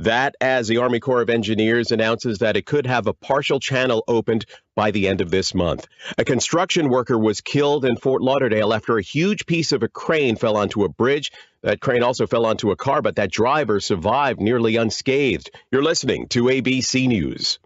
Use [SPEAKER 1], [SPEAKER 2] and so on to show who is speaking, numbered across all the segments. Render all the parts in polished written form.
[SPEAKER 1] That as the Army Corps of Engineers announces that it could have a partial channel opened by the end of this month. A construction worker was killed in Fort Lauderdale after a huge piece of a crane fell onto a bridge. That crane also fell onto a car, but that driver survived nearly unscathed. You're listening to ABC News.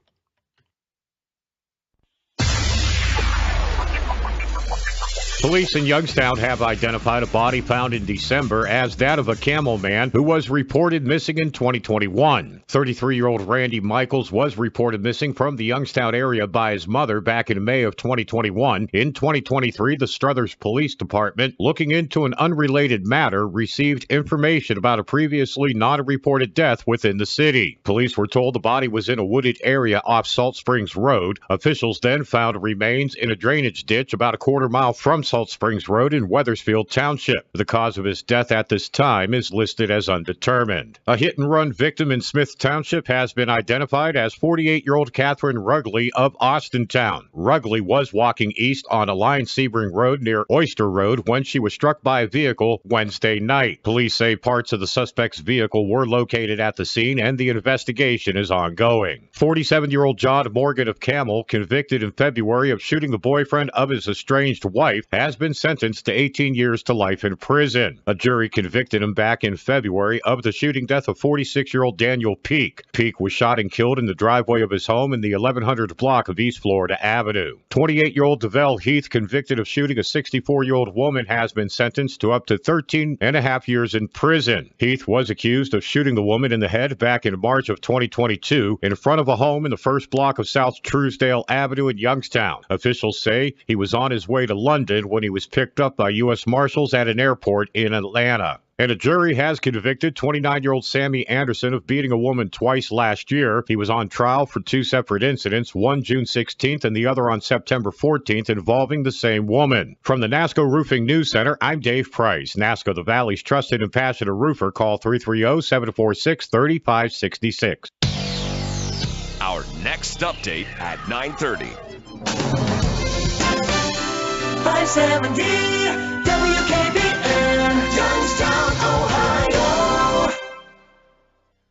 [SPEAKER 2] Police in Youngstown have identified a body found in December as that of a Camel man who was reported missing in 2021. 33-year-old Randy Michaels was reported missing from the Youngstown area by his mother back in May of 2021. In 2023, the Struthers Police Department, looking into an unrelated matter, received information about a previously not-reported death within the city. Police were told the body was in a wooded area off Salt Springs Road. Officials then found remains in a drainage ditch about a quarter-mile from Salt Springs Road in Wethersfield Township. The cause of his death at this time is listed as undetermined. A hit-and-run victim in Smith Township has been identified as 48-year-old Catherine Rugley of Austintown. Rugley was walking east on Alliance Sebring Road near Oyster Road when she was struck by a vehicle Wednesday night. Police say parts of the suspect's vehicle were located at the scene and the investigation is ongoing. 47-year-old John Morgan of Camel, convicted in February of shooting the boyfriend of his estranged wife, has been sentenced to 18 years to life in prison. A jury convicted him back in February of the shooting death of 46-year-old Daniel Peak. Peak was shot and killed in the driveway of his home in the 1100 block of East Florida Avenue. 28-year-old DeVell Heath, convicted of shooting a 64-year-old woman, has been sentenced to up to 13 and a half years in prison. Heath was accused of shooting the woman in the head back in March of 2022 in front of a home in the first block of South Truesdale Avenue in Youngstown. Officials say he was on his way to London when he was picked up by U.S. Marshals at an airport in Atlanta. And a jury has convicted 29-year-old Sammy Anderson of beating a woman twice last year. He was on trial for two separate incidents, one June 16th and the other on September 14th, involving the same woman. From the NASCO Roofing News Center, I'm Dave Price. NASCO, the Valley's trusted and passionate roofer. Call 330-746-3566.
[SPEAKER 3] Our next update at 9:30.
[SPEAKER 4] 570 WKBN, Youngstown, Ohio.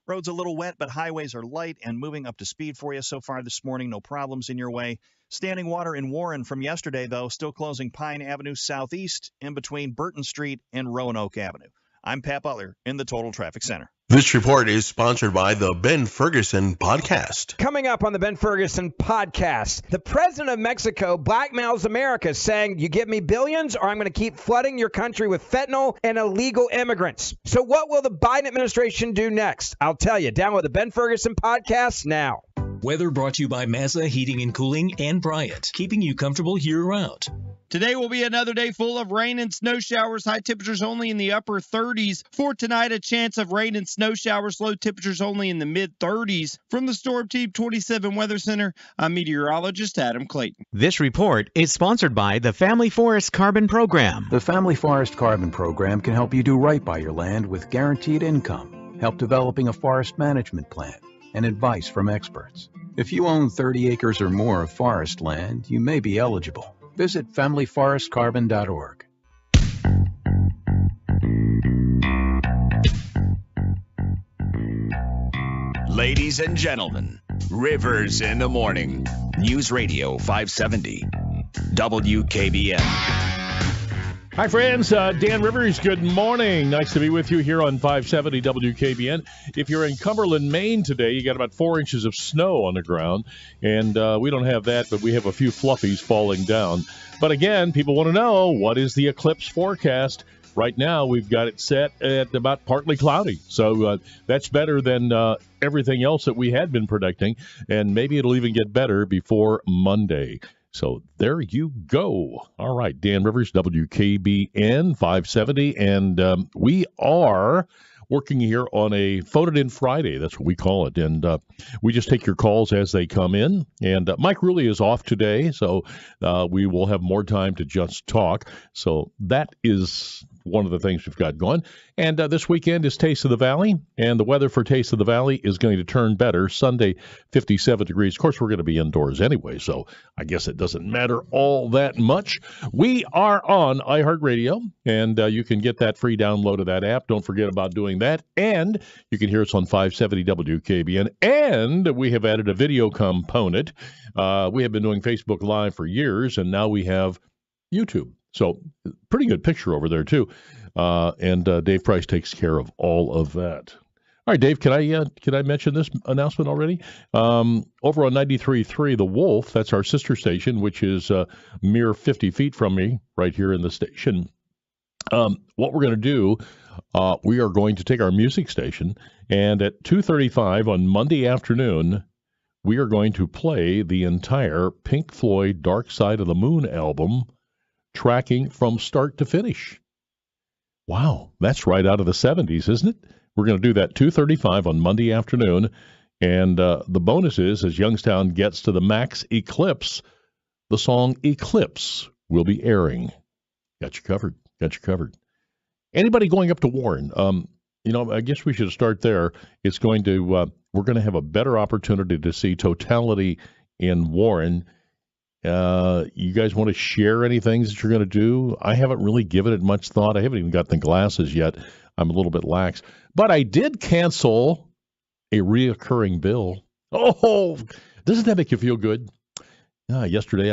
[SPEAKER 5] Roads a little wet, but highways are light and moving up to speed for you so far this morning. No problems in your way. Standing water in Warren from yesterday, though, still closing Pine Avenue southeast in between Burton Street and Roanoke Avenue. I'm Pat Butler in the Total Traffic Center.
[SPEAKER 6] This report is sponsored by the Ben Ferguson Podcast.
[SPEAKER 7] Coming up on the Ben Ferguson Podcast, the president of Mexico blackmails America, saying, you give me billions or I'm going to keep flooding your country with fentanyl and illegal immigrants. So what will the Biden administration do next? I'll tell you. Download the Ben Ferguson Podcast now.
[SPEAKER 8] Weather brought to you by Mazda Heating and Cooling and Bryant, keeping you comfortable year-round.
[SPEAKER 9] Today will be another day full of rain and snow showers. High temperatures only in the upper 30s. For tonight, a chance of rain and snow showers. Low temperatures only in the mid-30s. From the Storm Team 27 Weather Center, I'm meteorologist Adam Clayton.
[SPEAKER 10] This report is sponsored by the Family Forest Carbon Program.
[SPEAKER 11] The Family Forest Carbon Program can help you do right by your land with guaranteed income, help developing a forest management plan, and advice from experts. If you own 30 acres or more of forest land, you may be eligible. Visit familyforestcarbon.org.
[SPEAKER 3] Ladies and gentlemen, Rivers in the Morning. News Radio 570. WKBN.
[SPEAKER 12] Hi, friends. Dan Rivers, good morning. Nice to be with you here on 570 WKBN. If you're in Cumberland, Maine today, you got about 4 inches of snow on the ground. And we don't have that, but we have a few fluffies falling down. But again, people want to know, what is the eclipse forecast? Right now, we've got it set at about partly cloudy. So that's better than everything else that we had been predicting. And maybe it'll even get better before Monday. So there you go. All right, Dan Rivers, WKBN 570. And we are working here on a Phone It In Friday. That's what we call it. And we just take your calls as they come in. And Mike Rulli is off today, so we will have more time to just talk. So that is one of the things we've got going. And this weekend is Taste of the Valley, and the weather for Taste of the Valley is going to turn better. Sunday, 57 degrees. Of course, we're going to be indoors anyway, so I guess it doesn't matter all that much. We are on iHeartRadio, and you can get that free download of that app. Don't forget about doing that. And you can hear us on 570 WKBN. And we have added a video component. We have been doing Facebook Live for years, and now we have YouTube. So pretty good picture over there, too. And Dave Price takes care of all of that. All right, Dave, can I mention this announcement already? Over on 93.3, The Wolf, that's our sister station, which is mere 50 feet from me right here in the station. What we're going to do, we are going to take our music station, and at 2:35 on Monday afternoon, we are going to play the entire Pink Floyd Dark Side of the Moon album, tracking from start to finish. Wow, that's right out of the 70s, isn't it? We're going to do that 2:35 on Monday afternoon, and the bonus is, as Youngstown gets to the Max Eclipse, the song Eclipse will be airing. Got you covered. Anybody going up to Warren? I guess we should start there. It's going to we're going to have a better opportunity to see Totality in Warren. You guys want to share any things that you're going to do? I haven't really given it much thought. I haven't even got the glasses yet. I'm a little bit lax. But I did cancel a reoccurring bill. Oh, doesn't that make you feel good? Yesterday,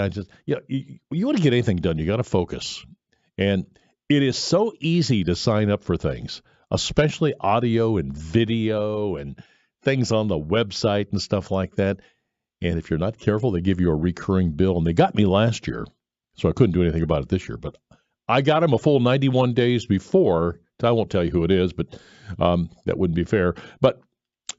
[SPEAKER 12] you want to get anything done, you got to focus. And it is so easy to sign up for things, especially audio and video and things on the website and stuff like that. And if you're not careful, they give you a recurring bill. And they got me last year, so I couldn't do anything about it this year. But I got them a full 91 days before. I won't tell you who it is, but that wouldn't be fair. But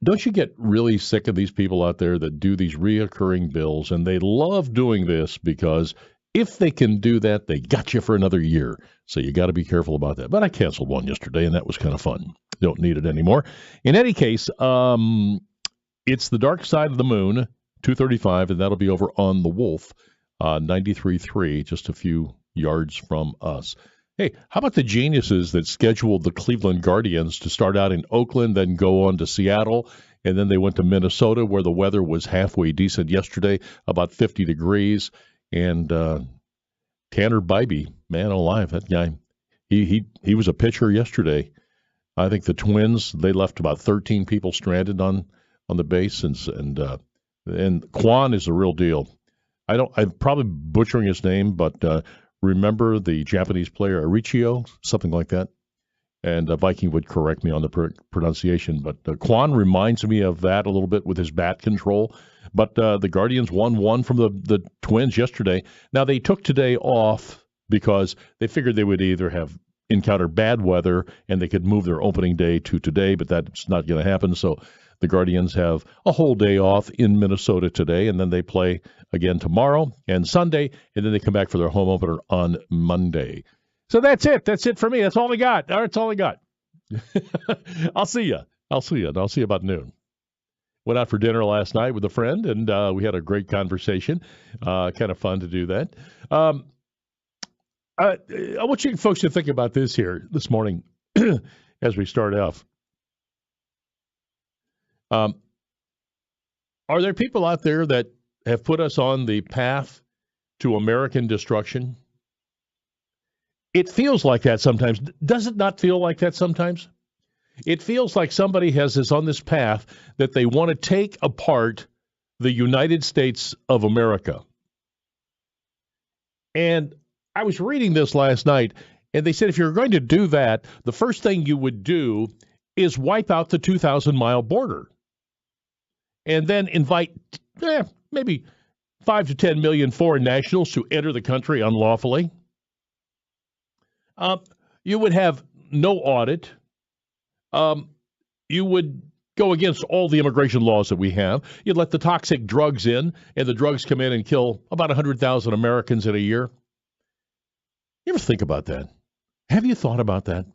[SPEAKER 12] don't you get really sick of these people out there that do these reoccurring bills? And they love doing this because if they can do that, they got you for another year. So you got to be careful about that. But I canceled one yesterday, and that was kind of fun. Don't need it anymore. In any case, it's the Dark Side of the Moon, 2:35, and that'll be over on The Wolf, 93.3, just a few yards from us. Hey, how about the geniuses that scheduled the Cleveland Guardians to start out in Oakland, then go on to Seattle, and then they went to Minnesota, where the weather was halfway decent yesterday, about 50 degrees. And Tanner Bybee, man alive, that guy, he was a pitcher yesterday. I think the Twins, they left about 13 people stranded on the base, and Kwan is the real deal. I'm probably butchering his name, but remember the Japanese player Arichio, something like that? And Viking would correct me on the pronunciation, but Kwan reminds me of that a little bit with his bat control. But the Guardians won one from the Twins yesterday. Now, they took today off because they figured they would either have encountered bad weather and they could move their opening day to today, but that's not going to happen. So the Guardians have a whole day off in Minnesota today, and then they play again tomorrow and Sunday, and then they come back for their home opener on Monday. So that's it. That's it for me. That's all I got. That's all I got. I'll see you. I'll see you about noon. Went out for dinner last night with a friend, and we had a great conversation. Kind of fun to do that. I want you folks to think about this here this morning as we start off. Are there people out there that have put us on the path to American destruction? It feels like that sometimes. Does it not feel like that sometimes? It feels like somebody has us on this path that they want to take apart the United States of America. And I was reading this last night, and they said if you're going to do that, the first thing you would do is wipe out the 2,000-mile border. And then invite maybe 5 to 10 million foreign nationals to enter the country unlawfully. You would have no audit. You would go against all the immigration laws that we have. You'd let the toxic drugs in, and the drugs come in and kill about 100,000 Americans in a year. You ever think about that? Have you thought about that?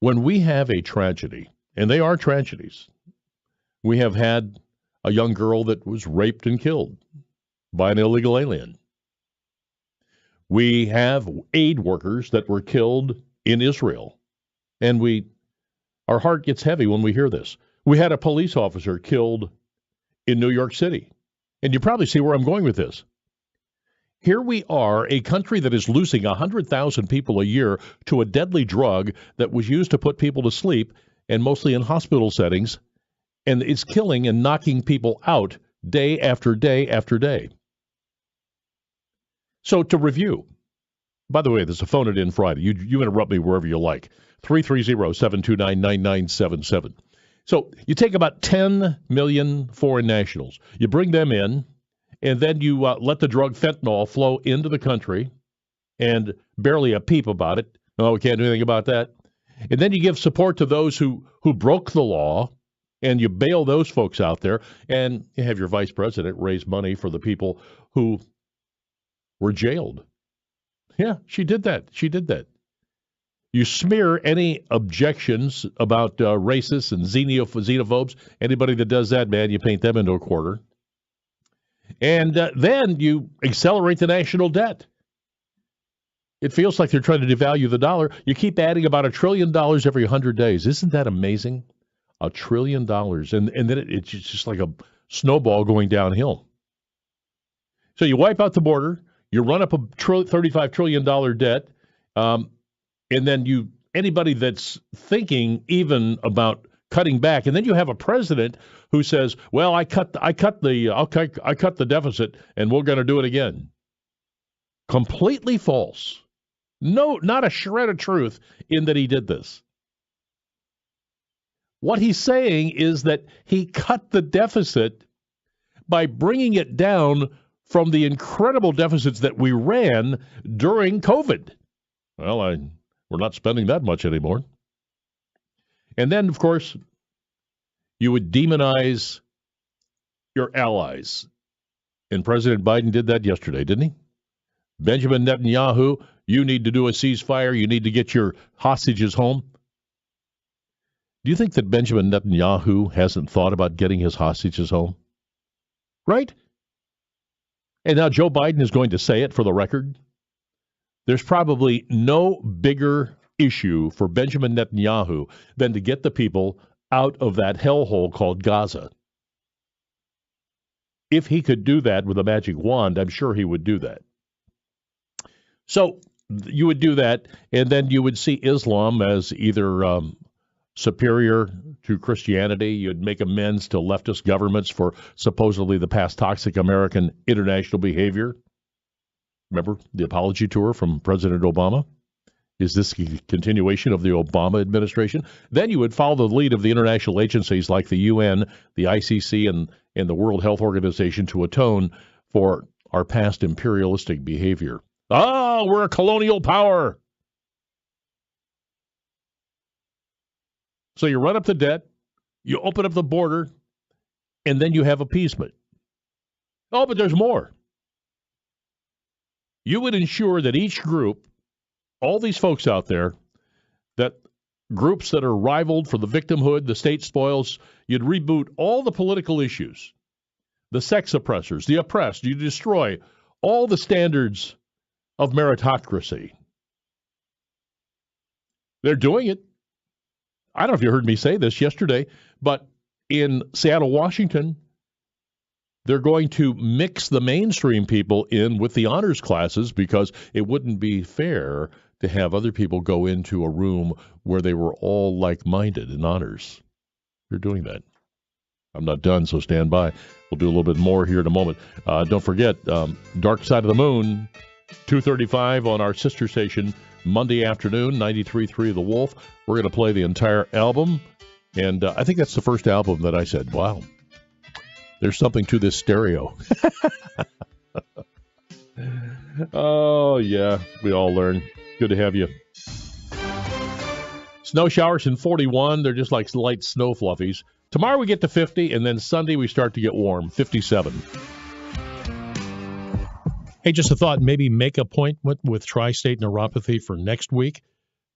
[SPEAKER 12] When we have a tragedy, and they are tragedies, we have had a young girl that was raped and killed by an illegal alien. We have aid workers that were killed in Israel. And our heart gets heavy when we hear this. We had a police officer killed in New York City. And you probably see where I'm going with this. Here we are, a country that is losing 100,000 people a year to a deadly drug that was used to put people to sleep, and mostly in hospital settings, and it's killing and knocking people out day after day after day. So to review, by the way, there's a Phone It In Friday. You interrupt me wherever you like. 330-729-9977. So you take about 10 million foreign nationals. You bring them in, and then you let the drug fentanyl flow into the country, and barely a peep about it. No, we can't do anything about that. And then you give support to those who broke the law, and you bail those folks out there, and you have your vice president raise money for the people who were jailed. Yeah, she did that. You smear any objections about racists and xenophobes. Anybody that does that, man, you paint them into a quarter. And then you accelerate the national debt. It feels like they're trying to devalue the dollar. You keep adding about $1 trillion every 100 days. Isn't that amazing? $1 trillion. And then it's just like a snowball going downhill. So you wipe out the border. You run up a $35 trillion debt. And then anybody that's thinking even about cutting back, and then you have a president who says, "Well, I cut the deficit, and we're going to do it again." Completely false. No, not a shred of truth in that he did this. What he's saying is that he cut the deficit by bringing it down from the incredible deficits that we ran during COVID. Well, we're not spending that much anymore. And then, of course, you would demonize your allies. And President Biden did that yesterday, didn't he? Benjamin Netanyahu, you need to do a ceasefire. You need to get your hostages home. Do you think that Benjamin Netanyahu hasn't thought about getting his hostages home? Right? And now Joe Biden is going to say it for the record. There's probably no bigger issue for Benjamin Netanyahu than to get the people out of that hellhole called Gaza. If he could do that with a magic wand, I'm sure he would do that. So you would do that, and then you would see Islam as either superior to Christianity. You'd make amends to leftist governments for supposedly the past toxic American international behavior. Remember the apology tour from President Obama? Is this a continuation of the Obama administration? Then you would follow the lead of the international agencies like the UN, the ICC, and the World Health Organization to atone for our past imperialistic behavior. Oh, we're a colonial power. So you run up the debt, you open up the border, and then you have appeasement. Oh, but there's more. You would ensure that each group, all these folks out there, that groups that are rivaled for the victimhood, the state spoils, you'd reboot all the political issues, the sex oppressors, the oppressed. You destroy all the standards of meritocracy. They're doing it. I don't know if you heard me say this yesterday, but in Seattle, Washington, they're going to mix the mainstream people in with the honors classes because it wouldn't be fair to have other people go into a room where they were all like-minded in honors. They're doing that. I'm not done, so stand by. We'll do a little bit more here in a moment. Don't forget, Dark Side of the Moon, 2:35 on our sister station, Monday afternoon, 93.3 The Wolf. We're going to play the entire album, and I think that's the first album that I said, wow, there's something to this stereo. Oh, yeah, we all learn. Good to have you. Snow showers in 41. They're just like light snow fluffies. Tomorrow we get to 50, and then Sunday we start to get warm, 57.
[SPEAKER 13] Hey, just a thought, maybe make an appointment with Tri-State Neuropathy for next week.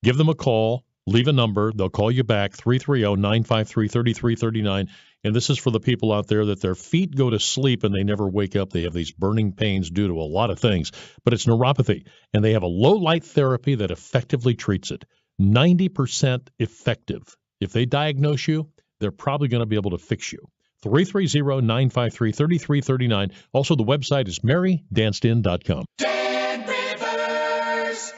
[SPEAKER 13] Give them a call.
[SPEAKER 12] Leave a number. They'll call you back, 330-953-3339. And this is for the people out there that their feet go to sleep and they never wake up. They have these burning pains due to a lot of things. But it's neuropathy, and they have a low-light therapy that effectively treats it. 90% effective. If they diagnose you, they're probably going to be able to fix you. 330-953-3339. Also, the website is marydancedin.com.
[SPEAKER 4] Dan Rivers.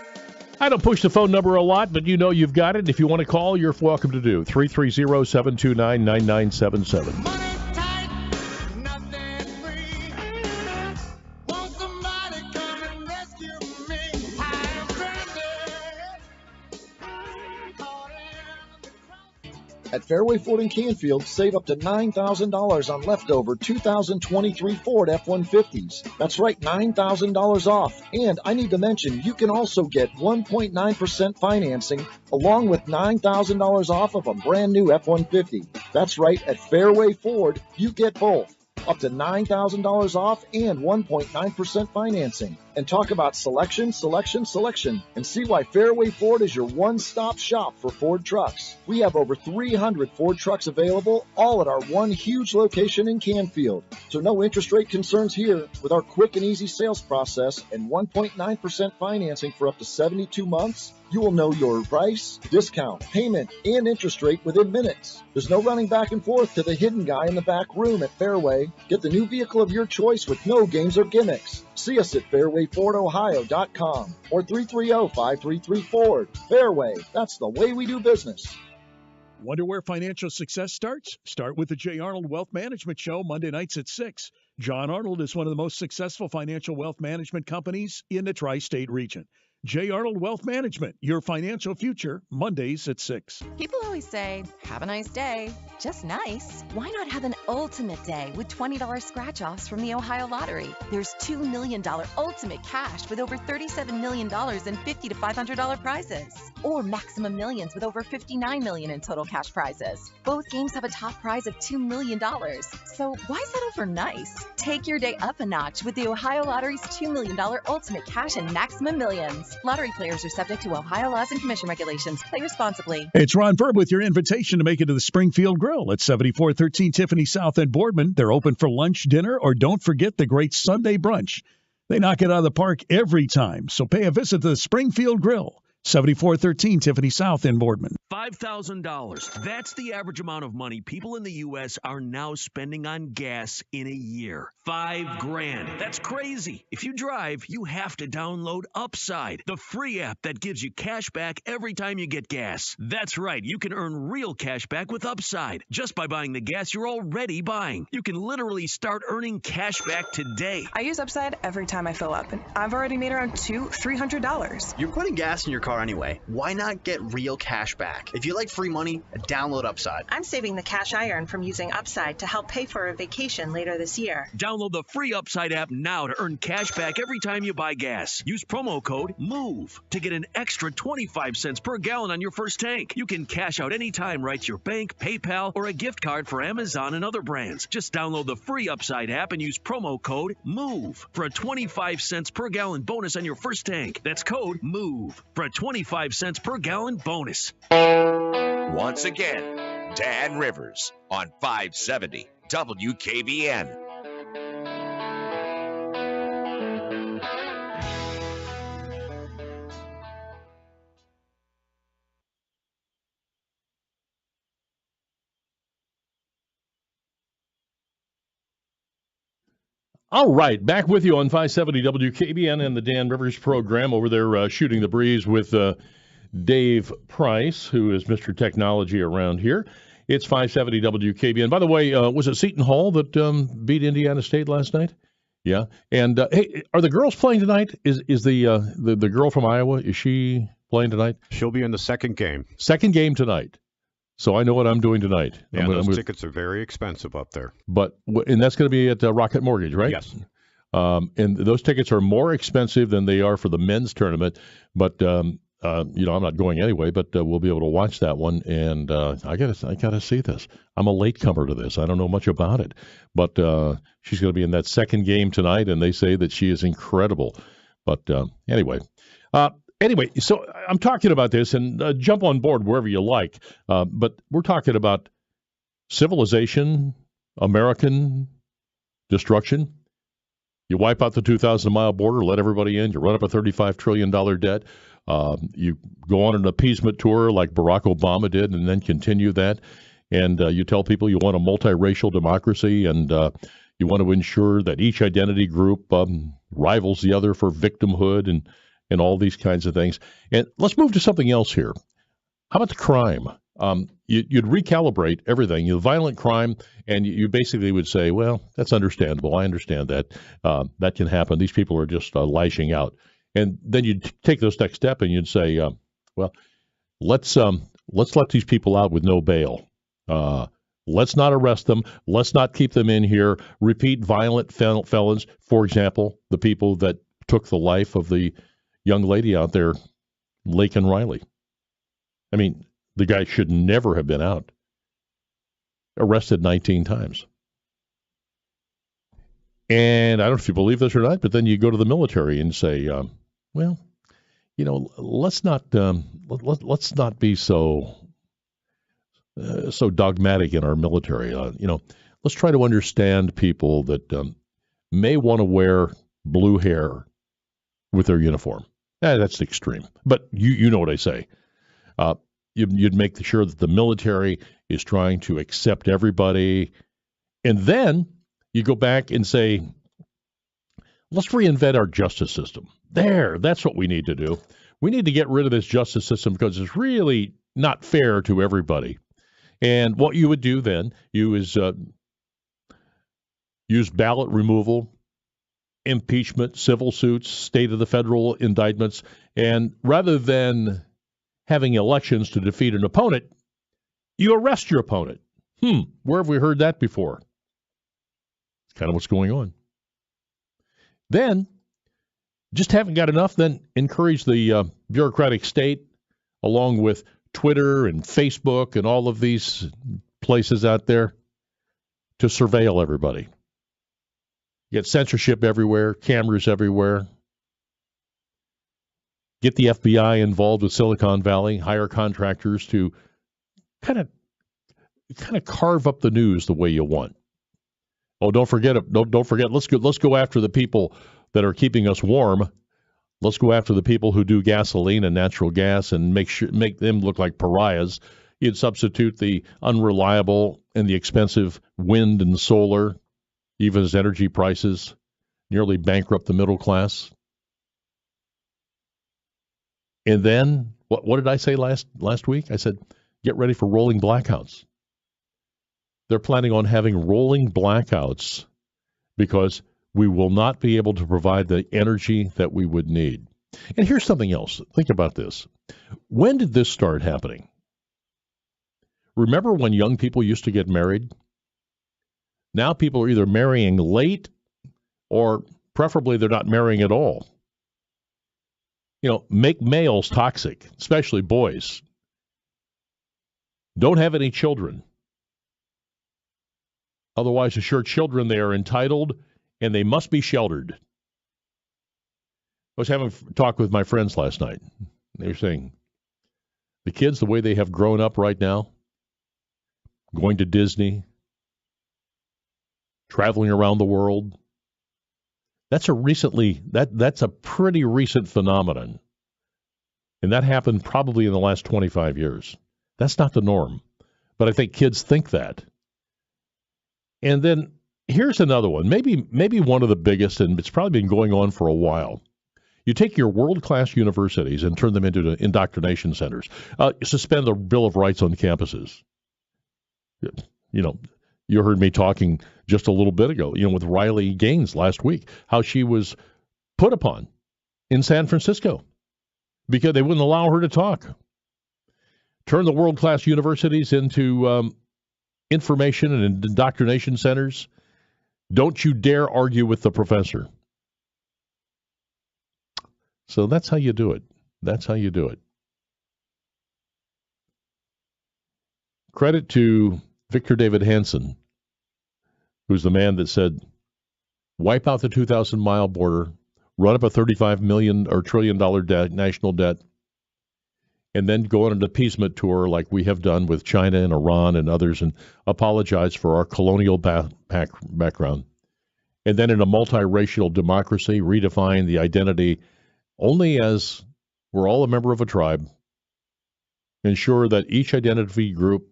[SPEAKER 12] I don't push the phone number a lot, but you know you've got it. If you want to call, you're welcome to do. 330-729-9977.
[SPEAKER 13] At Fairway Ford in Canfield, save up to $9,000 on leftover 2023 Ford F-150s. That's right, $9,000 off. And I need to mention, you can also get 1.9% financing along with $9,000 off of a brand new F-150. That's right, at Fairway Ford, you get both. Up to $9,000 off and 1.9% financing. And talk about selection, and see why Fairway Ford is your one-stop shop for Ford trucks. We have over 300 Ford trucks available, all at our one huge location in Canfield. So no interest rate concerns here. With our quick and easy sales process and 1.9% financing for up to 72 months, you will know your price, discount, payment, and interest rate within minutes. There's no running back and forth to the hidden guy in the back room at Fairway. Get the new vehicle of your choice with no games or gimmicks. See us at fairwayfordohio.com or 330-533-FORD. Fairway, that's the way we do business.
[SPEAKER 14] Wonder where financial success starts? Start with the Jay Arnold Wealth Management Show, Monday nights at 6. John Arnold is one of the most successful financial wealth management companies in the tri-state region. Jay Arnold Wealth Management, your financial future, Mondays at 6.
[SPEAKER 15] People always say, have a nice day. Just nice. Why not have an ultimate day with $20 scratch-offs from the Ohio Lottery? There's $2 million ultimate cash with over $37 million in $50 to $500 prizes. Or Maximum Millions with over $59 million in total cash prizes. Both games have a top prize of $2 million. So why settle for nice? Take your day up a notch with the Ohio Lottery's $2 million ultimate cash and Maximum Millions. Lottery players are subject to Ohio laws and commission regulations. Play responsibly.
[SPEAKER 14] It's Ron Verb with your invitation to make it to the Springfield Grill at 7413 Tiffany South in Boardman. They're open for lunch, dinner, or don't forget the great Sunday brunch. They knock it out of the park every time, so pay a visit to the Springfield Grill. 7413 Tiffany South in Boardman.
[SPEAKER 16] $5,000. That's the average amount of money people in the U.S. are now spending on gas in a year. $5,000. That's crazy. If you drive, you have to download Upside, the free app that gives you cash back every time you get gas. That's right. You can earn real cash back with Upside just by buying the gas you're already buying. You can literally start earning cash back today.
[SPEAKER 17] I use Upside every time I fill up, and I've already made around $200-$300.
[SPEAKER 18] You're putting gas in your car anyway. Why not get real cash back? If you like free money, download Upside.
[SPEAKER 19] I'm saving the cash I earn from using Upside to help pay for a vacation later this year.
[SPEAKER 16] Download the free Upside app now to earn cash back every time you buy gas. Use promo code MOVE to get an extra 25 cents per gallon on your first tank. You can cash out anytime right to your bank, PayPal, or a gift card for Amazon and other brands. Just download the free Upside app and use promo code MOVE for a 25 cents per gallon bonus on your first tank. That's code MOVE for a 25 cents per gallon bonus.
[SPEAKER 3] Once again, Dan Rivers on 570 WKBN.
[SPEAKER 12] All right, back with you on 570 WKBN and the Dan Rivers program over there shooting the breeze with Dave Price, who is Mr. Technology around here. It's 570 WKBN. By the way, was it Seton Hall that beat Indiana State last night? Yeah. And hey, are the girls playing tonight? Is the girl from Iowa, is she playing tonight?
[SPEAKER 2] She'll be in the second game.
[SPEAKER 12] Second game tonight. So I know what I'm doing tonight.
[SPEAKER 2] Yeah, those tickets are very expensive up there.
[SPEAKER 12] And that's going to be at Rocket Mortgage, right?
[SPEAKER 2] Yes.
[SPEAKER 12] And those tickets are more expensive than they are for the men's tournament. But I'm not going anyway. But we'll be able to watch that one. And I gotta see this. I'm a latecomer to this. I don't know much about it. But she's going to be in that second game tonight, and they say that she is incredible. But anyway. Anyway, so I'm talking about this, and jump on board wherever you like, but we're talking about civilization, American destruction. You wipe out the 2,000-mile border, let everybody in, you run up a $35 trillion debt, you go on an appeasement tour like Barack Obama did and then continue that, and you tell people you want a multiracial democracy, and you want to ensure that each identity group rivals the other for victimhood and all these kinds of things. And let's move to something else here. How about the crime? You'd recalibrate everything, violent crime, and you basically would say, well, that's understandable. I understand that. That can happen. These people are just lashing out. And then you'd take this next step and you'd say, well, let's let these people out with no bail. Let's not arrest them. Let's not keep them in here. Repeat violent felons, for example, the people that took the life of the young lady out there, Laken Riley. I mean, the guy should never have been out. Arrested 19 times. And I don't know if you believe this or not, but then you go to the military and say, well, let's not be so dogmatic in our military. Let's try to understand people that may want to wear blue hair with their uniform. That's extreme, but you know what I say. You'd make sure that the military is trying to accept everybody, and then you go back and say, let's reinvent our justice system. That's what we need to do. We need to get rid of this justice system because it's really not fair to everybody. And what you would do then, use ballot removal, impeachment, civil suits, state of the federal indictments, and rather than having elections to defeat an opponent, you arrest your opponent. Where have we heard that before? It's kind of what's going on. Then, just haven't got enough, then encourage the bureaucratic state, along with Twitter and Facebook and all of these places out there, to surveil everybody. You get censorship everywhere, cameras everywhere. Get the FBI involved with Silicon Valley, hire contractors to kind of carve up the news the way you want. Oh, don't forget. Let's go after the people that are keeping us warm. Let's go after the people who do gasoline and natural gas and make them look like pariahs. You'd substitute the unreliable and the expensive wind and solar, even as energy prices nearly bankrupt the middle class. And then, what did I say last week? I said, get ready for rolling blackouts. They're planning on having rolling blackouts because we will not be able to provide the energy that we would need. And here's something else. Think about this. When did this start happening? Remember when young people used to get married? Now people are either marrying late or preferably they're not marrying at all. Make males toxic, especially boys. Don't have any children. Otherwise, assure children they are entitled and they must be sheltered. I was having a talk with my friends last night. They were saying, the kids, the way they have grown up right now, going to Disney, traveling around the world, that's a pretty recent phenomenon. And that happened probably in the last 25 years. That's not the norm. But I think kids think that. And then here's another one, maybe one of the biggest, and it's probably been going on for a while. You take your world-class universities and turn them into indoctrination centers. Suspend the Bill of Rights on campuses. You heard me talking just a little bit ago, with Riley Gaines last week, how she was put upon in San Francisco because they wouldn't allow her to talk. Turn the world-class universities into information and indoctrination centers. Don't you dare argue with the professor. So that's how you do it. That's how you do it. Credit to Victor David Hanson, who's the man that said, wipe out the 2,000-mile border, run up a $35 million or $1 trillion debt, national debt, and then go on an appeasement tour like we have done with China and Iran and others and apologize for our colonial background. And then in a multiracial democracy, redefine the identity only as we're all a member of a tribe. Ensure that each identity group,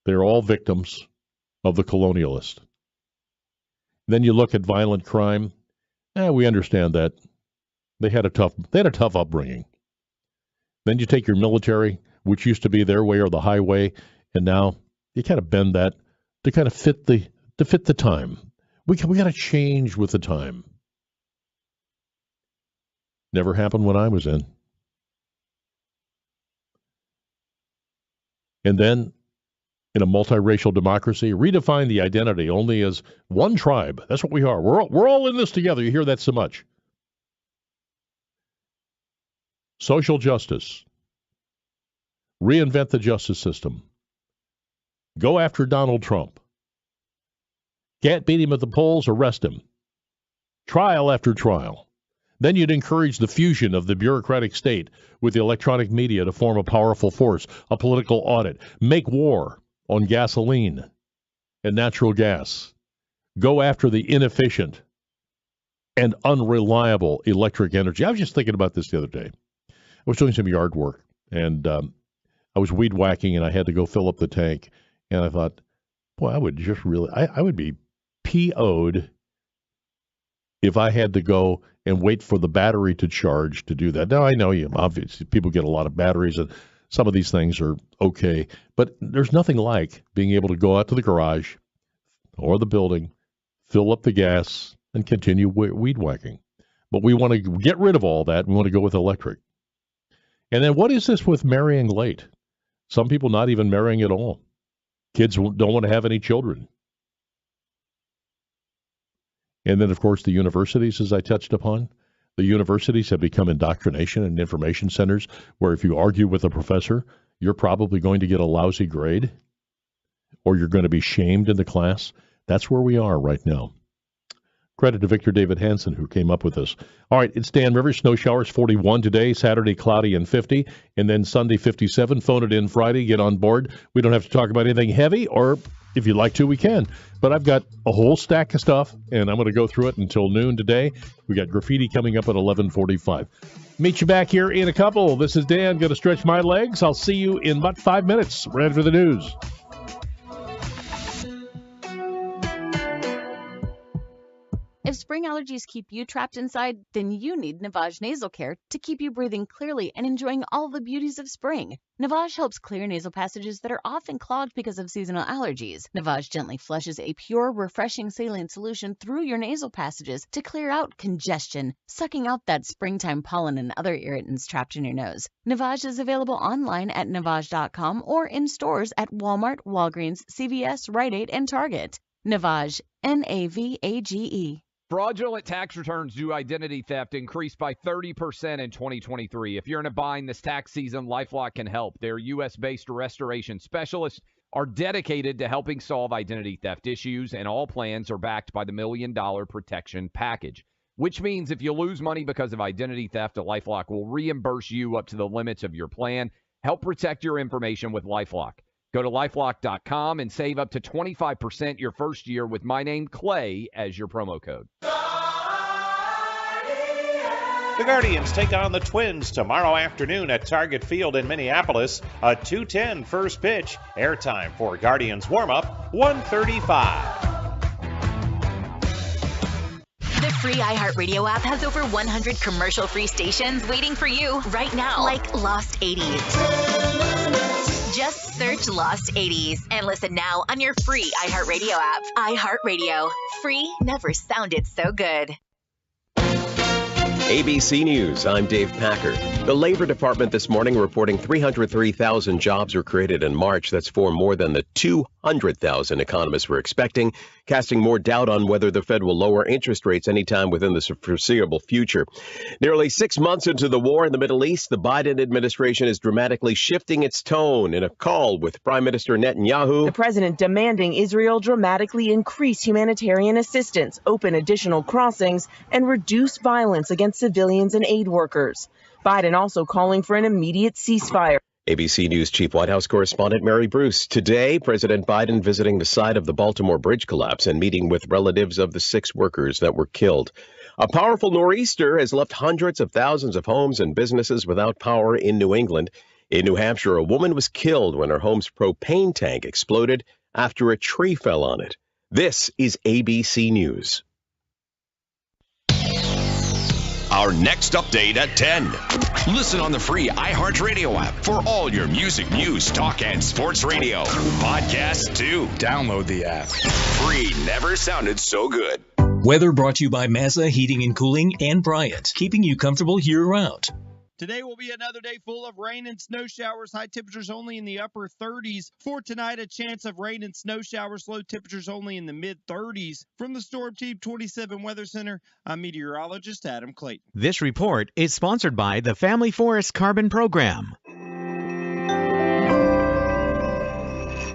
[SPEAKER 12] they're all victims of the colonialist. Then you look at violent crime. We understand that. They had a tough upbringing. Then you take your military, which used to be their way or the highway, and now you kind of bend that to kind of fit the time. We got to change with the time. Never happened when I was in. And then, in a multiracial democracy, redefine the identity only as one tribe. That's what we are. We're all in this together. You hear that so much. Social justice. Reinvent the justice system. Go after Donald Trump. Can't beat him at the polls, arrest him. Trial after trial. Then you'd encourage the fusion of the bureaucratic state with the electronic media to form a powerful force, a political audit. Make war on gasoline and natural gas. Go after the inefficient and unreliable electric energy. I was just thinking about this the other day. I was doing some yard work, and I was weed whacking, and I had to go fill up the tank. And I thought, boy, I would just really, I would be PO'd if I had to go and wait for the battery to charge to do that. Now, I know obviously people get a lot of batteries, and some of these things are okay, but there's nothing like being able to go out to the garage or the building, fill up the gas, and continue weed whacking. But we want to get rid of all that. We want to go with electric. And then what is this with marrying late? Some people not even marrying at all. Kids don't want to have any children. And then, of course, the universities, as I touched upon. The universities have become indoctrination and information centers where if you argue with a professor, you're probably going to get a lousy grade or you're going to be shamed in the class. That's where we are right now. Credit to Victor David Hansen, who came up with this. All right, it's Dan Rivers. Snow showers 41 today, Saturday cloudy and 50, and then Sunday 57. Phone it in Friday. Get on board. We don't have to talk about anything heavy, or if you'd like to, we can. But I've got a whole stack of stuff, and I'm going to go through it until noon today. We got graffiti coming up at 11:45. Meet you back here in a couple. This is Dan. Going to stretch my legs. I'll see you in about 5 minutes. Ready for the news.
[SPEAKER 20] If spring allergies keep you trapped inside, then you need Navage Nasal Care to keep you breathing clearly and enjoying all the beauties of spring. Navage helps clear nasal passages that are often clogged because of seasonal allergies. Navage gently flushes a pure, refreshing saline solution through your nasal passages to clear out congestion, sucking out that springtime pollen and other irritants trapped in your nose. Navage is available online at Navage.com or in stores at Walmart, Walgreens, CVS, Rite Aid, and Target. Navage, Navage.
[SPEAKER 21] Fraudulent tax returns due to identity theft increased by 30% in 2023. If you're in a bind this tax season, LifeLock can help. Their U.S.-based restoration specialists are dedicated to helping solve identity theft issues, and all plans are backed by the $1 Million Protection Package, which means if you lose money because of identity theft, LifeLock will reimburse you up to the limits of your plan. Help protect your information with LifeLock. Go to LifeLock.com and save up to 25% your first year with my name, Clay, as your promo code.
[SPEAKER 22] The Guardians take on the Twins tomorrow afternoon at Target Field in Minneapolis. A 2:10 first pitch. Airtime for Guardians warm-up, 1:35.
[SPEAKER 23] The free iHeartRadio app has over 100 commercial-free stations waiting for you right now, like Lost 80s. Just search Lost 80s and listen now on your free iHeartRadio app. iHeartRadio. Free never sounded so good.
[SPEAKER 1] ABC News, I'm Dave Packer. The Labor Department this morning reporting 303,000 jobs were created in March. That's for more than the 200,000 economists were expecting, casting more doubt on whether the Fed will lower interest rates anytime within the foreseeable future. Nearly 6 months into the war in the Middle East, the Biden administration is dramatically shifting its tone in a call with Prime Minister Netanyahu.
[SPEAKER 5] The president demanding Israel dramatically increase humanitarian assistance, open additional crossings, and reduce violence against civilians and aid workers. Biden also calling for an immediate ceasefire.
[SPEAKER 1] ABC News Chief White House correspondent Mary Bruce. Today, President Biden visiting the site of the Baltimore bridge collapse and meeting with relatives of the 6 workers that were killed. A powerful nor'easter has left hundreds of thousands of homes and businesses without power in New England. In New Hampshire, a woman was killed when her home's propane tank exploded after a tree fell on it. This is ABC News.
[SPEAKER 3] Our next update at 10. Listen on the free iHeartRadio app for all your music, news, talk, and sports radio. Podcasts too. Download the app. Free never sounded so good.
[SPEAKER 8] Weather brought to you by Mazda Heating and Cooling and Bryant, keeping you comfortable year-round.
[SPEAKER 9] Today will be another day full of rain and snow showers. High temperatures only in the upper 30s. For tonight, a chance of rain and snow showers. Low temperatures only in the mid-30s. From the Storm Team 27 Weather Center, I'm meteorologist Adam Clayton.
[SPEAKER 10] This report is sponsored by the Family Forest Carbon Program.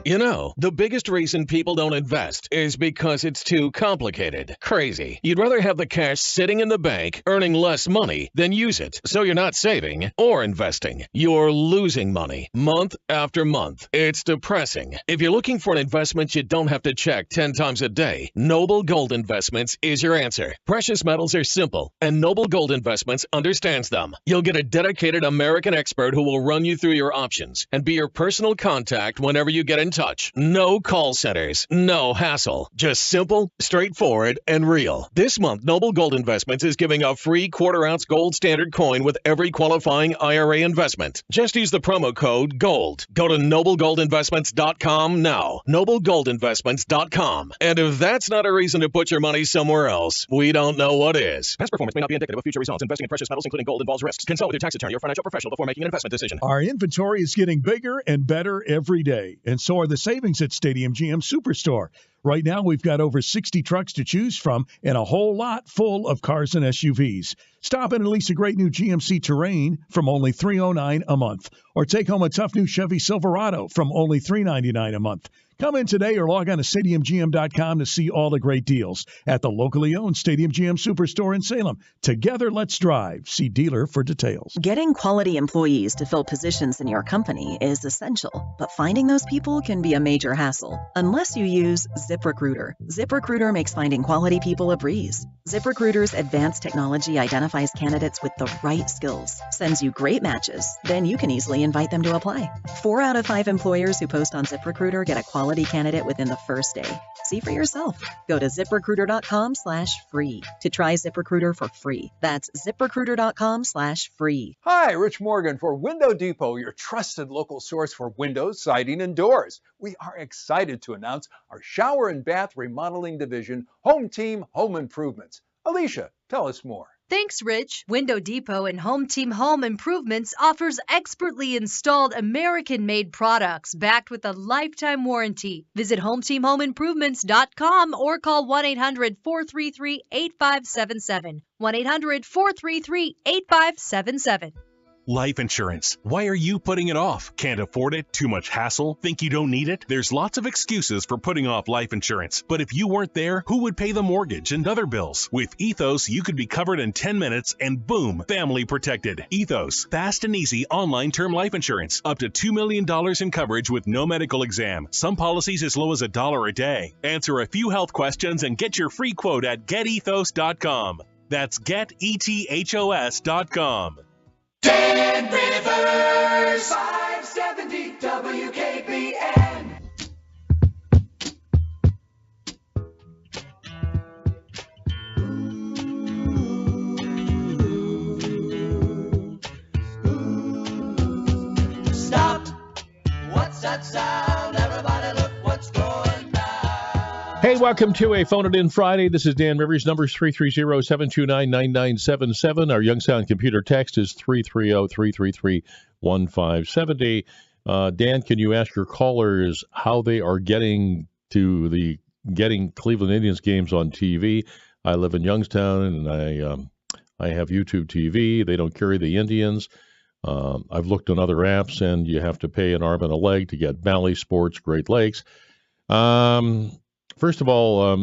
[SPEAKER 6] You know, the biggest reason people don't invest is because it's too complicated. Crazy. You'd rather have the cash sitting in the bank, earning less money, than use it. So you're not saving or investing. You're losing money month after month. It's depressing. If you're looking for an investment you don't have to check 10 times a day, Noble Gold Investments is your answer. Precious metals are simple, and Noble Gold Investments understands them. You'll get a dedicated American expert who will run you through your options and be your personal contact whenever you get in touch. No call centers, no hassle. Just simple, straightforward, and real. This month, Noble Gold Investments is giving a free quarter-ounce gold standard coin with every qualifying IRA investment. Just use the promo code GOLD. Go to noblegoldinvestments.com now. noblegoldinvestments.com. And if that's not a reason to put your money somewhere else, we don't know what is. Past performance may not be indicative of future results. Investing in precious metals, including gold, involves risks. Consult with your tax attorney or financial professional before making an investment decision.
[SPEAKER 14] Our inventory is getting bigger and better every day, and so are the savings at Stadium GM Superstore. Right now, we've got over 60 trucks to choose from and a whole lot full of cars and SUVs. Stop in and lease a great new GMC Terrain from only $309 a month, or take home a tough new Chevy Silverado from only $399 a month. Come in today or log on to stadiumgm.com to see all the great deals at the locally owned Stadium GM Superstore in Salem. Together, let's drive. See dealer for details.
[SPEAKER 24] Getting quality employees to fill positions in your company is essential, but finding those people can be a major hassle unless you use ZipRecruiter. ZipRecruiter makes finding quality people a breeze. ZipRecruiter's advanced technology identifies candidates with the right skills, sends you great matches, then you can easily invite them to apply. 4 out of 5 employers who post on ZipRecruiter get a quality candidate within the first day. See for yourself. Go to ZipRecruiter.com/free to try ZipRecruiter for free. That's ZipRecruiter.com/free.
[SPEAKER 25] Hi, Rich Morgan for Window Depot, your trusted local source for windows, siding, and doors. We are excited to announce our shower and bath remodeling division, Home Team Home Improvements. Alicia, tell us more.
[SPEAKER 26] Thanks, Rich. Window Depot and Home Team Home Improvements offers expertly installed American-made products backed with a lifetime warranty. Visit HomeTeamHomeImprovements.com or call 1-800-433-8577. 1-800-433-8577.
[SPEAKER 27] Life insurance. Why are you putting it off? Can't afford it? Too much hassle? Think you don't need it? There's lots of excuses for putting off life insurance. But if you weren't there, who would pay the mortgage and other bills? With Ethos, you could be covered in 10 minutes and boom, family protected. Ethos, fast and easy online term life insurance. Up to $2 million in coverage with no medical exam. Some policies as low as $1 a day. Answer a few health questions and get your free quote at getethos.com. That's getethos.com.
[SPEAKER 4] Dan Rivers, 570 WKBN. Stop! What's that sound? Everybody look what's going down.
[SPEAKER 12] Hey, welcome to a Phone It In Friday. This is Dan Rivers. Number's 330-729-9977. Our Youngstown computer text is 330-333-1570. Dan, can you ask your callers how they are getting Cleveland Indians games on TV? I live in Youngstown, and I have YouTube TV. They don't carry the Indians. I've looked on other apps, and you have to pay an arm and a leg to get Bally Sports, Great Lakes. First of all,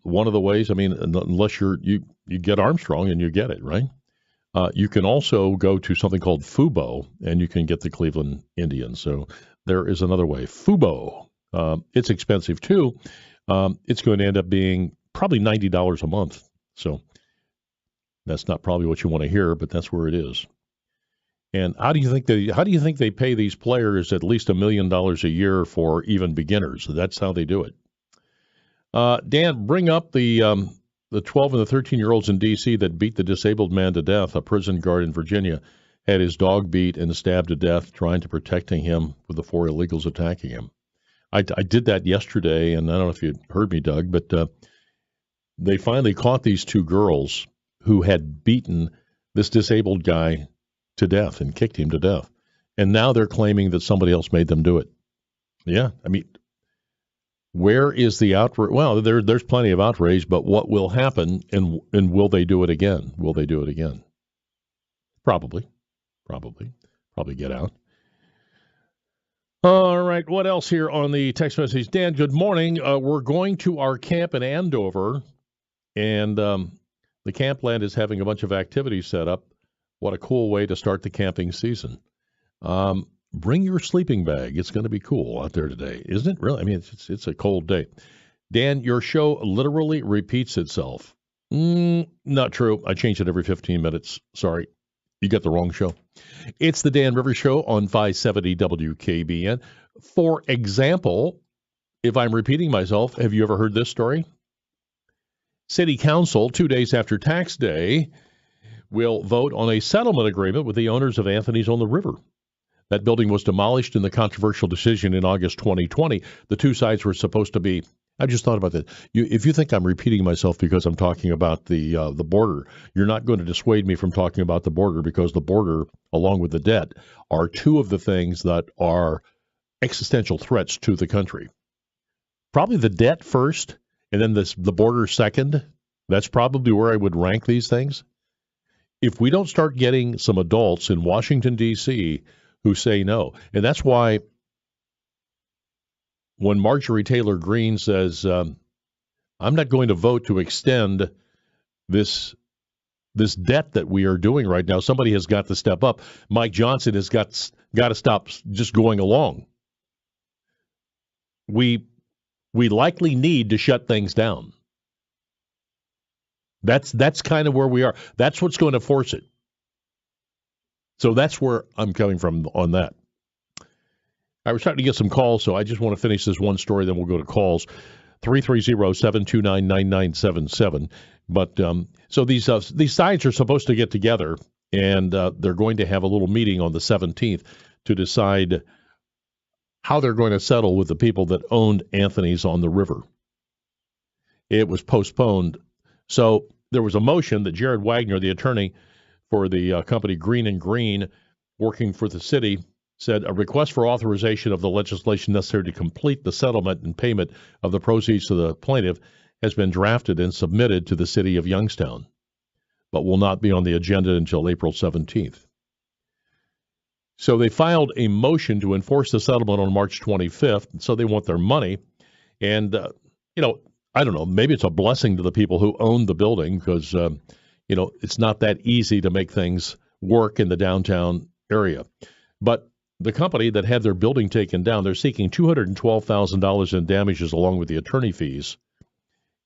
[SPEAKER 12] one of the ways, unless you get Armstrong and you get it, right? You can also go to something called Fubo, and you can get the Cleveland Indians. So there is another way. Fubo, it's expensive too. It's going to end up being probably $90 a month. So that's not probably what you want to hear, but that's where it is. And how do you think they pay these players at least $1 million a year for even beginners? That's how they do it. Dan, bring up the 12 and the 13-year-olds in D.C. that beat the disabled man to death. A prison guard in Virginia had his dog beat and stabbed to death trying to protecting him with the 4 illegals attacking him. I did that yesterday, and I don't know if you heard me, Doug, but they finally caught these 2 girls who had beaten this disabled guy to death and kicked him to death. And now they're claiming that somebody else made them do it. Yeah, where is the outrage? Well, there's plenty of outrage, but what will happen, and will they do it again? Will they do it again? Probably get out. All right, what else here on the text message? Dan, good morning. We're going to our camp in Andover, and the camp land is having a bunch of activities set up. What a cool way to start the camping season. Bring your sleeping bag. It's going to be cool out there today, isn't it? Really? It's a cold day. Dan, your show literally repeats itself. Not true. I change it every 15 minutes. Sorry. You got the wrong show. It's the Dan Rivers Show on 570 WKBN. For example, if I'm repeating myself, have you ever heard this story? City Council, 2 days after tax day, will vote on a settlement agreement with the owners of Anthony's on the River. That building was demolished in the controversial decision in August 2020. The 2 sides were supposed to be, I just thought about that. If you think I'm repeating myself because I'm talking about the border, you're not going to dissuade me from talking about the border, because the border, along with the debt, are 2 of the things that are existential threats to the country. Probably the debt first, and then the border second. That's probably where I would rank these things. If we don't start getting some adults in Washington, D.C., who say no. And that's why when Marjorie Taylor Greene says, I'm not going to vote to extend this debt that we are doing right now, somebody has got to step up. Mike Johnson has got to stop just going along. We likely need to shut things down. That's kind of where we are. That's what's going to force it. So that's where I'm coming from on that. I was trying to get some calls, so I just want to finish this one story, then we'll go to calls. 330-729-9977. But so these sides are supposed to get together, and they're going to have a little meeting on the 17th to decide how they're going to settle with the people that owned Anthony's on the River. It was postponed. So there was a motion that Jared Wagner, the attorney for the company Green & Green, working for the city, said a request for authorization of the legislation necessary to complete the settlement and payment of the proceeds to the plaintiff has been drafted and submitted to the city of Youngstown, but will not be on the agenda until April 17th. So they filed a motion to enforce the settlement on March 25th, and so they want their money. And, I don't know, maybe it's a blessing to the people who own the building, because it's not that easy to make things work in the downtown area. But the company that had their building taken down, they're seeking $212,000 in damages along with the attorney fees.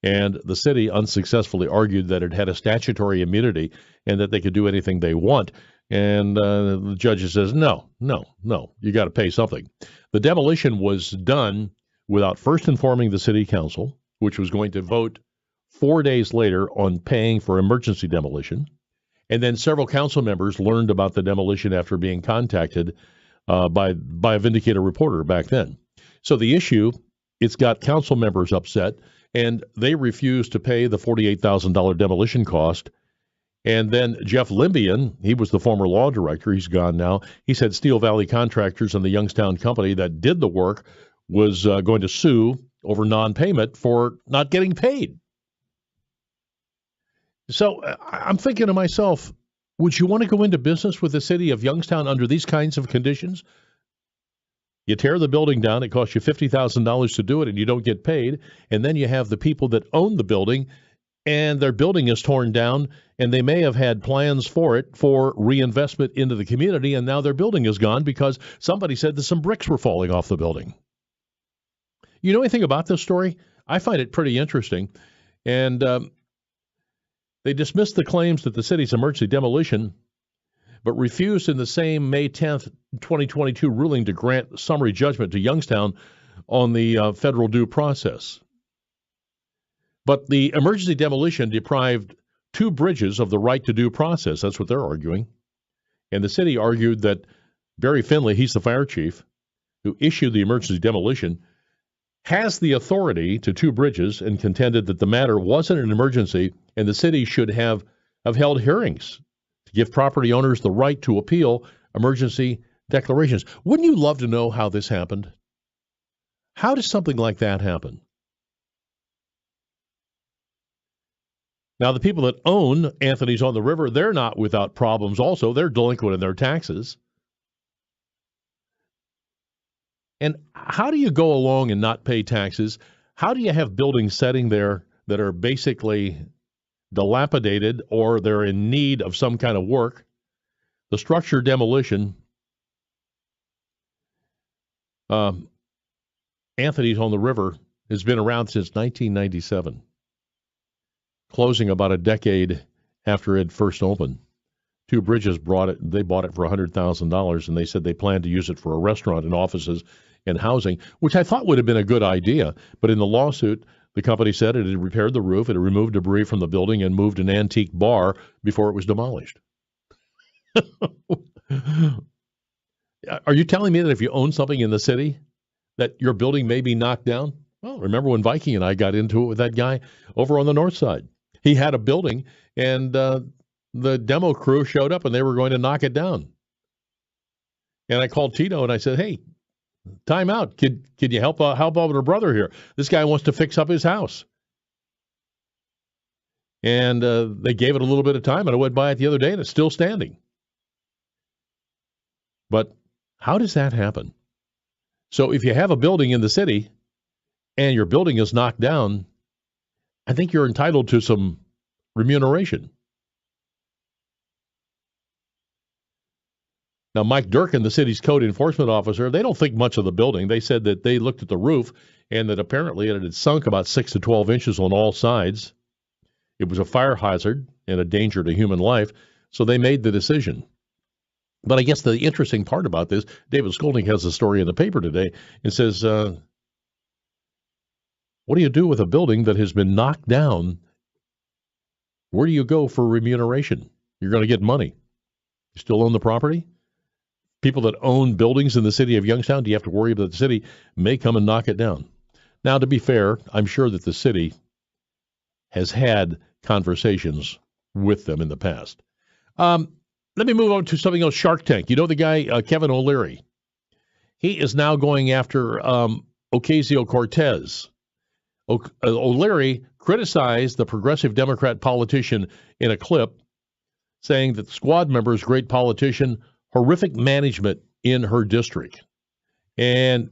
[SPEAKER 12] And the city unsuccessfully argued that it had a statutory immunity and that they could do anything they want. And the judge says, no, you got to pay something. The demolition was done without first informing the city council, which was going to vote 4 days later on paying for emergency demolition. And then several council members learned about the demolition after being contacted by a Vindicator reporter back then. So the issue, it's got council members upset, and they refused to pay the $48,000 demolition cost. And then Jeff Limbian, he was the former law director, he's gone now. He said Steel Valley Contractors and the Youngstown company that did the work was going to sue over non-payment for not getting paid. So I'm thinking to myself, would you want to go into business with the city of Youngstown under these kinds of conditions? You tear the building down, it costs you $50,000 to do it, and you don't get paid. And then you have the people that own the building, and their building is torn down, and they may have had plans for it for reinvestment into the community, and now their building is gone because somebody said that some bricks were falling off the building. You know anything about this story? I find it pretty interesting. And they dismissed the claims that the city's emergency demolition, but refused in the same May 10th, 2022 ruling to grant summary judgment to Youngstown on the federal due process. But the emergency demolition deprived 2 bridges of the right to due process. That's what they're arguing. And the city argued that Barry Finley, he's the fire chief, who issued the emergency demolition, has the authority to 2 bridges, and contended that the matter wasn't an emergency and the city should have held hearings to give property owners the right to appeal emergency declarations. Wouldn't you love to know how this happened? How does something like that happen? Now, the people that own Anthony's on the River, they're not without problems also. They're delinquent in their taxes. And how do you go along and not pay taxes? How do you have buildings sitting there that are basically dilapidated or they're in need of some kind of work? The structure demolition, Anthony's on the River, has been around since 1997. Closing about a decade after it first opened. 2 bridges bought it for $100,000, and they said they planned to use it for a restaurant and offices and housing, which I thought would have been a good idea. But in the lawsuit, the company said it had repaired the roof, it had removed debris from the building, and moved an antique bar before it was demolished. Are you telling me that if you own something in the city, that your building may be knocked down? Well, remember when Viking and I got into it with that guy over on the north side? He had a building, and the demo crew showed up, and they were going to knock it down. And I called Tito, and I said, hey, time out. Could you help out our brother here? This guy wants to fix up his house. And they gave it a little bit of time, and I went by it the other day, and it's still standing. But how does that happen? So if you have a building in the city, and your building is knocked down, I think you're entitled to some remuneration. Now, Mike Durkin, the city's code enforcement officer, they don't think much of the building. They said that they looked at the roof and that apparently it had sunk about 6 to 12 inches on all sides. It was a fire hazard and a danger to human life, so they made the decision. But I guess the interesting part about this, David Skolnick has a story in the paper today and says, what do you do with a building that has been knocked down? Where do you go for remuneration? You're going to get money. You still own the property? People that own buildings in the city of Youngstown, do you have to worry that the city may come and knock it down? Now, to be fair, I'm sure that the city has had conversations with them in the past. Let me move on to something else, Shark Tank. You know the guy, Kevin O'Leary? He is now going after Ocasio-Cortez. O'Leary criticized the progressive Democrat politician in a clip, saying that the squad member is a great politician, horrific management in her district. And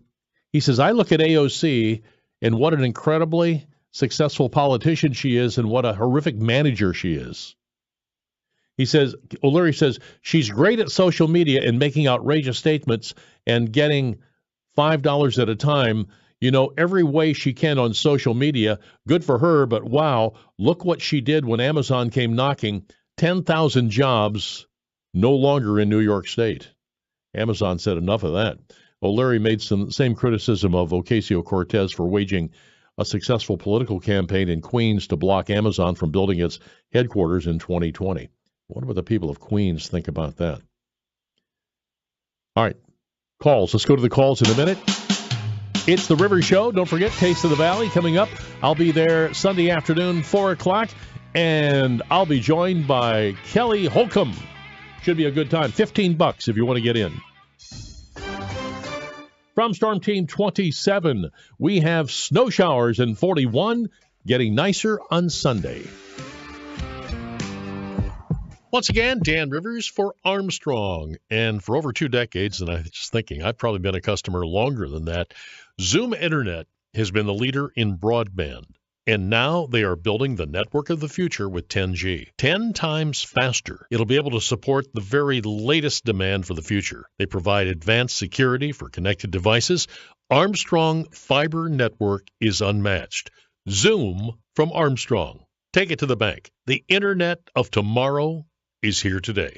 [SPEAKER 12] he says, I look at AOC and what an incredibly successful politician she is and what a horrific manager she is. He says, O'Leary says, she's great at social media and making outrageous statements and getting $5 at a time, every way she can on social media. Good for her, but wow, look what she did when Amazon came knocking. 10,000 jobs no longer in New York State. Amazon said enough of that. O'Leary made some same criticism of Ocasio-Cortez for waging a successful political campaign in Queens to block Amazon from building its headquarters in 2020. What do the people of Queens think about that? All right, calls. Let's go to the calls in a minute. It's the River Show. Don't forget, Taste of the Valley coming up. I'll be there Sunday afternoon, 4 o'clock, and I'll be joined by Kelly Holcomb. Should be a good time. $15 if you want to get in. From Storm Team 27, we have snow showers in 41, getting nicer on Sunday.
[SPEAKER 7] Once again, Dan Rivers for Armstrong. And for over 2 decades, and I was just thinking, I've probably been a customer longer than that, Zoom Internet has been the leader in broadband. And now they are building the network of the future with 10G. 10 times faster. It'll be able to support the very latest demand for the future. They provide advanced security for connected devices. Armstrong Fiber Network is unmatched. Zoom from Armstrong. Take it to the bank. The Internet of tomorrow is here today.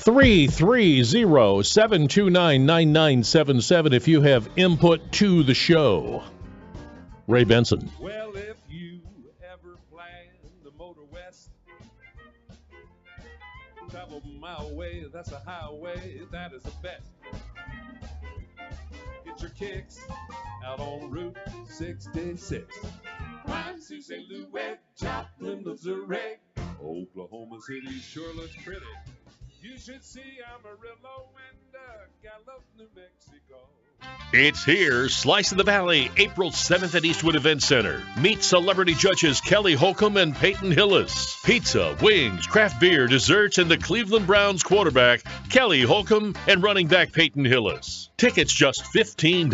[SPEAKER 12] 330-729-9977 if you have input to the show. Ray Benson.
[SPEAKER 11] Well, if you ever plan the Motor West, travel my way, that's a highway, that is the best. Get your kicks out on Route 66. Rhyme to St. Louis, Joplin, Missouri. Oklahoma City sure looks pretty. You should see Amarillo and Gallup, New Mexico.
[SPEAKER 7] It's here, Slice of the Valley, April 7th at Eastwood Event Center. Meet celebrity judges Kelly Holcomb and Peyton Hillis. Pizza, wings, craft beer, desserts, and the Cleveland Browns quarterback, Kelly Holcomb, and running back Peyton Hillis. Tickets just $15.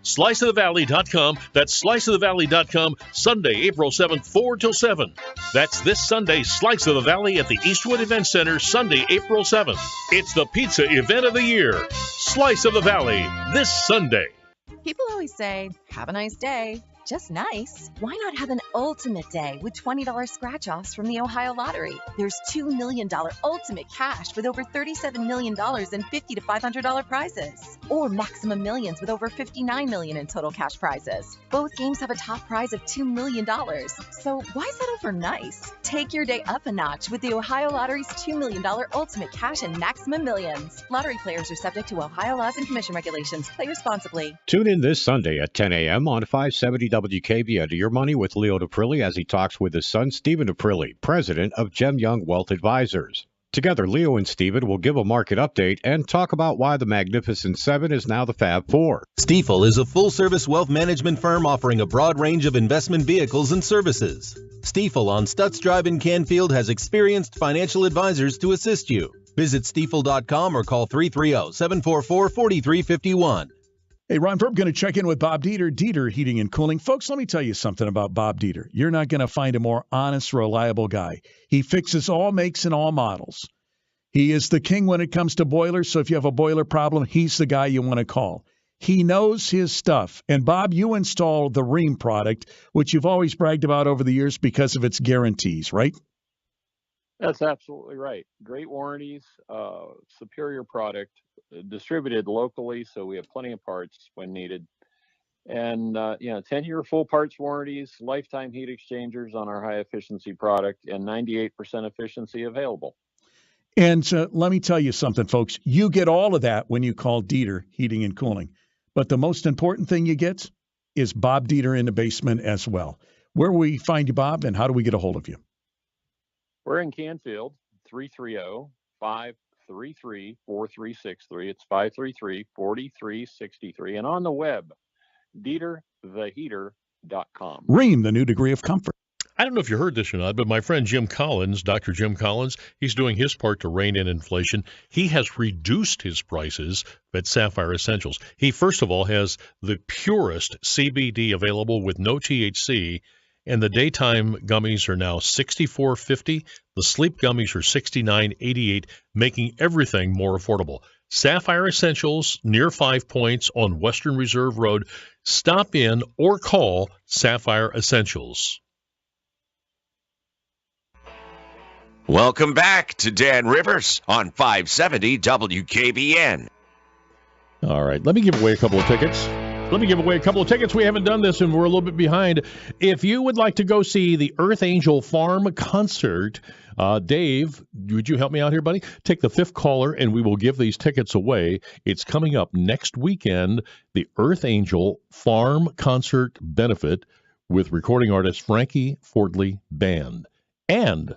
[SPEAKER 7] SliceOfTheValley.com. That's SliceOfTheValley.com. Sunday, April 7th, 4 till 7. That's this Sunday, Slice of the Valley at the Eastwood Event Center, Sunday, April 7th. It's the pizza event of the year. Slice of the Valley, this Sunday.
[SPEAKER 13] People always say, have a nice day. Just nice. Why not have an ultimate day with $20 scratch-offs from the Ohio Lottery? There's $2 million ultimate cash with over $37 million in $50 to $500 prizes. Or Maximum Millions with over $59 million in total cash prizes. Both games have a top prize of $2 million. So why settle for nice? Take your day up a notch with the Ohio Lottery's $2 million ultimate cash and Maximum Millions. Lottery players are subject to Ohio laws and commission regulations. Play responsibly.
[SPEAKER 2] Tune in this Sunday at 10 a.m. on 570 WKBN to Your Money with Leo Daprilli as he talks with his son, Stephen Daprilli, president of Gem Young Wealth Advisors. Together, Leo and Stephen will give a market update and talk about why the Magnificent Seven is now the Fab Four.
[SPEAKER 15] Stifel is a full-service wealth management firm offering a broad range of investment vehicles and services. Stifel on Stutz Drive in Canfield has experienced financial advisors to assist you. Visit stifel.com or call 330-744-4351.
[SPEAKER 14] Hey, Ron Verb going to check in with Bob Dieter, Dieter Heating and Cooling. Folks, let me tell you something about Bob Dieter. You're not going to find a more honest, reliable guy. He fixes all makes and all models. He is the king when it comes to boilers, so if you have a boiler problem, he's the guy you want to call. He knows his stuff. And, Bob, you install the Rheem product, which you've always bragged about over the years because of its guarantees, right?
[SPEAKER 17] That's absolutely right. Great warranties, superior product, distributed locally, so we have plenty of parts when needed. And, 10-year full parts warranties, lifetime heat exchangers on our high-efficiency product, and 98% efficiency available.
[SPEAKER 14] And let me tell you something, folks. You get all of that when you call Dieter Heating and Cooling. But the most important thing you get is Bob Dieter in the basement as well. Where will we find you, Bob, and how do we get a hold of you?
[SPEAKER 17] We're in Canfield, 330-533-4363. It's 533-4363. And on the web, DieterTheHeater.com.
[SPEAKER 14] Rheem, the new degree of comfort.
[SPEAKER 7] I don't know if you heard this or not, but my friend Jim Collins, Dr. Jim Collins, he's doing his part to rein in inflation. He has reduced his prices at Sapphire Essentials. He, first of all, has the purest CBD available with no THC, and the daytime gummies are now $64.50. The sleep gummies are $69.88, making everything more affordable. Sapphire Essentials, near 5 Points on Western Reserve Road. Stop in or call Sapphire Essentials.
[SPEAKER 3] Welcome back to Dan Rivers on 570 WKBN.
[SPEAKER 12] All right, let me give away a couple of tickets. let me give away a couple of tickets. We haven't done this, and we're a little bit behind. If you would like to go see the Earth Angel Farm concert, Dave, would you help me out here, buddy? Take the fifth caller, and we will give these tickets away. It's coming up next weekend, the Earth Angel Farm concert benefit with recording artist Frankie Fordley Band. And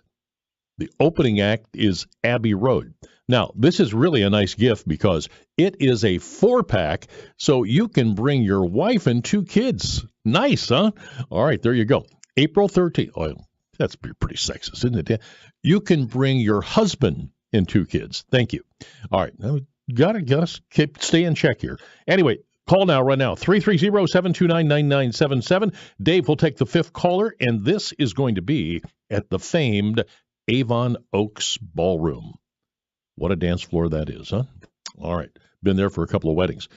[SPEAKER 12] the opening act is Abbey Road. Now, this is really a nice gift because it is a 4-pack, so you can bring your wife and 2 kids. Nice, huh? All right, there you go. April 13th. Oh, that's pretty sexist, isn't it? You can bring your husband and 2 kids. Thank you. All right, gotta stay in check here. Anyway, call now, right now, 330-729-9977. Dave will take the fifth caller, and this is going to be at the famed Avon Oaks Ballroom. What a dance floor that is, huh? All right. Been there for a couple of weddings.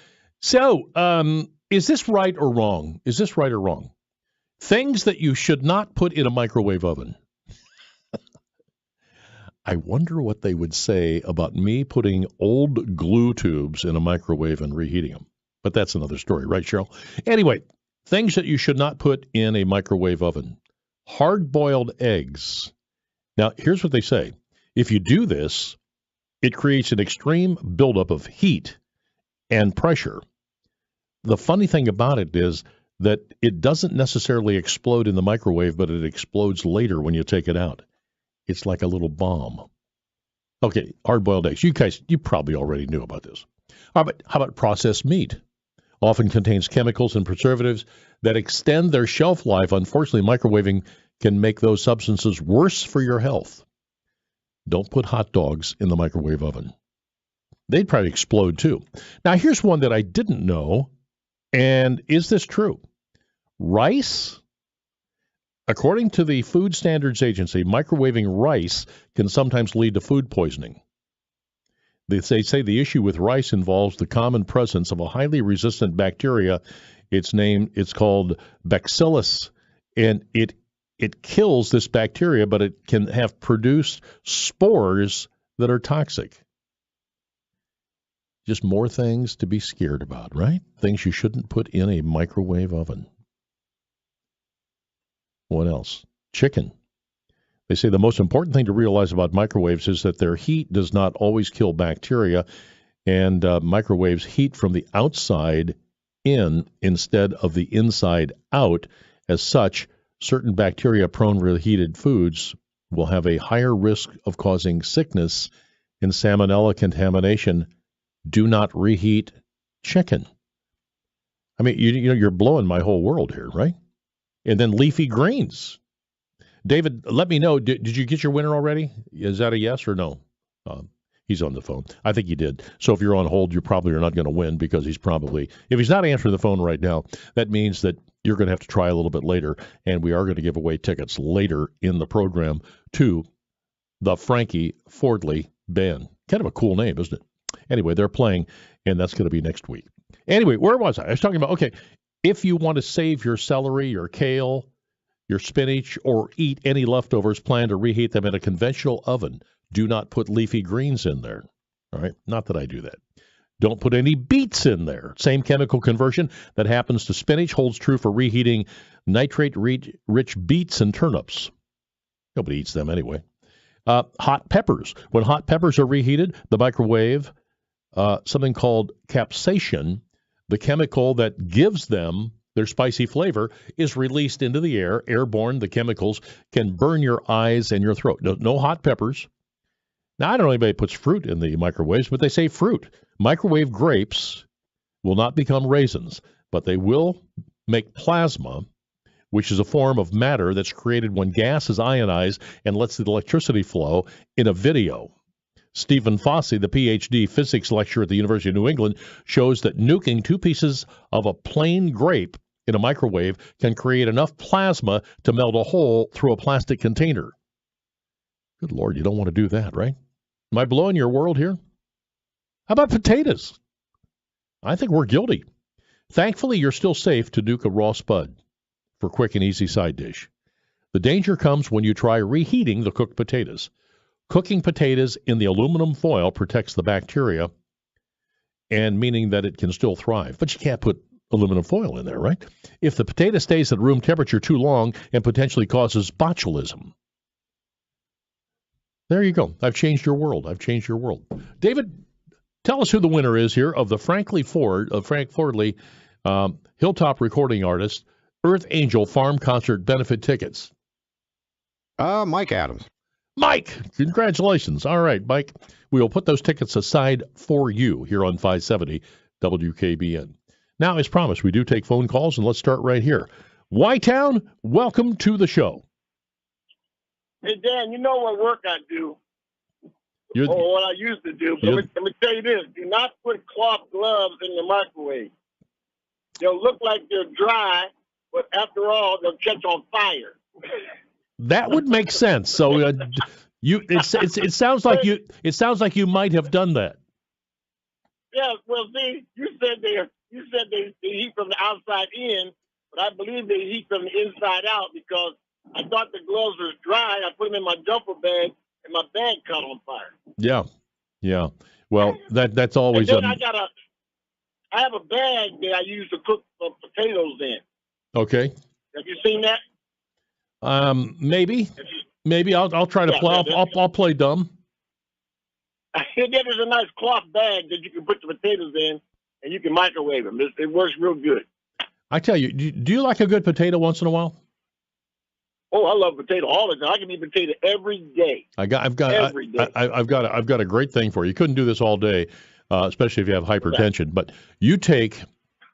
[SPEAKER 12] So, is this right or wrong? Is this right or wrong? Things that you should not put in a microwave oven. I wonder what they would say about me putting old glue tubes in a microwave and reheating them. But that's another story, right, Cheryl? Anyway, things that you should not put in a microwave oven. Hard-boiled eggs. Now, here's what they say. If you do this, it creates an extreme buildup of heat and pressure. The funny thing about it is that it doesn't necessarily explode in the microwave, but it explodes later when you take it out. It's like a little bomb. Okay, hard-boiled eggs. You guys, you probably already knew about this. How about processed meat? Often contains chemicals and preservatives that extend their shelf life. Unfortunately, microwaving can make those substances worse for your health. Don't put hot dogs in the microwave oven. They'd probably explode too. Now, here's one that I didn't know, and is this true? Rice? According to the Food Standards Agency, microwaving rice can sometimes lead to food poisoning. They say the issue with rice involves the common presence of a highly resistant bacteria. It's called Bacillus, and it kills this bacteria, but it can have produced spores that are toxic. Just more things to be scared about, right? Things you shouldn't put in a microwave oven. What else? Chicken. They say the most important thing to realize about microwaves is that their heat does not always kill bacteria, and microwaves heat from the outside in instead of the inside out. As such, certain bacteria-prone reheated foods will have a higher risk of causing sickness and salmonella contamination. Do not reheat chicken. I mean, you're blowing my whole world here, right? And then leafy greens. David, let me know, did you get your winner already? Is that a yes or no? He's on the phone. I think you did. So if you're on hold, you probably are not going to win because if he's not answering the phone right now, that means that you're going to have to try a little bit later, and we are going to give away tickets later in the program to the Frankie Fordley Band. Kind of a cool name, isn't it? Anyway, they're playing, and that's going to be next week. Anyway, where was I? I was talking about, okay, if you want to save your celery, your kale, your spinach, or eat any leftovers, plan to reheat them in a conventional oven. Do not put leafy greens in there. All right? Not that I do that. Don't put any beets in there. Same chemical conversion that happens to spinach holds true for reheating nitrate-rich beets and turnips. Nobody eats them anyway. Hot peppers. When hot peppers are reheated, the microwave, something called capsaicin, the chemical that gives them their spicy flavor, is released into the air. Airborne, the chemicals can burn your eyes and your throat. No hot peppers. Now, I don't know anybody puts fruit in the microwaves, but they say fruit. Microwave grapes will not become raisins, but they will make plasma, which is a form of matter that's created when gas is ionized and lets the electricity flow in a video. Stephen Fosse, the PhD physics lecturer at the University of New England, shows that nuking 2 pieces of a plain grape in a microwave can create enough plasma to melt a hole through a plastic container. Good Lord, you don't want to do that, right? Am I blowing your world here? How about potatoes? I think we're guilty. Thankfully, you're still safe to nuke a raw spud for quick and easy side dish. The danger comes when you try reheating the cooked potatoes. Cooking potatoes in the aluminum foil protects the bacteria, and meaning that it can still thrive. But you can't put aluminum foil in there, right? If the potato stays at room temperature too long and potentially causes botulism. There you go. I've changed your world. David, tell us who the winner is here of the Frank Fordley Hilltop Recording Artist Earth Angel Farm Concert benefit tickets.
[SPEAKER 16] Mike Adams.
[SPEAKER 12] Mike, congratulations. All right, Mike, we will put those tickets aside for you here on 570 WKBN. Now, as promised, we do take phone calls, and let's start right here. Y-Town, welcome to the show.
[SPEAKER 18] Hey, Dan, you know what work I do, or what I used to do. But let me tell you this. Do not put cloth gloves in the microwave. They'll look like they're dry, but after all, they'll catch on fire.
[SPEAKER 12] That would make sense. So it sounds like you might have done that.
[SPEAKER 18] Yeah, well, see, you said they heat from the outside in, but I believe they heat from the inside out because I thought the gloves were dry. I put them in my duffel bag, and my bag caught on fire.
[SPEAKER 12] Yeah. Well, that's always.
[SPEAKER 18] And then I have a bag that I use to cook potatoes in.
[SPEAKER 12] Okay.
[SPEAKER 18] Have you seen that?
[SPEAKER 12] Maybe. I'll try to play. I'll play dumb.
[SPEAKER 18] There's a nice cloth bag that you can put the potatoes in, and you can microwave them. It works real good.
[SPEAKER 12] I tell you, do you like a good potato once in a while?
[SPEAKER 18] Oh, I love potato all the time. I can eat potato every day.
[SPEAKER 12] I've got a great thing for you. You couldn't do this all day, especially if you have hypertension. But you take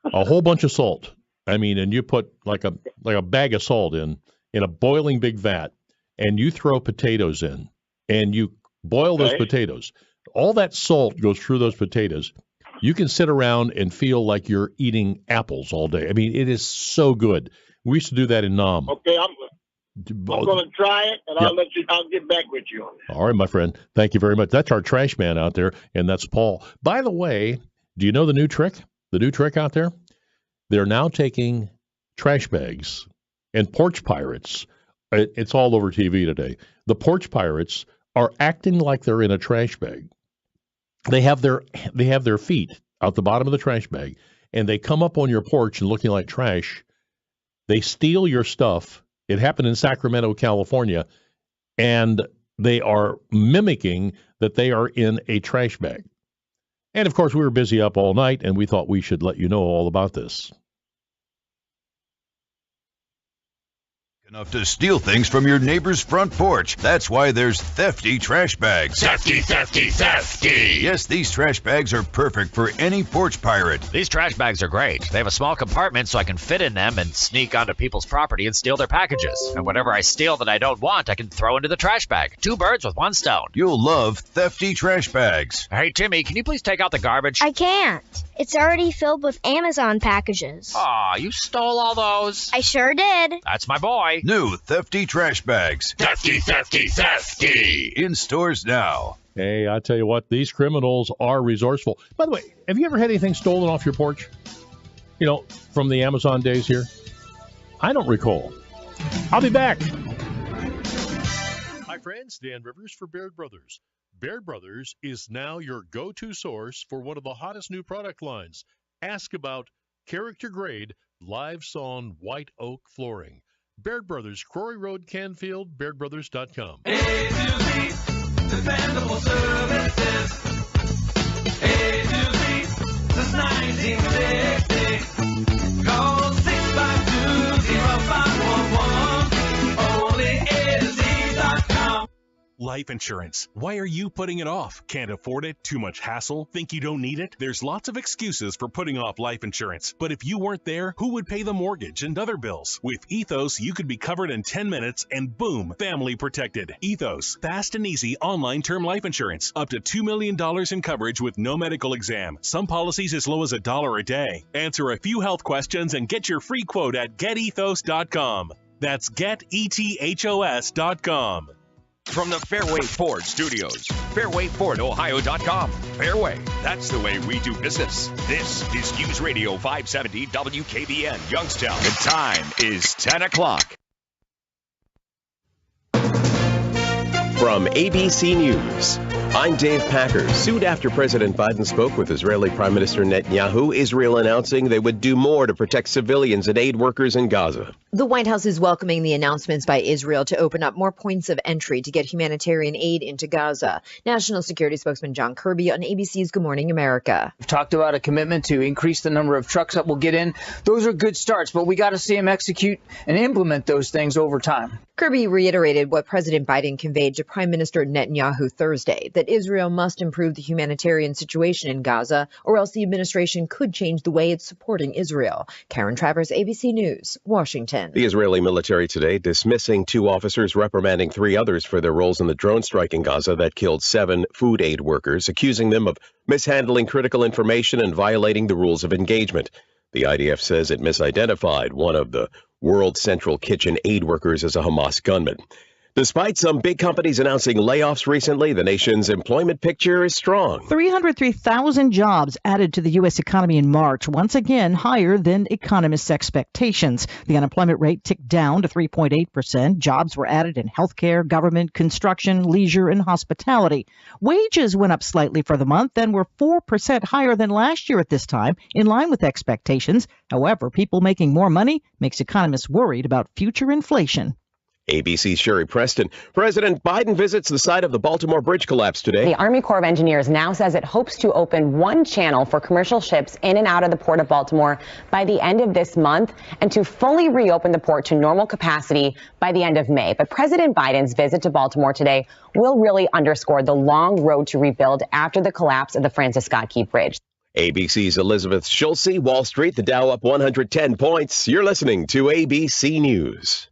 [SPEAKER 12] a whole bunch of salt. And you put like a bag of salt in a boiling big vat, and you throw potatoes in, and you boil those potatoes. All that salt goes through those potatoes. You can sit around and feel like you're eating apples all day. it is so good. We used to do that in Nam.
[SPEAKER 18] Okay, I'm going to try it, and I'll get back with you on it.
[SPEAKER 12] All right, my friend. Thank you very much. That's our trash man out there, and that's Paul. By the way, do you know the new trick? The new trick out there? They're now taking trash bags and porch pirates. It's all over TV today. The porch pirates are acting like they're in a trash bag. They have their feet out the bottom of the trash bag, and they come up on your porch and looking like trash. They steal your stuff. It happened in Sacramento, California, and they are mimicking that they are in a trash bag. And, of course, we were busy up all night, and we thought we should let you know all about this.
[SPEAKER 19] Enough to steal things from your neighbor's front porch. That's why there's Thefty trash bags. Thefty! Yes, these trash bags are perfect for any porch pirate.
[SPEAKER 20] These trash bags are great. They have a small compartment so I can fit in them and sneak onto people's property and steal their packages. And whatever I steal that I don't want, I can throw into the trash bag. 2 birds with 1 stone.
[SPEAKER 19] You'll love Thefty trash bags.
[SPEAKER 20] Hey, Timmy, can you please take out the garbage?
[SPEAKER 21] I can't. It's already filled with Amazon packages.
[SPEAKER 20] Aw, you stole all those.
[SPEAKER 21] I sure did.
[SPEAKER 20] That's my boy.
[SPEAKER 19] New Thefty trash bags. Thefty! In stores now.
[SPEAKER 12] Hey, I tell you what, these criminals are resourceful. By the way, have you ever had anything stolen off your porch? From the Amazon days here? I don't recall. I'll be back.
[SPEAKER 7] Hi, friends. Dan Rivers for Baird Brothers. Baird Brothers is now your go-to source for one of the hottest new product lines. Ask about character grade live sawn white oak flooring. Baird Brothers, Quarry Road, Canfield, BairdBrothers.com.
[SPEAKER 4] A to Z, dependable services. A to Z, since 1960. Call 652-0511. Only A to Z.com.
[SPEAKER 27] Life insurance. Why are you putting it off? Can't afford it? Too much hassle? Think you don't need it? There's lots of excuses for putting off life insurance. But if you weren't there, who would pay the mortgage and other bills? With Ethos, you could be covered in 10 minutes and boom, family protected. Ethos, fast and easy online term life insurance. Up to $2 million in coverage with no medical exam. Some policies as low as $1 a day. Answer a few health questions and get your free quote at getethos.com. That's getethos.com.
[SPEAKER 3] From the Fairway Ford Studios, FairwayFordOhio.com. Fairway, that's the way we do business. This is News Radio 570 WKBN Youngstown. The time is 10 o'clock.
[SPEAKER 1] From ABC News, I'm Dave Packer. Soon after President Biden spoke with Israeli Prime Minister Netanyahu, Israel announcing they would do more to protect civilians and aid workers in Gaza.
[SPEAKER 5] The White House is welcoming the announcements by Israel to open up more points of entry to get humanitarian aid into Gaza. National Security Spokesman John Kirby on ABC's Good Morning America.
[SPEAKER 6] We've talked about a commitment to increase the number of trucks that will get in. Those are good starts, but we got to see them execute and implement those things over time.
[SPEAKER 5] Kirby reiterated what President Biden conveyed to Prime Minister Netanyahu Thursday, that Israel must improve the humanitarian situation in Gaza, or else the administration could change the way it's supporting Israel. Karen Travers, ABC News, Washington.
[SPEAKER 1] The Israeli military today dismissing 2 officers, reprimanding 3 others for their roles in the drone strike in Gaza that killed 7 food aid workers, accusing them of mishandling critical information and violating the rules of engagement. The IDF says it misidentified one of the World Central Kitchen aid workers as a Hamas gunman. Despite some big companies announcing layoffs recently, the nation's employment picture is strong.
[SPEAKER 8] 303,000 jobs added to the U.S. economy in March, once again higher than economists' expectations. The unemployment rate ticked down to 3.8%. Jobs were added in healthcare, government, construction, leisure, and hospitality. Wages went up slightly for the month and were 4% higher than last year at this time, in line with expectations. However, people making more money makes economists worried about future inflation.
[SPEAKER 1] ABC's Sherry Preston. President Biden visits the site of the Baltimore Bridge collapse today.
[SPEAKER 9] The Army Corps of Engineers now says it hopes to open one channel for commercial ships in and out of the Port of Baltimore by the end of this month and to fully reopen the port to normal capacity by the end of May. But President Biden's visit to Baltimore today will really underscore the long road to rebuild after the collapse of the Francis Scott Key Bridge.
[SPEAKER 1] ABC's Elizabeth Schulze, Wall Street, the Dow up 110 points. You're listening to ABC News.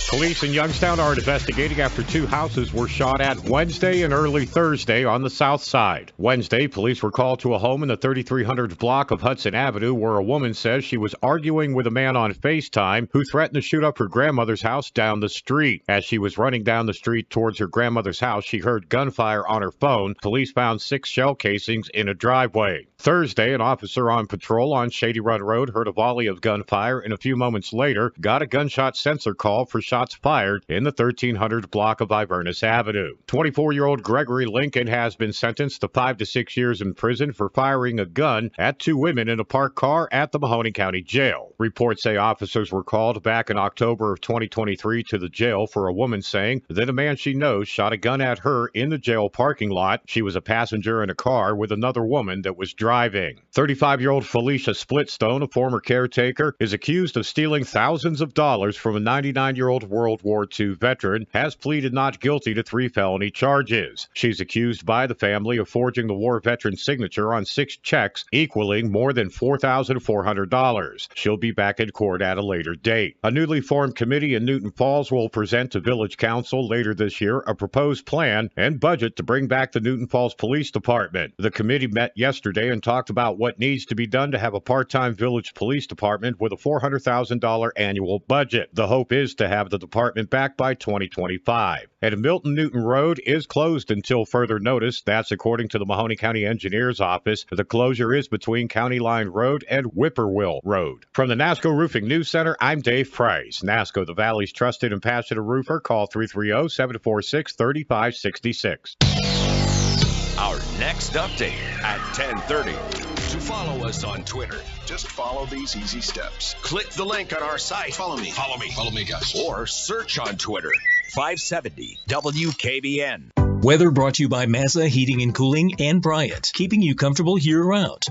[SPEAKER 2] Police in Youngstown are investigating after 2 houses were shot at Wednesday and early Thursday on the south side. Wednesday, police were called to a home in the 3300 block of Hudson Avenue where a woman says she was arguing with a man on FaceTime who threatened to shoot up her grandmother's house down the street. As she was running down the street towards her grandmother's house, she heard gunfire on her phone. Police found 6 shell casings in a driveway. Thursday, an officer on patrol on Shady Run Road heard a volley of gunfire and a few moments later got a gunshot sensor call for shots fired in the 1300 block of Ivernus Avenue. 24-year-old Gregory Lincoln has been sentenced to 5 to 6 years in prison for firing a gun at 2 women in a parked car at the Mahoning County Jail. Reports say officers were called back in October of 2023 to the jail for a woman saying that a man she knows shot a gun at her in the jail parking lot. She was a passenger in a car with another woman that was driving. 35-year-old Felicia Splitstone, a former caretaker, is accused of stealing thousands of dollars from a 99-year-old World War II veteran, has pleaded not guilty to 3 felony charges. She's accused by the family of forging the war veteran's signature on 6 checks equaling more than $4,400. She'll be back in court at a later date. A newly formed committee in Newton Falls will present to Village Council later this year a proposed plan and budget to bring back the Newton Falls Police Department. The committee met yesterday and talked about what needs to be done to have a part-time village police department with a $400,000 annual budget. The hope is to have the department back by 2025. And Milton Newton Road is closed until further notice. That's according to the Mahoning County Engineer's Office. The closure is between County Line Road and Whippoorwill Road. From the NASCO Roofing News Center, I'm Dave Price. NASCO, the Valley's trusted and passionate roofer. Call 330-746-3566.
[SPEAKER 3] Our next update at 10:30. To follow us on Twitter,
[SPEAKER 10] just follow these easy steps.
[SPEAKER 3] Click the link on our site.
[SPEAKER 10] Follow me.
[SPEAKER 3] Follow me.
[SPEAKER 10] Follow me, guys.
[SPEAKER 3] Or search on Twitter. 570 WKBN.
[SPEAKER 22] Weather brought to you by Mazda Heating and Cooling and Bryant, keeping you comfortable year-round.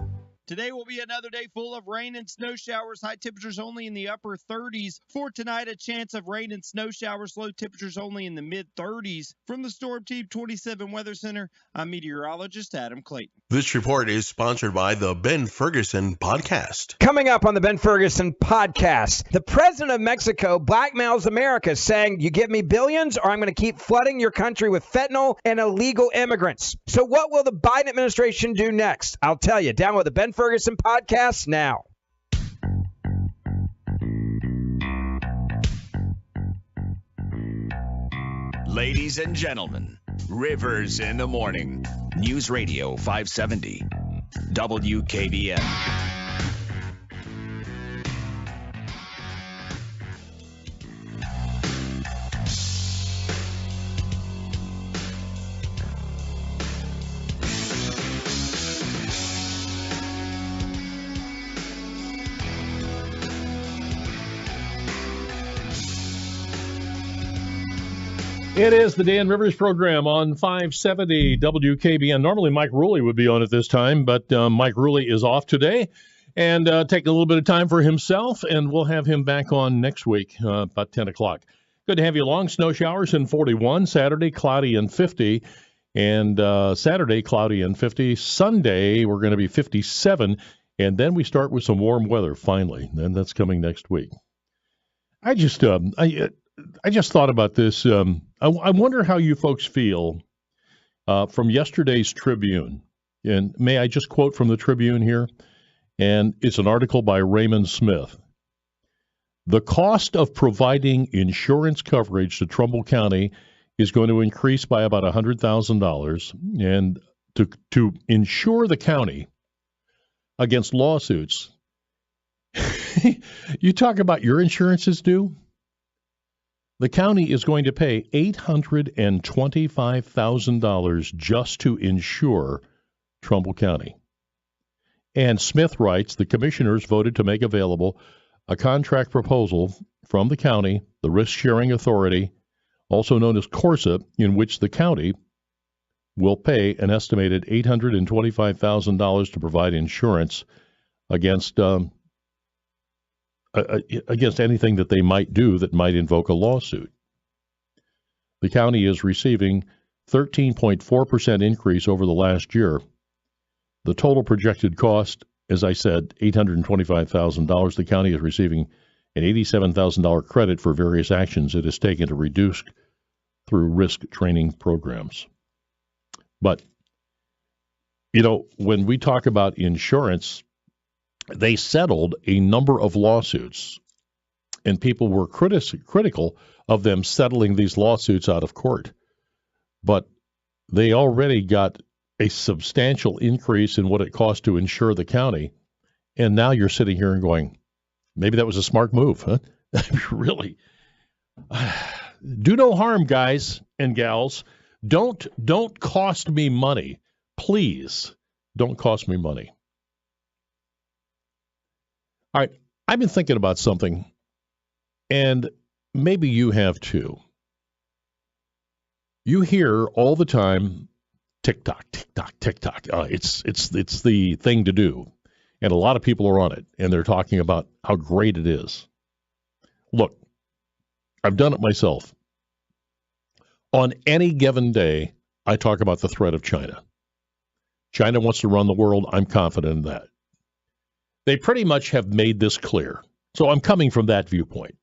[SPEAKER 23] Today will be another day full of rain and snow showers. High temperatures only in the upper 30s. For tonight, a chance of rain and snow showers. Low temperatures only in the mid-30s. From the Storm Team 27 Weather Center, I'm meteorologist Adam Clayton.
[SPEAKER 28] This report is sponsored by the Ben Ferguson Podcast.
[SPEAKER 29] Coming up on the Ben Ferguson Podcast, the president of Mexico blackmails America, saying, you give me billions or I'm going to keep flooding your country with fentanyl and illegal immigrants. So what will the Biden administration do next? I'll tell you. Download the Ben Ferguson Podcast now.
[SPEAKER 3] Ladies and gentlemen, Rivers in the Morning. News Radio 570. WKBN.
[SPEAKER 12] It is the Dan Rivers program on 570 WKBN. Normally Mike Ruley would be on at this time, but Mike Ruley is off today and taking a little bit of time for himself, and we'll have him back on next week about 10 o'clock. Good to have you along. Snow showers in 41, Saturday cloudy and 50, and Saturday cloudy and 50. Sunday we're going to be 57, and then we start with some warm weather finally, and that's coming next week. I just thought about this. I wonder how you folks feel from yesterday's Tribune. And may I just quote from the Tribune here? And it's an article by Raymond Smith. The cost of providing insurance coverage to Trumbull County is going to increase by about $100,000. And to insure the county against lawsuits, you talk about your insurance is due. The county is going to pay $825,000 just to insure Trumbull County. And Smith writes, the commissioners voted to make available a contract proposal from the county, the Risk Sharing Authority, also known as CORSA, in which the county will pay an estimated $825,000 to provide insurance against anything that they might do that might invoke a lawsuit. The county is receiving 13.4% increase over the last year. The total projected cost, as I said, $825,000. The county is receiving an $87,000 credit for various actions it has taken to reduce through risk training programs. But, you know, when we talk about insurance, they settled a number of lawsuits, and people were critical of them settling these lawsuits out of court. But they already got a substantial increase in what it cost to insure the county, and now you're sitting here and going, maybe that was a smart move, huh? Really? Do no harm, guys and gals. Don't cost me money. Please, don't cost me money. All right, I've been thinking about something, and maybe you have too. You hear all the time, TikTok, TikTok, TikTok. It's the thing to do, and a lot of people are on it, and they're talking about how great it is. Look, I've done it myself. On any given day, I talk about the threat of China. China wants to run the world. I'm confident in that. They pretty much have made this clear. So I'm coming from that viewpoint.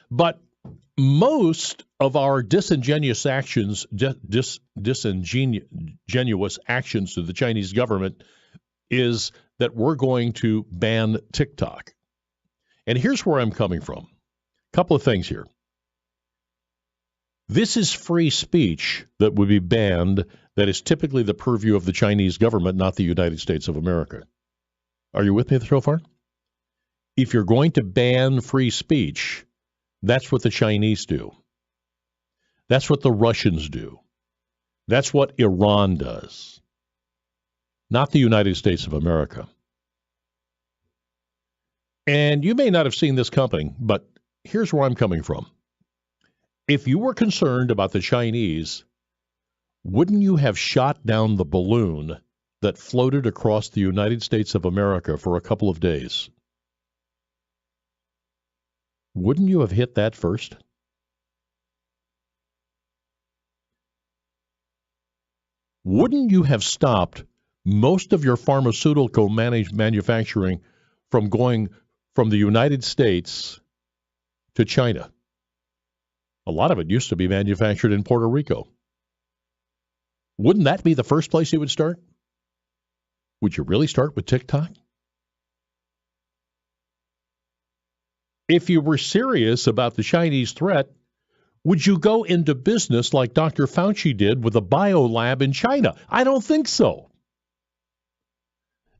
[SPEAKER 12] But most of our disingenuous actions, disingenuous actions to the Chinese government is that we're going to ban TikTok. And here's where I'm coming from. A couple of things here. This is free speech that would be banned that is typically the purview of the Chinese government, not the United States of America. Are you with me so far? If you're going to ban free speech, that's what the Chinese do. That's what the Russians do. That's what Iran does. Not the United States of America. And you may not have seen this coming, but here's where I'm coming from. If you were concerned about the Chinese, wouldn't you have shot down the balloon that floated across the United States of America for a couple of days? Wouldn't you have hit that first? Wouldn't you have stopped most of your pharmaceutical manufacturing from going from the United States to China? A lot of it used to be manufactured in Puerto Rico. Wouldn't that be the first place you would start? Would you really start with TikTok? If you were serious about the Chinese threat, would you go into business like Dr. Fauci did with a biolab in China? I don't think so.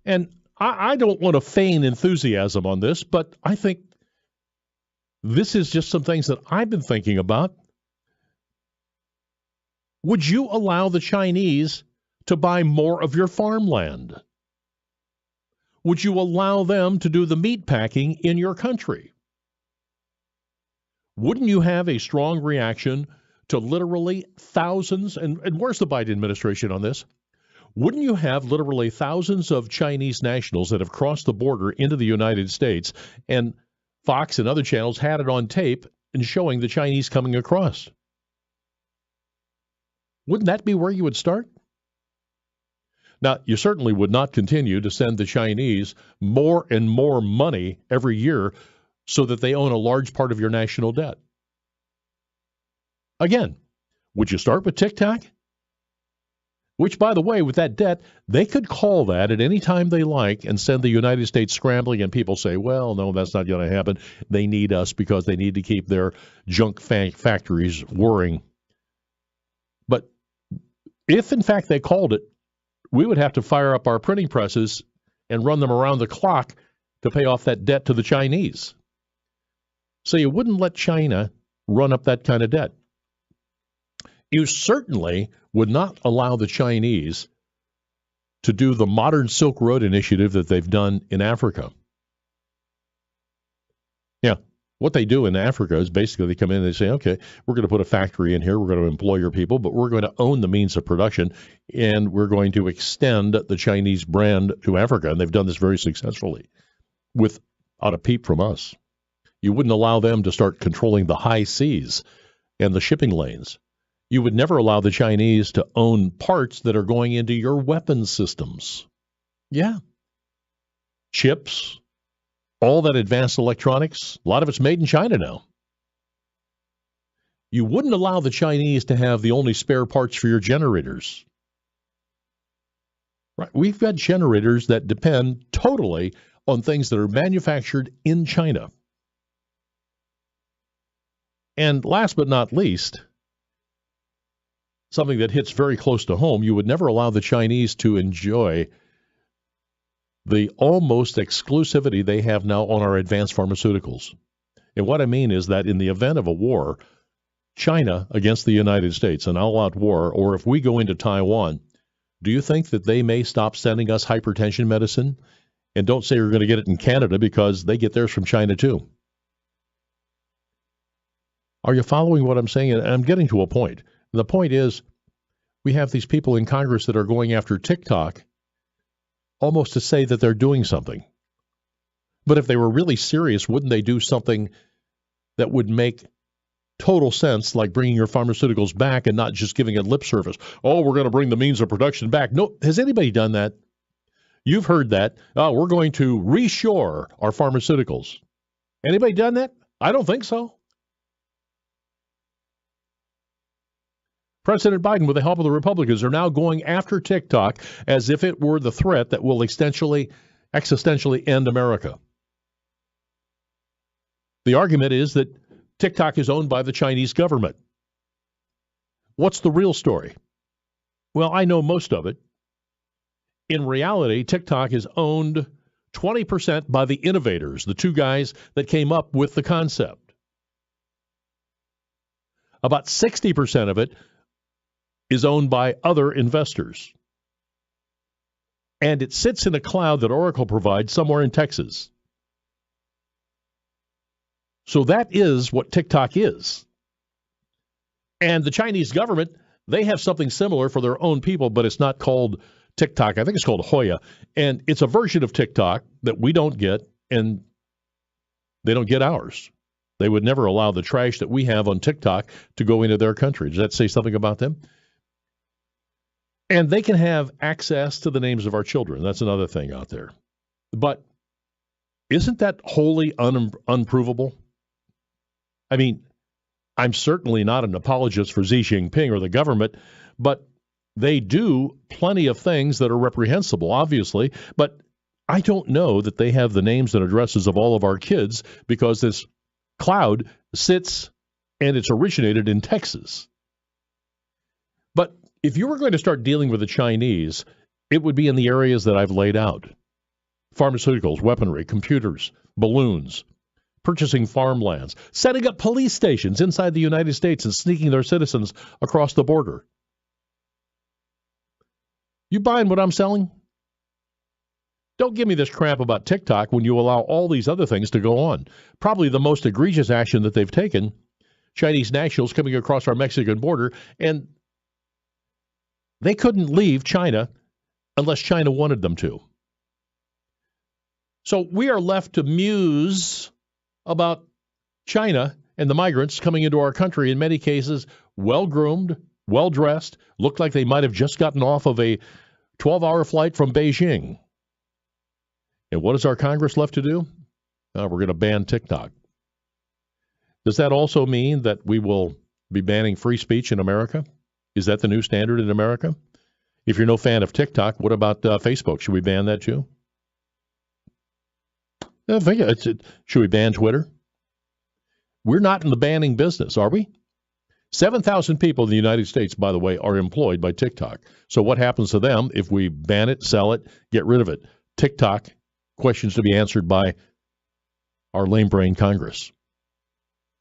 [SPEAKER 12] And I don't want to feign enthusiasm on this, but I think this is just some things that I've been thinking about. Would you allow the Chinese to buy more of your farmland? Would you allow them to do the meat packing in your country?
[SPEAKER 7] wouldn't you have a strong reaction to literally thousands, and where's the Biden administration on this? Wouldn't you have literally thousands of Chinese nationals that have crossed the border into the United States, and Fox and other channels had it on tape and showing the Chinese coming across? Wouldn't that be where you would start? Now, you certainly would not continue to send the Chinese more and more money every year so that they own a large part of your national debt. Again, would you start with TikTok? Which, by the way, with that debt, they could call that at any time they like and send the United States scrambling, and people say, well, no, that's not going to happen. They need us because they need to keep their junk factories whirring. But if, in fact, they called it, we would have to fire up our printing presses and run them around the clock to pay off that debt to the Chinese. So you wouldn't let China run up that kind of debt. You certainly would not allow the Chinese to do the modern Silk Road initiative that they've done in Africa. Yeah, what they do in Africa is basically they come in and they say, okay, we're going to put a factory in here, we're going to employ your people, but we're going to own the means of production, and we're going to extend the Chinese brand to Africa. And they've done this very successfully without a peep from us. You wouldn't allow them to start controlling the high seas and the shipping lanes. You would never allow the Chinese to own parts that are going into your weapons systems. Yeah. Chips, all that advanced electronics, a lot of it's made in China now. You wouldn't allow the Chinese to have the only spare parts for your generators. Right. We've got generators that depend totally on things that are manufactured in China. And last but not least, something that hits very close to home, you would never allow the Chinese to enjoy the almost exclusivity they have now on our advanced pharmaceuticals. And what I mean is that in the event of a war, China against the United States, an all-out war, or if we go into Taiwan, do you think that they may stop sending us hypertension medicine? And don't say you're going to get it in Canada because they get theirs from China too. Are you following what I'm saying? And I'm getting to a point. And the point is, we have these people in Congress that are going after TikTok almost to say that they're doing something. But if they were really serious, wouldn't they do something that would make total sense, like bringing your pharmaceuticals back and not just giving it lip service? Oh, we're going to bring the means of production back. No, has anybody done that? You've heard that. Oh, we're going to reshore our pharmaceuticals. Anybody done that? I don't think so. President Biden, with the help of the Republicans, are now going after TikTok as if it were the threat that will existentially end America. The argument is that TikTok is owned by the Chinese government. What's the real story? Well, I know most of it. In reality, TikTok is owned 20% by the innovators, the two guys that came up with the concept. About 60% of it is owned by other investors. And it sits in a cloud that Oracle provides somewhere in Texas. So that is what TikTok is. And the Chinese government, they have something similar for their own people, but it's not called TikTok. I think it's called Hoya. And it's a version of TikTok that we don't get, and they don't get ours. They would never allow the trash that we have on TikTok to go into their country. Does that say something about them? And they can have access to the names of our children. That's another thing out there. But isn't that wholly unprovable? I mean, I'm certainly not an apologist for Xi Jinping or the government, but they do plenty of things that are reprehensible, obviously. But I don't know that they have the names and addresses of all of our kids because this cloud sits and it's originated in Texas. But if you were going to start dealing with the Chinese, it would be in the areas that I've laid out. Pharmaceuticals, weaponry, computers, balloons, purchasing farmlands, setting up police stations inside the United States and sneaking their citizens across the border. You buying what I'm selling? Don't give me this crap about TikTok when you allow all these other things to go on. Probably the most egregious action that they've taken
[SPEAKER 12] Chinese nationals coming across our Mexican border, and they couldn't leave China unless China wanted them to. So we are left to muse about China and the migrants coming into our country, in many cases well-groomed, well-dressed, look like they might have just gotten off of a 12-hour flight from Beijing. And what is our Congress left to do? We're going to ban TikTok. Does that also mean that we will be banning free speech in America? Is that the new standard in America? If you're no fan of TikTok, what about Facebook? Should we ban that too? Should we ban Twitter? We're not in the banning business, are we? 7,000 people in the United States, by the way, are employed by TikTok. So what happens to them if we ban it, sell it, get rid of it? TikTok, questions to be answered by our lame-brained Congress.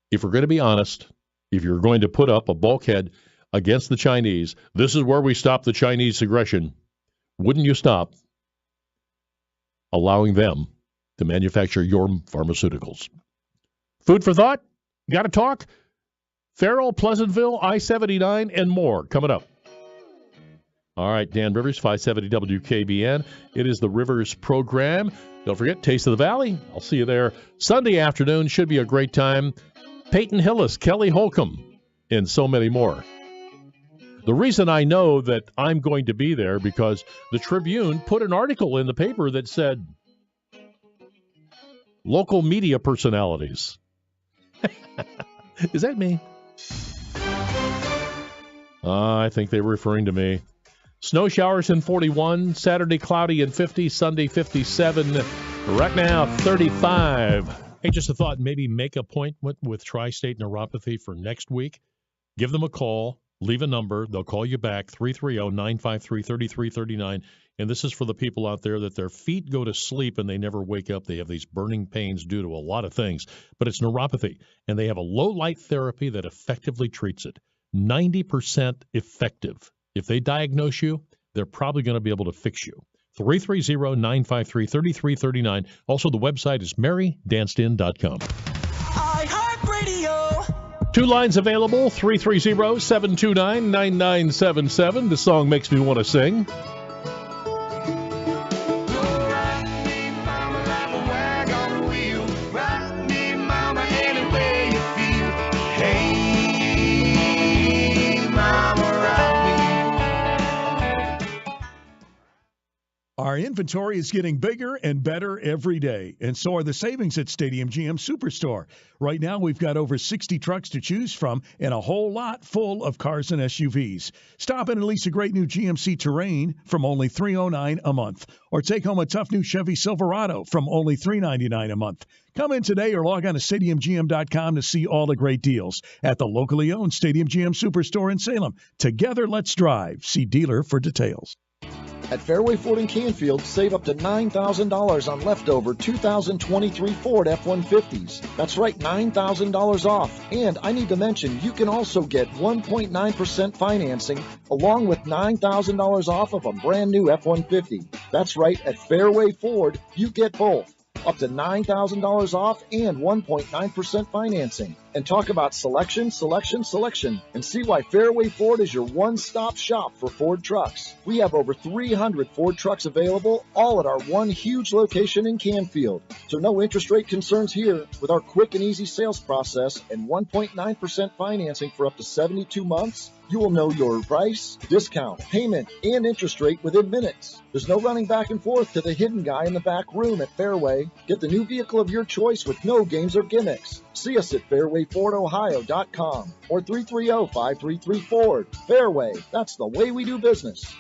[SPEAKER 12] If we're going to be honest, if you're going to put up a bulkhead against the Chinese, this is where we stop the Chinese aggression, wouldn't you stop allowing them to manufacture your pharmaceuticals? Food for thought? Got to talk? Farrell, Pleasantville, I-79, and more coming up. All right, Dan Rivers, 570 WKBN. It is the Rivers program. Don't forget, Taste of the Valley. I'll see you there Sunday afternoon. Should be a great time. Peyton Hillis, Kelly Holcomb, and so many more. The reason I know that I'm going to be there because the Tribune put an article in the paper that said, local media personalities. Is that me? I think they were referring to me. Snow showers in 41, Saturday cloudy and 50, Sunday 57, right now 35. Hey, just a thought, maybe make an appointment with Tri-State Neuropathy for next week. Give them a call, leave a number, they'll call you back, 330-953-3339. And this is for the people out there that their feet go to sleep and they never wake up. They have these burning pains due to a lot of things, but it's neuropathy. And they have a low-light therapy that effectively treats it. 90% effective. If they diagnose you, they're probably going to be able to fix you. 330-953-3339. Also, the website is marydanston.com.
[SPEAKER 11] iHeartRadio.
[SPEAKER 12] Two lines available, 330-729-9977. The song makes me want to sing.
[SPEAKER 13] Our inventory is getting bigger and better every day, and so are the savings at Stadium GM Superstore. Right now, we've got over 60 trucks to choose from and a whole lot full of cars and SUVs. Stop in and lease a great new GMC Terrain from only $309 a month, or take home a tough new Chevy Silverado from only $399 a month. Come in today or log on to StadiumGM.com to see all the great deals at the locally owned Stadium GM Superstore in Salem. Together, let's drive. See dealer for details.
[SPEAKER 14] At Fairway Ford in Canfield, save up to $9,000 on leftover 2023 Ford F-150s. That's right, $9,000 off. And I need to mention, you can also get 1.9% financing along with $9,000 off of a brand new F-150. That's right, at Fairway Ford, you get both. Up to $9,000 off and 1.9% financing. And talk about selection, and see why Fairway Ford is your one-stop shop for Ford trucks. We have over 300 Ford trucks available, all at our one huge location in Canfield. So no interest rate concerns here. With our quick and easy sales process and 1.9% financing for up to 72 months, you will know your price, discount, payment, and interest rate within minutes. There's no running back and forth to the hidden guy in the back room at Fairway. Get the new vehicle of your choice with no games or gimmicks. See us at FairwayFordOhio.com or 330-533-FORD. Fairway, that's the way we do business.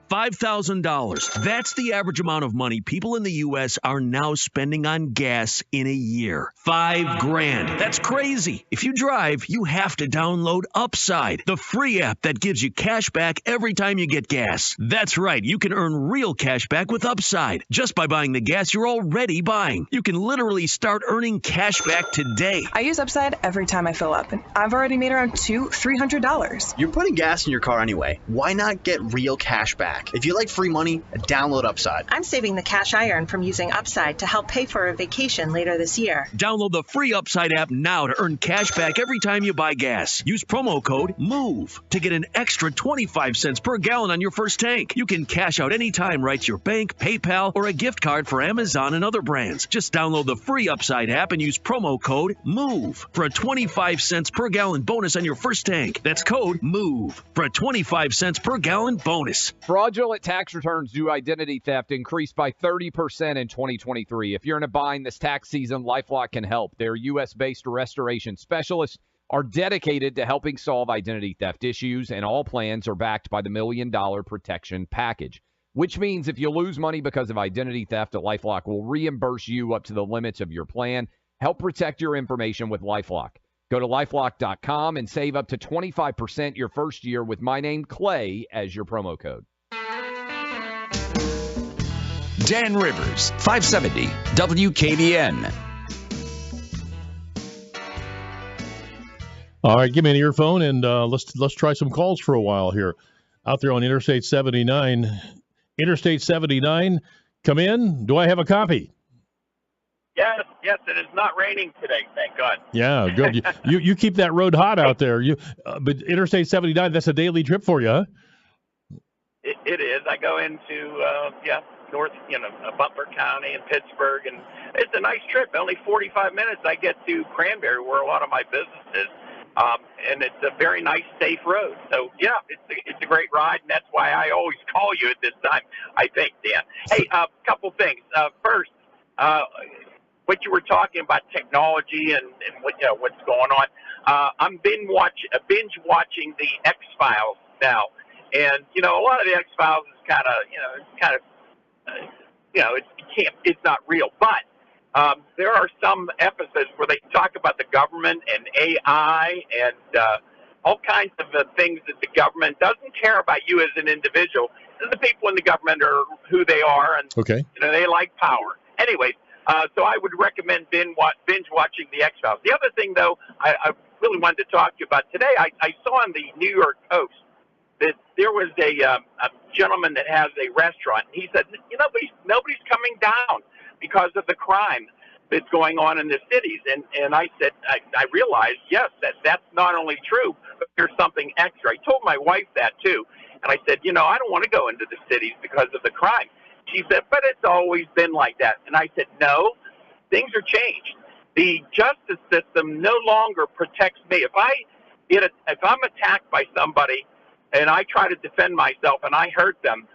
[SPEAKER 15] $5,000. That's the average amount of money people in the U.S. are now spending on gas in a year. $5,000. That's crazy. If you drive, you have to download Upside, the free app that gives you cash back every time you get gas. That's right. You can earn real cash back with Upside just by buying the gas you're already buying. You can literally start earning cash back today.
[SPEAKER 16] I use Upside every time I fill up, and I've already made around $200-300.
[SPEAKER 17] You're putting gas in your car anyway. Why not get real cash back?
[SPEAKER 11] back. If you like free money, download Upside.
[SPEAKER 16] I'm saving the cash I earn from using Upside to help pay for a vacation later this year.
[SPEAKER 15] Download the free Upside app now to earn cash back every time you buy gas. Use promo code MOVE to get an extra 25 cents per gallon on your first tank. You can cash out anytime right to your bank, PayPal, or a gift card for Amazon and other brands. Just download the free Upside app and use promo code MOVE for a 25 cents per gallon bonus on your first tank. That's code MOVE for a 25 cents per gallon bonus.
[SPEAKER 17] Fraudulent tax returns due to identity theft increased by 30% in 2023. If you're in a bind this tax season, LifeLock can help. Their U.S.-based restoration specialists are dedicated to helping solve identity theft issues, and all plans are backed by the $1 Million Protection Package, which means if you lose money because of identity theft, LifeLock will reimburse you up to the limits of your plan. Help protect your information with LifeLock. Go to LifeLock.com and save up to 25% your first year with my name, Clay, as your promo code.
[SPEAKER 3] Dan Rivers, 570 WKBN.
[SPEAKER 12] All right, give me an earphone and let's try some calls for a while here. Out there on Interstate 79. Interstate 79, come in. Do I have a copy?
[SPEAKER 18] Yes, it is not raining today, thank God.
[SPEAKER 12] Yeah, good. you keep that road hot out there. But Interstate 79, that's a daily trip for you, huh?
[SPEAKER 18] It is. I go into north, Butler County and Pittsburgh, and it's a nice trip. Only 45 minutes. I get to Cranberry, where a lot of my business is, and it's a very nice, safe road. So yeah, it's a great ride, and that's why I always call you at this time, I think, Dan. Hey, a couple things. First, what you were talking about technology and what's going on. I'm binge watching the X-Files now, and a lot of the X-Files is it's not real, but there are some episodes where they talk about the government and AI and all kinds of things that the government doesn't care about you as an individual. The people in the government are who they are, and
[SPEAKER 12] okay.
[SPEAKER 18] They like power. Anyways. So I would recommend binge watching the X-Files. The other thing, though, I really wanted to talk to you about today, I saw in the New York Post that there was a gentleman that has a restaurant. He said, nobody's coming down because of the crime that's going on in the cities. And I said, I realized, yes, that's not only true, but there's something extra. I told my wife that, too. And I said, I don't want to go into the cities because of the crime. She said, but it's always been like that. And I said, no, things are changed. The justice system no longer protects me. If I'm attacked by somebody and I try to defend myself and I hurt them,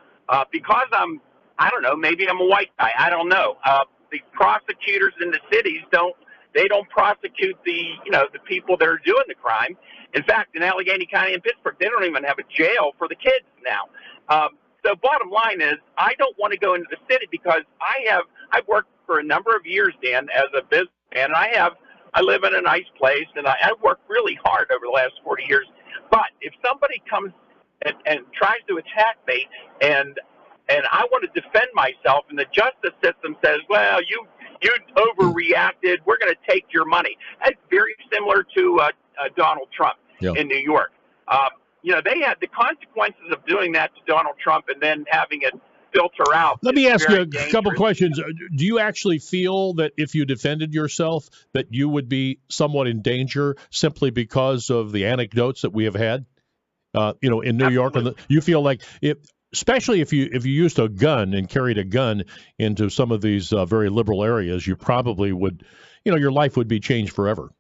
[SPEAKER 18] because I don't know, maybe I'm a white guy. I don't know. The prosecutors in the cities don't prosecute the people that are doing the crime. In fact, in Allegheny County and Pittsburgh, they don't even have a jail for the kids now. So bottom line is, I don't want to go into the city because I've worked for a number of years, Dan, as a businessman, and I live in a nice place, and I've worked really hard over the last 40 years. But if somebody comes and tries to attack me, and I want to defend myself, and the justice system says, well, you overreacted, we're going to take your money. That's very similar to Donald Trump in New York. They had the consequences of doing that to Donald Trump and then having it filter out.
[SPEAKER 12] Let me ask you a couple questions. Do you actually feel that if you defended yourself that you would be somewhat in danger simply because of the anecdotes that we have had, in New York? And you feel like, especially if you used a gun and carried a gun into some of these very liberal areas, you probably would, your life would be changed forever.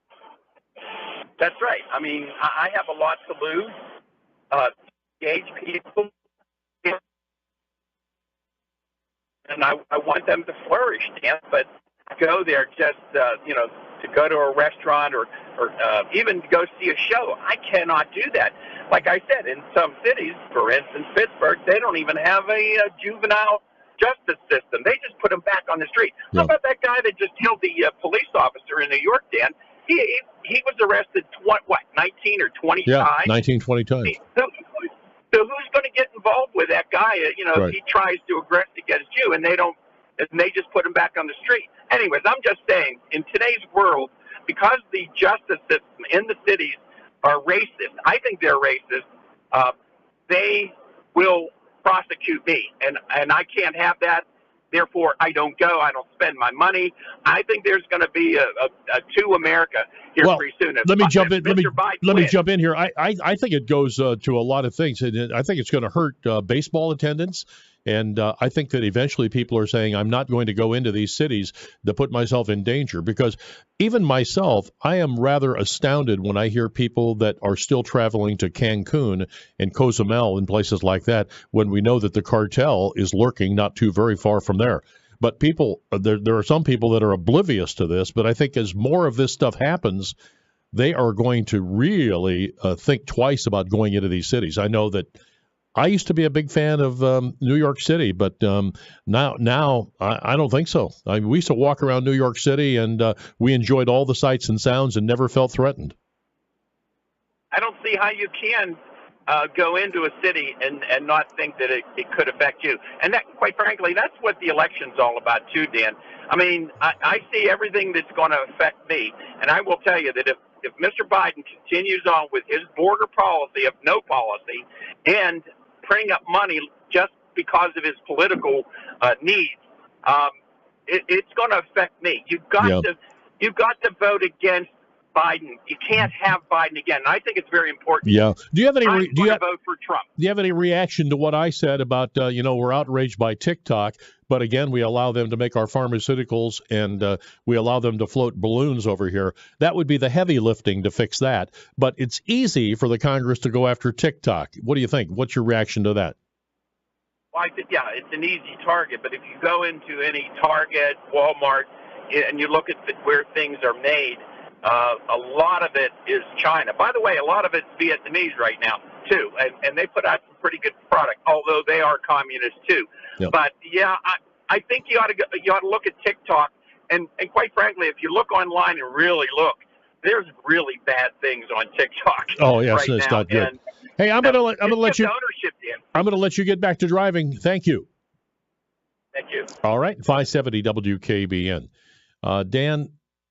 [SPEAKER 18] That's right. I mean, I have a lot to lose. Engage people, and I want them to flourish, Dan, but go there just, to go to a restaurant or even to go see a show. I cannot do that. Like I said, in some cities, for instance, Pittsburgh, they don't even have a juvenile justice system. They just put them back on the street. Yeah. How about that guy that just killed the police officer in New York, Dan? He was arrested, 19 or 20 times?
[SPEAKER 12] Yeah, 19, 20 times.
[SPEAKER 18] So who's going to get involved with that guy, right. If he tries to aggress against you and they just put him back on the street? Anyways, I'm just saying, in today's world, because the justice system in the cities are racist, I think they're racist, they will prosecute me, and I can't have that. Therefore, I don't go. I don't spend my money. I think there's going to be a two America here pretty soon.
[SPEAKER 12] Let me jump in. Let me jump in here. I think it goes to a lot of things. I think it's going to hurt baseball attendance. And I think that eventually people are saying, I'm not going to go into these cities to put myself in danger, because even myself, I am rather astounded when I hear people that are still traveling to Cancun and Cozumel and places like that, when we know that the cartel is lurking not too very far from there. But people, there are some people that are oblivious to this, but I think as more of this stuff happens, they are going to really think twice about going into these cities. I know that I used to be a big fan of New York City, but now I don't think so. We used to walk around New York City, and we enjoyed all the sights and sounds and never felt threatened.
[SPEAKER 18] I don't see how you can go into a city and not think that it could affect you. And that, quite frankly, that's what the election's all about too, Dan. I mean, I see everything that's going to affect me, and I will tell you that if Mr. Biden continues on with his border policy of no policy and printing up money just because of his political needs, it's going to affect me. You've got to vote against Biden. You can't have Biden again. And I think it's very important.
[SPEAKER 12] Yeah. Do you have any?
[SPEAKER 18] vote for Trump.
[SPEAKER 12] Do you have any reaction to what I said about we're outraged by TikTok, but again we allow them to make our pharmaceuticals and we allow them to float balloons over here? That would be the heavy lifting to fix that. But it's easy for the Congress to go after TikTok. What do you think? What's your reaction to that?
[SPEAKER 18] Well, I think, it's an easy target. But if you go into any Target, Walmart, and you look at where things are made, a lot of it is China. By the way, a lot of it's Vietnamese right now, too. And they put out some pretty good product, although they are communists, too. Yep. But, I think you ought to look at TikTok. And quite frankly, if you look online and really look, there's really bad things on TikTok.
[SPEAKER 12] Oh, yes,
[SPEAKER 18] right
[SPEAKER 12] it's
[SPEAKER 18] now.
[SPEAKER 12] not good.
[SPEAKER 18] And,
[SPEAKER 12] hey, I'm going to let you.
[SPEAKER 18] Ownership, Dan.
[SPEAKER 12] I'm going to let you get back to driving. Thank you.
[SPEAKER 18] Thank you.
[SPEAKER 12] All right, 570 WKBN. Dan,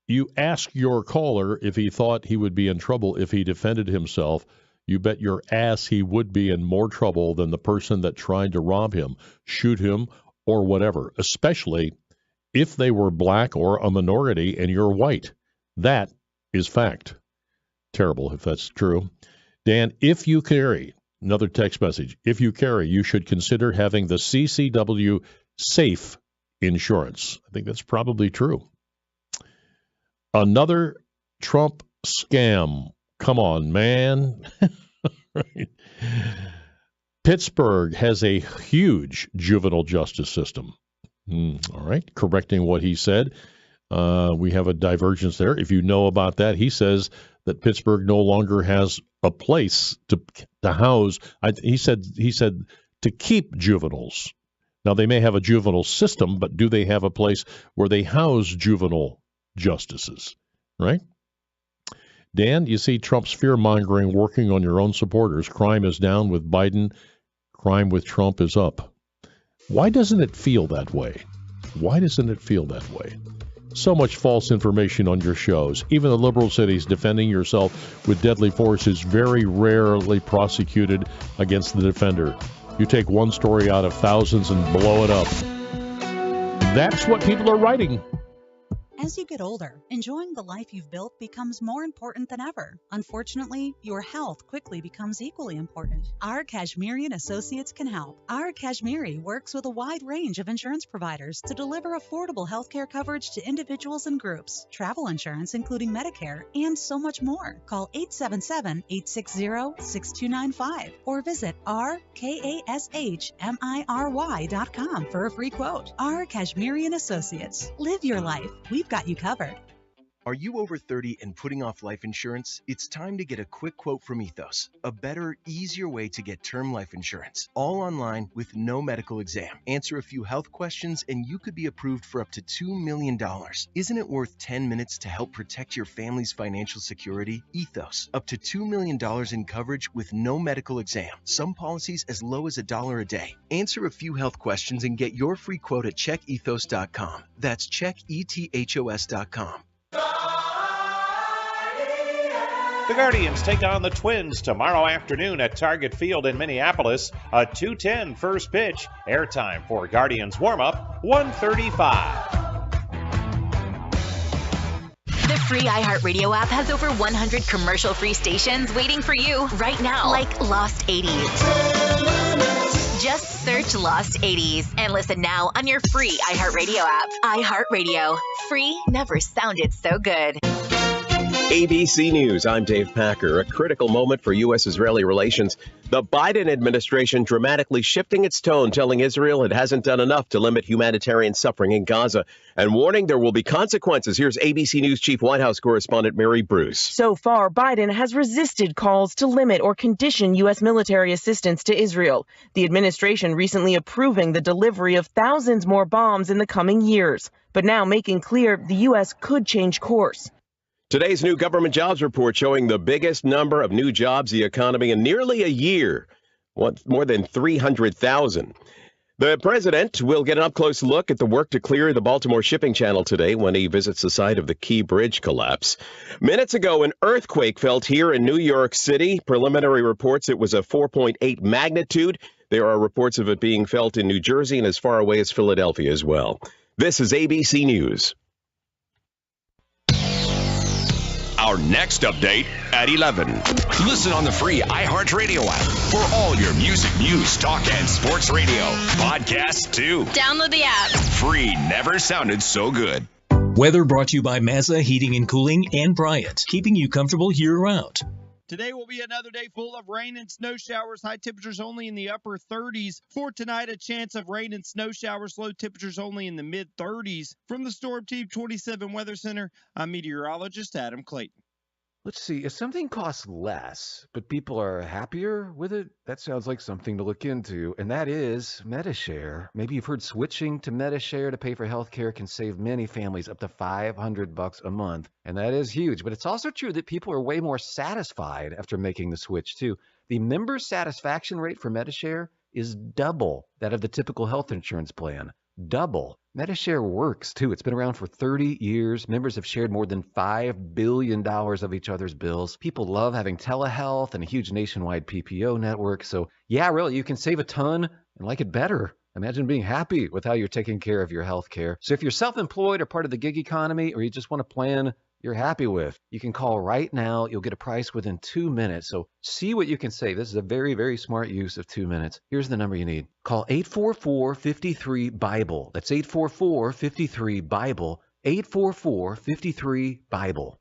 [SPEAKER 12] you asked your caller if he thought he would be in trouble if he defended himself. You bet your ass he would be in more trouble than the person that tried to rob him, shoot him, or whatever, especially if they were black or a minority and you're white. That is fact. Terrible if that's true. Dan, if you carry, another text message, if you carry, you should consider having the CCW Safe insurance. I think that's probably true. Another Trump scam. Come on, man. Right. Pittsburgh has a huge juvenile justice system. All right. Correcting what he said. We have a divergence there. If you know about that, he says that Pittsburgh no longer has a place to house. He said to keep juveniles. Now, they may have a juvenile system, but do they have a place where they house juvenile justices, right? Dan, you see Trump's fear-mongering working on your own supporters. Crime is down with Biden. Crime with Trump is up. Why doesn't it feel that way? Why doesn't it feel that way? So much false information on your shows. Even the liberal cities defending yourself with deadly force is very rarely prosecuted against the defender. You take one story out of thousands and blow it up. That's what people are writing.
[SPEAKER 4] As you get older, enjoying the life you've built becomes more important than ever. Unfortunately, your health quickly becomes equally important. Our Kashmirian Associates can help. Our Kashmiri works with a wide range of insurance providers to deliver affordable healthcare coverage to individuals and groups, travel insurance including Medicare, and so much more. Call 877-860-6295 or visit rkashmiri.com for a free quote. Our Kashmirian Associates. Live your life. We've got you covered.
[SPEAKER 6] Are you over 30 and putting off life insurance? It's time to get a quick quote from Ethos, a better, easier way to get term life insurance, all online with no medical exam. Answer a few health questions and you could be approved for up to $2 million. Isn't it worth 10 minutes to help protect your family's financial security? Ethos, up to $2 million in coverage with no medical exam. Some policies as low as $1 a day. Answer a few health questions and get your free quote at checkethos.com. That's checkethos.com.
[SPEAKER 5] The Guardians take on the Twins tomorrow afternoon at Target Field in Minneapolis. A 2:10 first pitch. Airtime for Guardians warm-up, 1:35.
[SPEAKER 8] The free iHeartRadio app has over 100 commercial-free stations waiting for you right now, like Lost 80s. Just search Lost 80s and listen now on your free iHeartRadio app. iHeartRadio. Free never sounded so good.
[SPEAKER 1] ABC News, I'm Dave Packer. A critical moment for U.S.-Israeli relations. The Biden administration dramatically shifting its tone, telling Israel it hasn't done enough to limit humanitarian suffering in Gaza, and warning there will be consequences. Here's ABC News Chief White House correspondent Mary Bruce.
[SPEAKER 19] So far, Biden has resisted calls to limit or condition U.S. military assistance to Israel. The administration recently approving the delivery of thousands more bombs in the coming years, but now making clear the U.S. could change course.
[SPEAKER 1] Today's new government jobs report showing the biggest number of new jobs the economy in nearly a year, more than 300,000. The president will get an up-close look at the work to clear the Baltimore shipping channel today when he visits the site of the Key Bridge collapse. Minutes ago, an earthquake felt here in New York City. Preliminary reports it was a 4.8 magnitude. There are reports of it being felt in New Jersey and as far away as Philadelphia as well. This is ABC News.
[SPEAKER 3] Our next update at 11. Listen on the free iHeartRadio app for all your music, news, talk, and sports radio. Podcasts, too.
[SPEAKER 8] Download the app.
[SPEAKER 3] Free never sounded so good.
[SPEAKER 22] Weather brought to you by Mazza Heating and Cooling and Bryant, keeping you comfortable year-round.
[SPEAKER 23] Today will be another day full of rain and snow showers. High temperatures only in the upper 30s. For tonight, a chance of rain and snow showers. Low temperatures only in the mid-30s. From the Storm Team 27 Weather Center, I'm meteorologist Adam Clayton.
[SPEAKER 20] Let's see, if something costs less, but people are happier with it, that sounds like something to look into, and that is Medi-Share. Maybe you've heard switching to Medi-Share to pay for healthcare can save many families up to $500 a month, and that is huge. But it's also true that people are way more satisfied after making the switch, too. The member satisfaction rate for Medi-Share is double that of the typical health insurance plan. Double. Medi-Share works, too. It's been around for 30 years. Members have shared more than $5 billion of each other's bills. People love having telehealth and a huge nationwide PPO network. So, yeah, really, you can save a ton and like it better. Imagine being happy with how you're taking care of your health care. So if you're self-employed or part of the gig economy, or you just want a plan you're happy with, you can call right now. You'll get a price within 2 minutes. So see what you can save. This is a very, very smart use of 2 minutes. Here's the number you need. Call 844-53-BIBLE. That's 844-53-BIBLE. 844-53-BIBLE.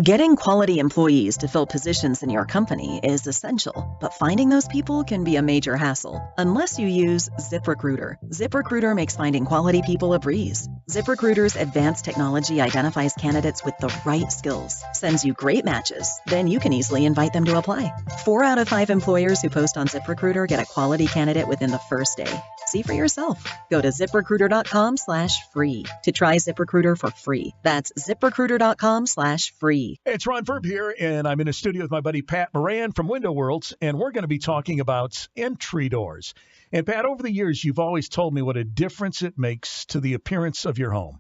[SPEAKER 21] Getting quality employees to fill positions in your company is essential, but finding those people can be a major hassle unless you use ZipRecruiter. ZipRecruiter makes finding quality people a breeze. ZipRecruiter's advanced technology identifies candidates with the right skills, sends you great matches, then you can easily invite them to apply. 4 out of 5 employers who post on ZipRecruiter get a quality candidate within the first day. See for yourself. Go to ZipRecruiter.com/free to try ZipRecruiter for free. That's ZipRecruiter.com/free.
[SPEAKER 13] It's Ron Verb here, and I'm in a studio with my buddy Pat Moran from Window Worlds, and we're going to be talking about entry doors. And Pat, over the years, you've always told me what a difference it makes to the appearance of your home.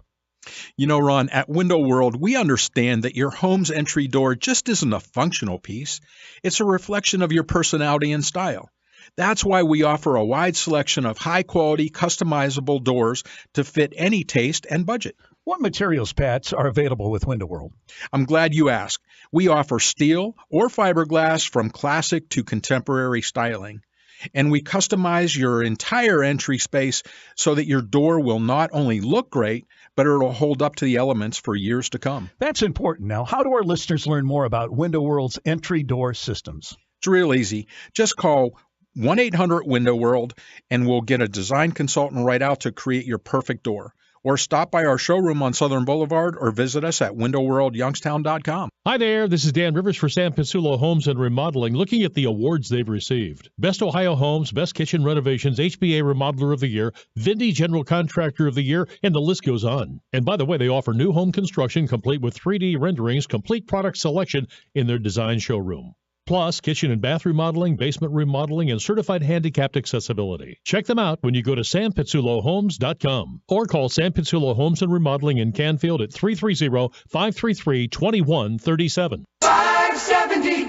[SPEAKER 24] You know, Ron, at Window World, we understand that your home's entry door just isn't a functional piece. It's a reflection of your personality and style. That's why we offer a wide selection of high-quality, customizable doors to fit any taste and budget.
[SPEAKER 13] What materials, Pat, are available with Window World?
[SPEAKER 24] I'm glad you asked. We offer steel or fiberglass from classic to contemporary styling. And we customize your entire entry space so that your door will not only look great, but it'll hold up to the elements for years to come.
[SPEAKER 13] That's important. Now, how do our listeners learn more about Window World's entry door systems?
[SPEAKER 24] It's real easy. Just call 1-800-WINDOW-WORLD and we'll get a design consultant right out to create your perfect door. Or stop by our showroom on Southern Boulevard or visit us at windowworldyoungstown.com.
[SPEAKER 12] Hi there, this is Dan Rivers for San Pasulo Homes and Remodeling, looking at the awards they've received. Best Ohio Homes, Best Kitchen Renovations, HBA Remodeler of the Year, Vindy General Contractor of the Year, and the list goes on. And by the way, they offer new home construction complete with 3D renderings, complete product selection in their design showroom. Plus, kitchen and bath remodeling, basement remodeling, and certified handicapped accessibility. Check them out when you go to sanpitsulohomes.com or call San Pizzulo Homes and Remodeling in Canfield at 330-533-2137.
[SPEAKER 25] 570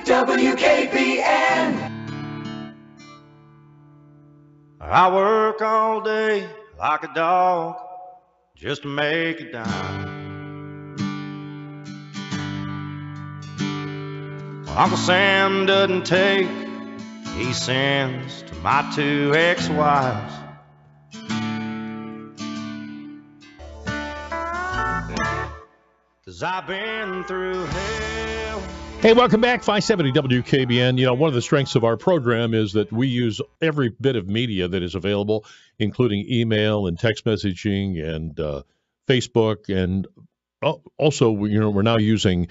[SPEAKER 2] WKBN.
[SPEAKER 7] I work all day like a dog just to make a dime. Uncle Sam doesn't take, he sends to my 2 ex-wives. Cause I've been through hell.
[SPEAKER 12] Hey, welcome back, 570 WKBN. You know, one of the strengths of our program is that we use every bit of media that is available, including email and text messaging and Facebook, and also, we're now using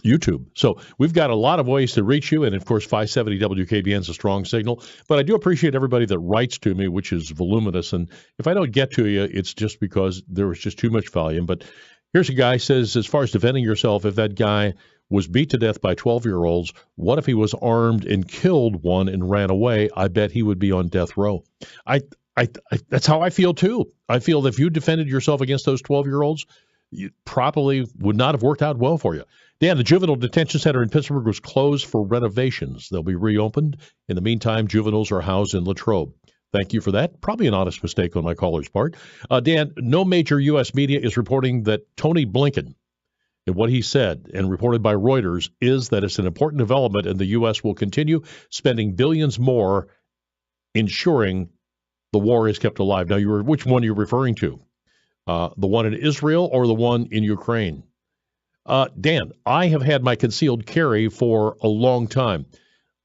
[SPEAKER 12] YouTube. So we've got a lot of ways to reach you, and of course, 570 WKBN is a strong signal. But I do appreciate everybody that writes to me, which is voluminous. And if I don't get to you, it's just because there was just too much volume. But here's a guy says, as far as defending yourself, if that guy was beat to death by 12-year-olds, what if he was armed and killed one and ran away? I bet he would be on death row. That's how I feel, too. I feel that if you defended yourself against those 12-year-olds, you probably would not have worked out well for you. Dan, the juvenile detention center in Pittsburgh was closed for renovations. They'll be reopened. In the meantime, juveniles are housed in Latrobe. Thank you for that. Probably an honest mistake on my caller's part. Dan, no major U.S. media is reporting that Tony Blinken, and what he said and reported by Reuters, is that it's an important development and the U.S. will continue spending billions more ensuring the war is kept alive. Now, which one are you referring to? The one in Israel or the one in Ukraine? Dan, I have had my concealed carry for a long time.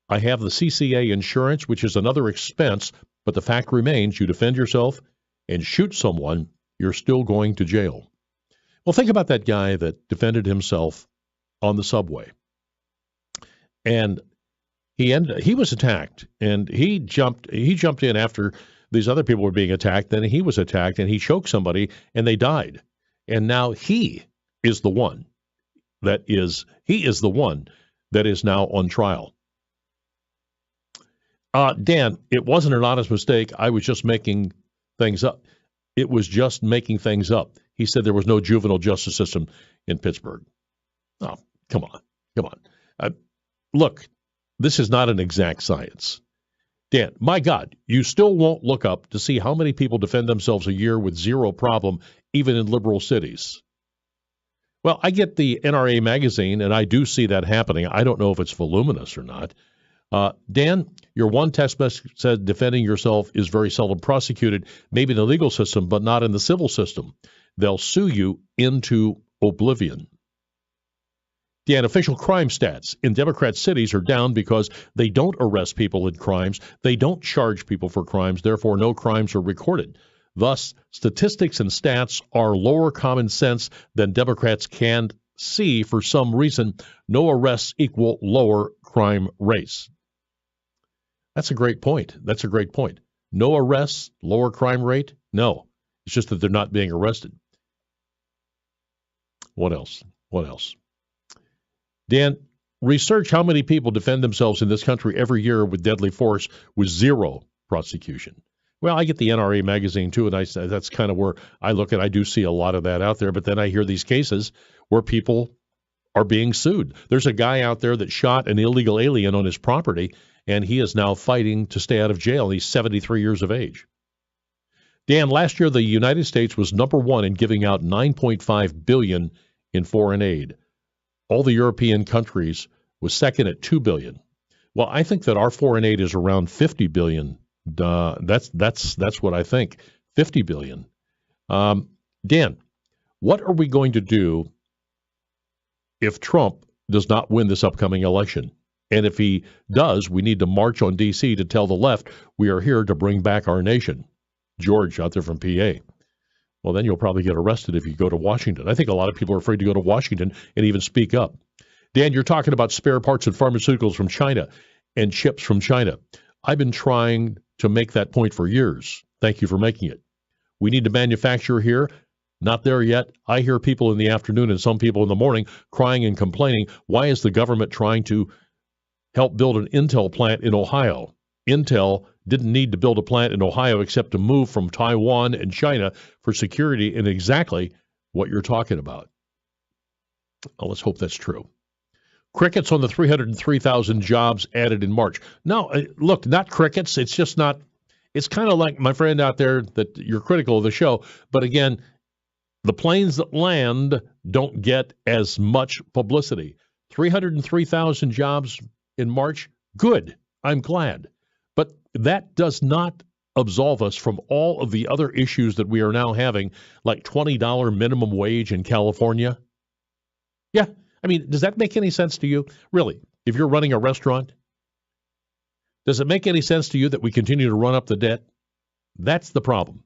[SPEAKER 12] I have the CCA insurance, which is another expense, but the fact remains, you defend yourself and shoot someone, you're still going to jail. Well, think about that guy that defended himself on the subway. And he was attacked, and he jumped in after these other people were being attacked. Then he was attacked, and he choked somebody, and they died. And now he is the one that is now on trial. Dan, it wasn't an honest mistake. I was just making things up. It was just making things up. He said there was no juvenile justice system in Pittsburgh. Oh, come on. Look, this is not an exact science. Dan, my God, you still won't look up to see how many people defend themselves a year with zero problem, even in liberal cities. Well, I get the NRA magazine, and I do see that happening. I don't know if it's voluminous or not. Dan, your one text message said defending yourself is very seldom prosecuted, maybe in the legal system, but not in the civil system. They'll sue you into oblivion. Dan, official crime stats in Democrat cities are down because they don't arrest people in crimes. They don't charge people for crimes. Therefore, no crimes are recorded. Thus, statistics and stats are lower common sense than Democrats can see. For some reason, no arrests equal lower crime rates. That's a great point. No arrests, lower crime rate? No. It's just that they're not being arrested. What else? Dan, research how many people defend themselves in this country every year with deadly force with zero prosecution. Well, I get the NRA magazine, too, and that's kind of where I look at. I do see a lot of that out there, but then I hear these cases where people are being sued. There's a guy out there that shot an illegal alien on his property, and he is now fighting to stay out of jail. He's 73 years of age. Dan, last year the United States was number one in giving out $9.5 billion in foreign aid. All the European countries was second at $2 billion. Well, I think that our foreign aid is around $50 billion. That's what I think, $50 billion. Dan, what are we going to do if Trump does not win this upcoming election? And if he does, we need to march on D.C. to tell the left we are here to bring back our nation. George out there from PA. Well, then you'll probably get arrested if you go to Washington. I think a lot of people are afraid to go to Washington and even speak up. Dan, you're talking about spare parts and pharmaceuticals from China and chips from China. I've been trying to make that point for years. Thank you for making it. We need to manufacture here. Not there yet. I hear people in the afternoon and some people in the morning crying and complaining. Why is the government trying to help build an Intel plant in Ohio? Intel didn't need to build a plant in Ohio except to move from Taiwan and China for security in exactly what you're talking about. Well, let's hope that's true. Crickets on the 303,000 jobs added in March. No, look, not crickets. It's just not. It's kind of like my friend out there that you're critical of the show. But again, the planes that land don't get as much publicity. 303,000 jobs in March. Good. I'm glad. But that does not absolve us from all of the other issues that we are now having, like $20 minimum wage in California. Yeah. I mean, does that make any sense to you? Really, if you're running a restaurant, does it make any sense to you that we continue to run up the debt? That's the problem.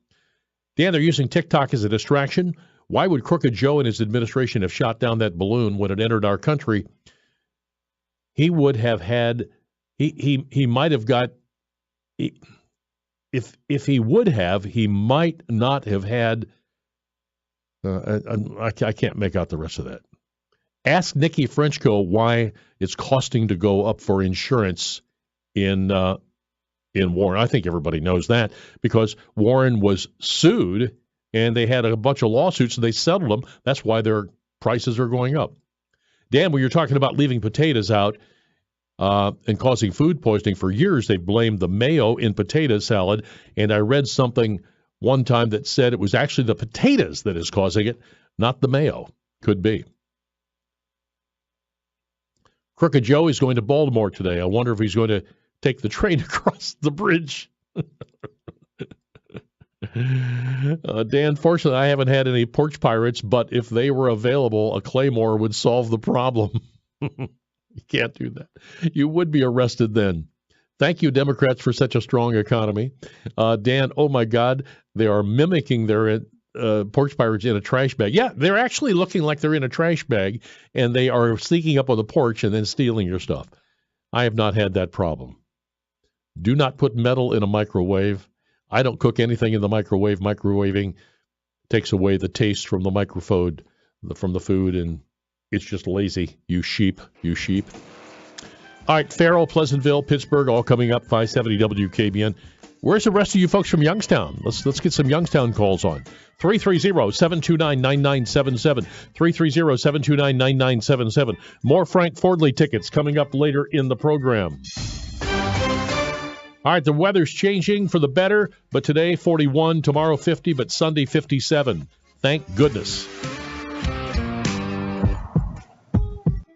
[SPEAKER 12] Dan, they're using TikTok as a distraction. Why would Crooked Joe and his administration have shot down that balloon when it entered our country? He would have had, he might have got, if he would have, he might not have had, I can't make out the rest of that. Ask Nikki Frenchko why it's costing to go up for insurance in Warren. I think everybody knows that because Warren was sued and they had a bunch of lawsuits and they settled them. That's why their prices are going up. Dan, when you're talking about leaving potatoes out and causing food poisoning, for years they blamed the mayo in potato salad, and I read something one time that said it was actually the potatoes that is causing it, not the mayo. Could be. Crooked Joe is going to Baltimore today. I wonder if he's going to take the train across the bridge. Dan, fortunately, I haven't had any porch pirates, but if they were available, a Claymore would solve the problem. You can't do that. You would be arrested then. Thank you, Democrats, for such a strong economy. Dan, oh my God, they are mimicking their porch pirates in a trash bag. Yeah, they're actually looking like they're in a trash bag, and they are sneaking up on the porch and then stealing your stuff. I have not had that problem. Do not put metal in a microwave. I don't cook anything in the microwave. Microwaving takes away the taste from the microphone, from the food, and it's just lazy. You sheep. All right, Farrell, Pleasantville, Pittsburgh, all coming up, 570 WKBN. Where's the rest of you folks from Youngstown? Let's get some Youngstown calls on. 330-729-9977. 330-729-9977. More Frank Fordley tickets coming up later in the program. All right, the weather's changing for the better, but today 41, tomorrow 50, but Sunday 57. Thank goodness.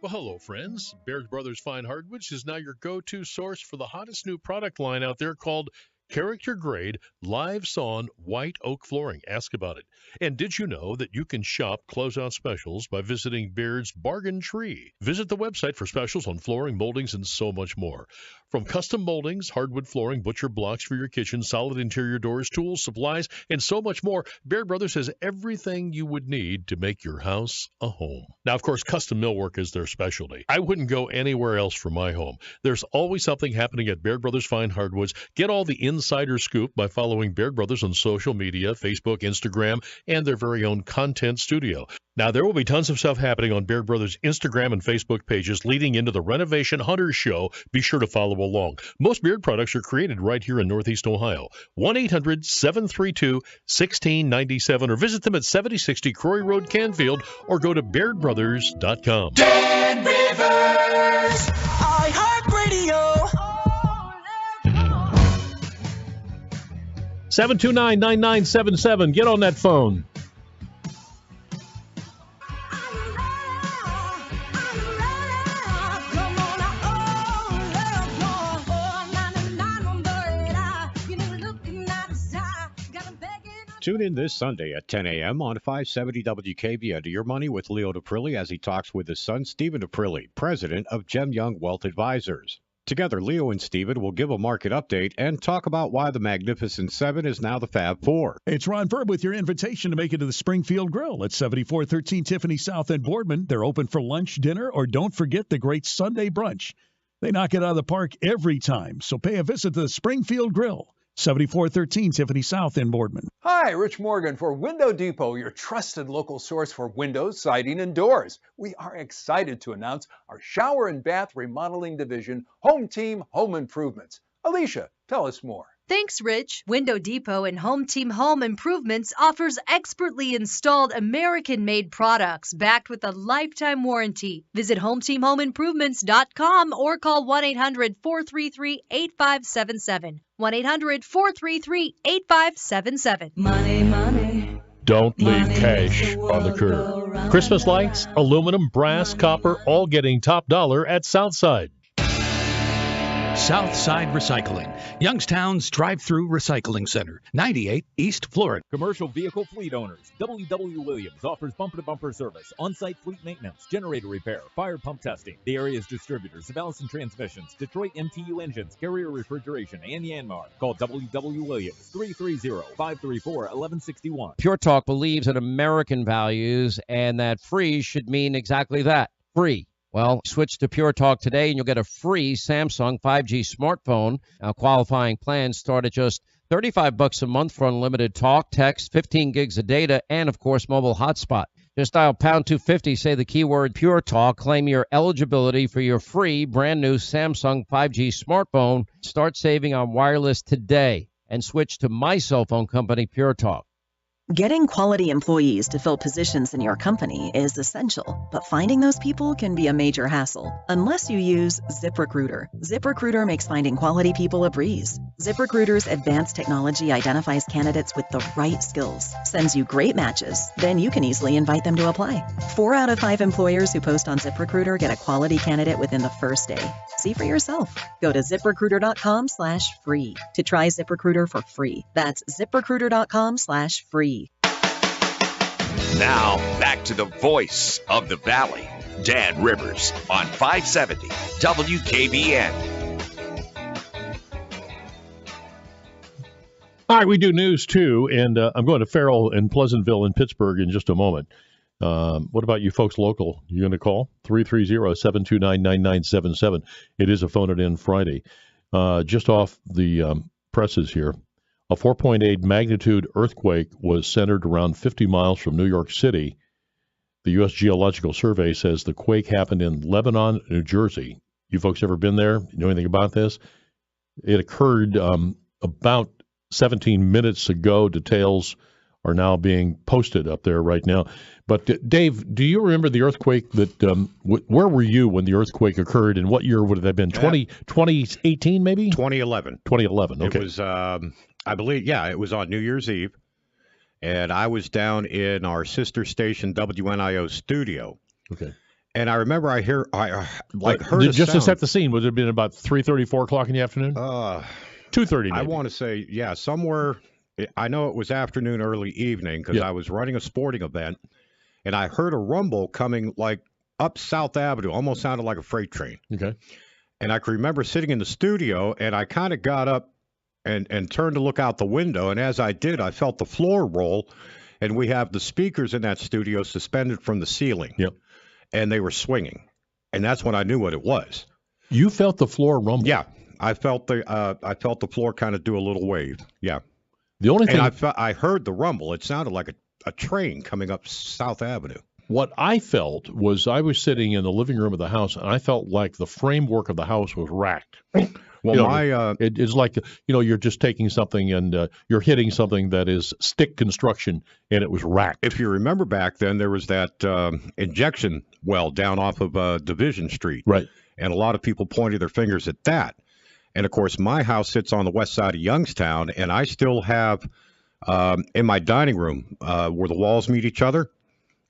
[SPEAKER 12] Well, hello, friends. Baird Brothers Fine Hardwoods is now your go-to source for the hottest new product line out there called Character Grade Live Sawn White Oak Flooring. Ask about it. And did you know that you can shop closeout specials by visiting Baird's Bargain Tree? Visit the website for specials on flooring, moldings, and so much more. From custom moldings, hardwood flooring, butcher blocks for your kitchen, solid interior doors, tools, supplies, and so much more, Baird Brothers has everything you would need to make your house a home. Now, of course, custom millwork is their specialty. I wouldn't go anywhere else for my home. There's always something happening at Baird Brothers Fine Hardwoods. Get all the insider scoop by following Baird Brothers on social media, Facebook, Instagram, and their very own content studio. Now, there will be tons of stuff happening on Baird Brothers' Instagram and Facebook pages leading into the Renovation Hunters Show. Be sure to follow along. Most Baird products are created right here in Northeast Ohio. 1-800-732-1697 or visit them at 7060 Croy Road, Canfield, or go to BairdBrothers.com.
[SPEAKER 2] Dan Rivers, iHeartRadio.
[SPEAKER 12] 729-9977. Get on that phone.
[SPEAKER 9] Tune in this Sunday at 10 a.m. on 570 WKBN to Your Money with Leo Daprilli as he talks with his son, Stephen Daprilli, president of Gem Young Wealth Advisors. Together, Leo and Stephen will give a market update and talk about why the Magnificent Seven is now the Fab Four.
[SPEAKER 13] It's Ron Verb with your invitation to make it to the Springfield Grill at 7413 Tiffany South in Boardman. They're open for lunch, dinner, or don't forget the great Sunday brunch. They knock it out of the park every time, so pay a visit to the Springfield Grill. 7413 Tiffany South in Boardman.
[SPEAKER 10] Hi, Rich Morgan for Window Depot, your trusted local source for windows, siding, and doors. We are excited to announce our shower and bath remodeling division, Home Team Home Improvements. Alicia, tell us more.
[SPEAKER 11] Thanks, Rich. Window Depot and Home Team Home Improvements offers expertly installed American-made products backed with a lifetime warranty. Visit HomeTeamHomeImprovements.com or call 1-800-433-8577. 1-800-433-8577.
[SPEAKER 2] Money.
[SPEAKER 12] Don't leave cash on the curb. Christmas lights, aluminum, brass, copper, all getting top dollar at Southside.
[SPEAKER 14] Southside Recycling, Youngstown's drive-through recycling center, 98 East Florida.
[SPEAKER 15] Commercial vehicle fleet owners. W.W. Williams offers bumper-to-bumper service, on-site fleet maintenance, generator repair, fire pump testing. The area's distributors of Allison Transmissions, Detroit MTU Engines, Carrier Refrigeration, and Yanmar. Call W.W. Williams, 330-534-1161.
[SPEAKER 16] Pure Talk believes in American values and that free should mean exactly that, free. Well, switch to Pure Talk today and you'll get a free Samsung 5G smartphone. Now, qualifying plans start at just $35 a month for unlimited talk, text, 15 gigs of data, and, of course, mobile hotspot. Just dial pound 250, say the keyword Pure Talk, claim your eligibility for your free brand new Samsung 5G smartphone. Start saving on wireless today and switch to my cell phone company, Pure Talk.
[SPEAKER 21] Getting quality employees to fill positions in your company is essential, but finding those people can be a major hassle unless you use ZipRecruiter. ZipRecruiter makes finding quality people a breeze. ZipRecruiter's advanced technology identifies candidates with the right skills, sends you great matches, then you can easily invite them to apply. 4 out of 5 employers who post on ZipRecruiter get a quality candidate within the first day. See for yourself. Go to ZipRecruiter.com/free to try ZipRecruiter for free. That's ZipRecruiter.com/free.
[SPEAKER 3] Now, back to the voice of the Valley, Dan Rivers on 570 WKBN.
[SPEAKER 12] All right, we do news, too, and I'm going to Farrell and Pleasantville and Pittsburgh in just a moment. What about you folks local? You going to call? 330-729-9977. It is a phone-it-in Friday. Just off the presses here. A 4.8 magnitude earthquake was centered around 50 miles from New York City. The U.S. Geological Survey says the quake happened in Lebanon, New Jersey. You folks ever been there? Know anything about this? It occurred about 17 minutes ago. Details are now being posted up there right now. But Dave, do you remember the earthquake that, where were you when the earthquake occurred, and what year would it have been? 2018 maybe?
[SPEAKER 9] 2011.
[SPEAKER 12] 2011, okay.
[SPEAKER 9] It was, I believe, it was on New Year's Eve, and I was down in our sister station WNIO studio.
[SPEAKER 12] Okay.
[SPEAKER 9] And I remember I heard a
[SPEAKER 12] just
[SPEAKER 9] sound.
[SPEAKER 12] to set the scene, would it have been about 3:30, 4 o'clock in the afternoon? 2:30 maybe.
[SPEAKER 9] I want to say, somewhere. I know it was afternoon, early evening, because I was running a sporting event, and I heard a rumble coming like up South Avenue, almost sounded like a freight train.
[SPEAKER 12] Okay.
[SPEAKER 9] And I can remember sitting in the studio, and I kind of got up and turned to look out the window, and as I did, I felt the floor roll, and we have the speakers in that studio suspended from the ceiling.
[SPEAKER 12] Yep.
[SPEAKER 9] And they were swinging, and that's when I knew what it was.
[SPEAKER 12] You felt the floor rumble?
[SPEAKER 9] Yeah. I felt the floor kind of do a little wave. Yeah.
[SPEAKER 12] The only thing
[SPEAKER 9] I heard the rumble. It sounded like a train coming up South Avenue.
[SPEAKER 12] What I felt was I was sitting in the living room of the house, and I felt like the framework of the house was racked.
[SPEAKER 9] Well,
[SPEAKER 12] it's like, you're just taking something and you're hitting something that is stick construction, and it was racked.
[SPEAKER 9] If you remember back then, there was that injection well down off of Division Street.
[SPEAKER 12] Right.
[SPEAKER 9] And a lot of people pointed their fingers at that. And, of course, my house sits on the west side of Youngstown, and I still have in my dining room where the walls meet each other,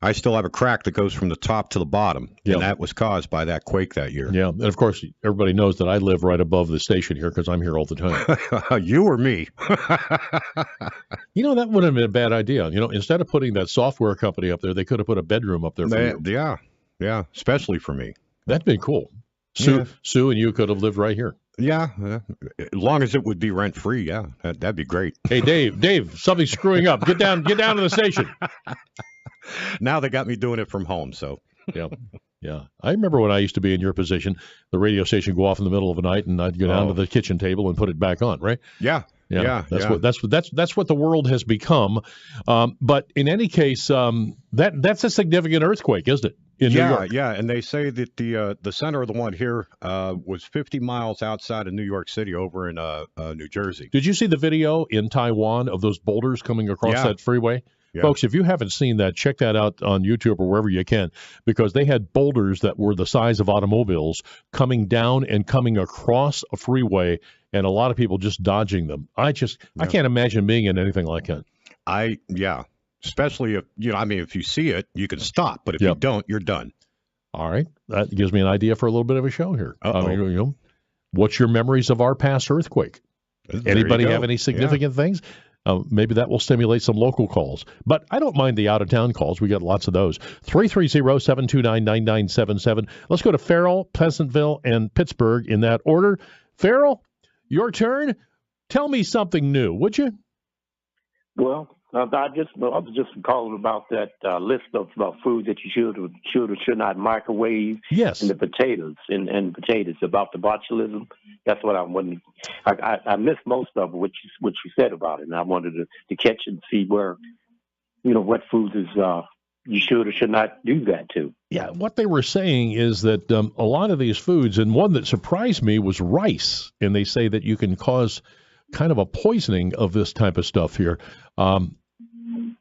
[SPEAKER 9] I still have a crack that goes from the top to the bottom, and that was caused by that quake that year.
[SPEAKER 12] Yeah, and, of course, everybody knows that I live right above the station here because I'm here all the time.
[SPEAKER 9] You or me?
[SPEAKER 12] That wouldn't have been a bad idea. Instead of putting that software company up there, they could have put a bedroom up there for you.
[SPEAKER 9] Yeah, especially for me.
[SPEAKER 12] That'd been cool. Sue and you could have lived right here.
[SPEAKER 9] Yeah, as long as it would be rent-free, that'd be great.
[SPEAKER 12] Hey, Dave, something's screwing up. Get down to the station.
[SPEAKER 9] Now they got me doing it from home, so.
[SPEAKER 12] Yeah. I remember when I used to be in your position, the radio station would go off in the middle of the night, and I'd go down to the kitchen table and put it back on, right?
[SPEAKER 9] Yeah.
[SPEAKER 12] That's what the world has become. But in any case, that's a significant earthquake, isn't it? in New York.
[SPEAKER 9] Yeah, and they say that the center of the one here was 50 miles outside of New York City, over in New Jersey.
[SPEAKER 12] Did you see the video in Taiwan of those boulders coming across that freeway?
[SPEAKER 9] Yeah.
[SPEAKER 12] Folks, if you haven't seen that, check that out on YouTube or wherever you can, because they had boulders that were the size of automobiles coming down and coming across a freeway, and a lot of people just dodging them. I can't imagine being in anything like that.
[SPEAKER 9] Especially if if you see it, you can stop, but if you don't, you're done.
[SPEAKER 12] All right, that gives me an idea for a little bit of a show here. What's your memories of our past earthquake? Anybody have any significant things? Maybe that will stimulate some local calls. But I don't mind the out-of-town calls. We got lots of those. 330-729-9977. Let's go to Farrell, Pleasantville, and Pittsburgh in that order. Farrell, your turn. Tell me something new, would you?
[SPEAKER 4] Well, I was just calling about that list of foods that you should or should not microwave.
[SPEAKER 12] Yes.
[SPEAKER 4] And the potatoes and potatoes about the botulism. That's what I wanted. I missed most of what you said about it, and I wanted to catch and see where, what foods is you should or should not do that to.
[SPEAKER 12] Yeah, what they were saying is that a lot of these foods, and one that surprised me was rice, and they say that you can cause kind of a poisoning of this type of stuff here.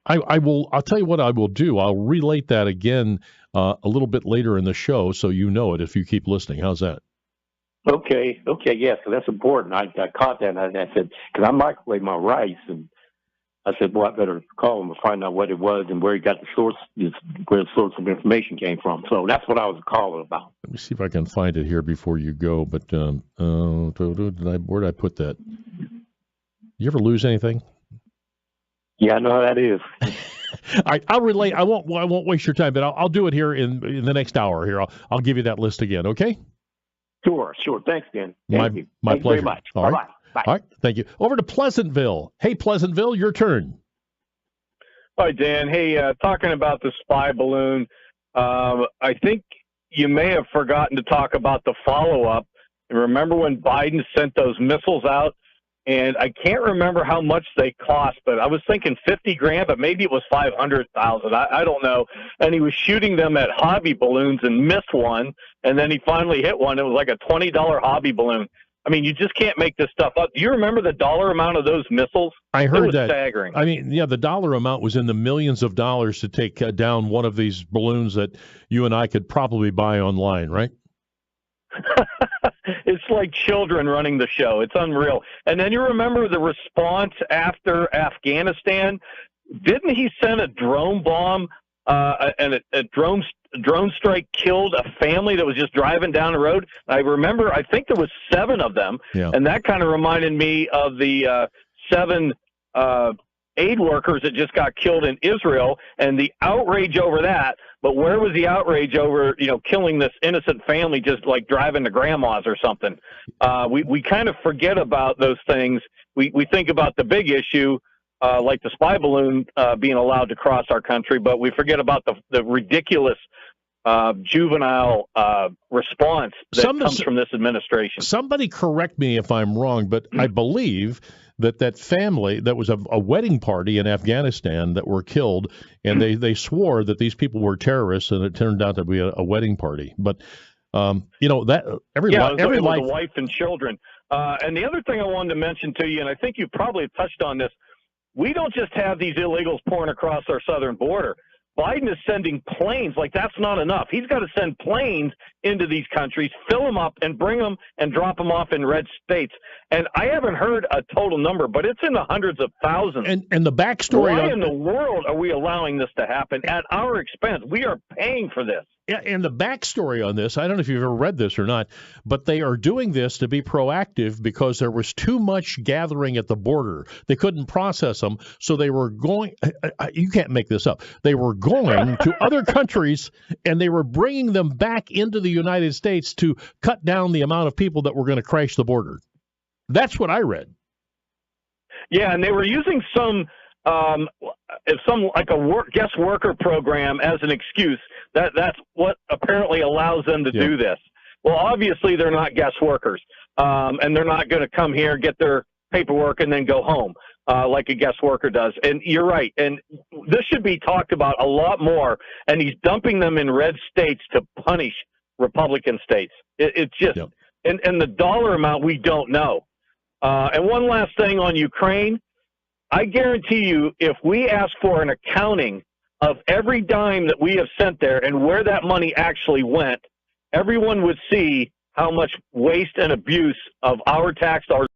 [SPEAKER 12] I'll tell you what I will do. I'll relate that again a little bit later in the show, so you know it if you keep listening. How's that?
[SPEAKER 4] Okay, yes, so that's important. I caught that, and I said, because I microwave my rice, and I said, well, I better call him and find out what it was and where he got where the source of information came from. So that's what I was calling about.
[SPEAKER 12] Let me see if I can find it here before you go. But where did I put that? You ever lose anything?
[SPEAKER 4] Yeah, I know how that is.
[SPEAKER 12] I'll relate. I won't waste your time, but I'll do it here in the next hour. Here, I'll give you that list again. Okay?
[SPEAKER 4] Sure. Thanks, Dan.
[SPEAKER 12] Thank you. My
[SPEAKER 4] Thank
[SPEAKER 12] pleasure.
[SPEAKER 4] You very much.
[SPEAKER 12] All right.
[SPEAKER 4] Bye.
[SPEAKER 12] All right. Thank you. Over to Pleasantville. Hey, Pleasantville, your turn.
[SPEAKER 6] Hi, Dan. Hey, talking about the spy balloon, I think you may have forgotten to talk about the follow-up. Remember when Biden sent those missiles out? And I can't remember how much they cost, but I was thinking $50,000, but maybe it was $500,000. I don't know. And he was shooting them at hobby balloons and missed one, and then he finally hit one. It was like a $20 hobby balloon. I mean, you just can't make this stuff up. Do you remember the dollar amount of those missiles?
[SPEAKER 12] I heard
[SPEAKER 6] it was
[SPEAKER 12] that.
[SPEAKER 6] Staggering.
[SPEAKER 12] I mean, yeah, the dollar amount was in the millions of dollars to take down one of these balloons that you and I could probably buy online, right?
[SPEAKER 6] It's like children running the show. It's unreal. And then you remember the response after Afghanistan? Didn't he send a drone bomb and a drone strike killed a family that was just driving down the road? I remember, I think there was 7 of them.
[SPEAKER 12] Yeah.
[SPEAKER 6] And that kind of reminded me of the 7 aid workers that just got killed in Israel and the outrage over that. But where was the outrage over, killing this innocent family just like driving to grandma's or something? We kind of forget about those things. We think about the big issue, like the spy balloon being allowed to cross our country, but we forget about the ridiculous juvenile response that comes from this administration.
[SPEAKER 12] Somebody correct me if I'm wrong, but I believe that family, that was a wedding party in Afghanistan that were killed, and they swore that these people were terrorists, and it turned out to be a wedding party. But that every life,
[SPEAKER 6] the wife and children. And the other thing I wanted to mention to you, and I think you probably touched on this, we don't just have these illegals pouring across our southern border. Biden is sending planes. Like, that's not enough. He's got to send planes into these countries, fill them up, and bring them and drop them off in red states. And I haven't heard a total number, but it's in the hundreds of thousands.
[SPEAKER 12] And the backstory.
[SPEAKER 6] Why in the world are we allowing this to happen at our expense? We are paying for this.
[SPEAKER 12] Yeah, and the backstory on this, I don't know if you've ever read this or not, but they are doing this to be proactive because there was too much gathering at the border. They couldn't process them, so they were going – you can't make this up. They were going to other countries, and they were bringing them back into the United States to cut down the amount of people that were going to crash the border. That's what I read.
[SPEAKER 6] Yeah, and they were using some like a guest worker program as an excuse. That's what apparently allows them to do this. Well, obviously they're not guest workers, and they're not going to come here, get their paperwork, and then go home. like a guest worker does. And you're right. And this should be talked about a lot more. And he's dumping them in red states to punish Republican states. It's just, and the dollar amount we don't know. And one last thing on Ukraine. I guarantee you, if we ask for an accounting of every dime that we have sent there and where that money actually went, everyone would see how much waste and abuse of our tax dollars.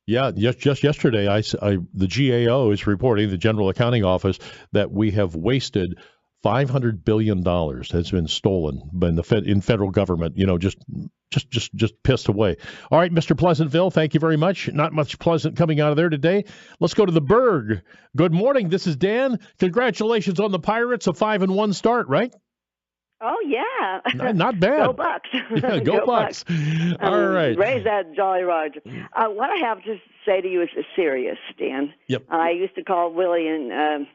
[SPEAKER 12] Yeah, just yesterday, the GAO is reporting, the General Accounting Office, that we have wasted $500 billion has been stolen in federal government. Just pissed away. All right, Mr. Pleasantville, thank you very much. Not much pleasant coming out of there today. Let's go to the Berg. Good morning. This is Dan. Congratulations on the Pirates, a 5-1 start, right?
[SPEAKER 5] Oh, yeah.
[SPEAKER 12] Not bad.
[SPEAKER 5] Go Bucks.
[SPEAKER 12] Yeah, go Bucks. All right.
[SPEAKER 5] Raise that Jolly Roger. What I have to say to you is serious, Dan.
[SPEAKER 12] Yep.
[SPEAKER 5] I used to call Willie in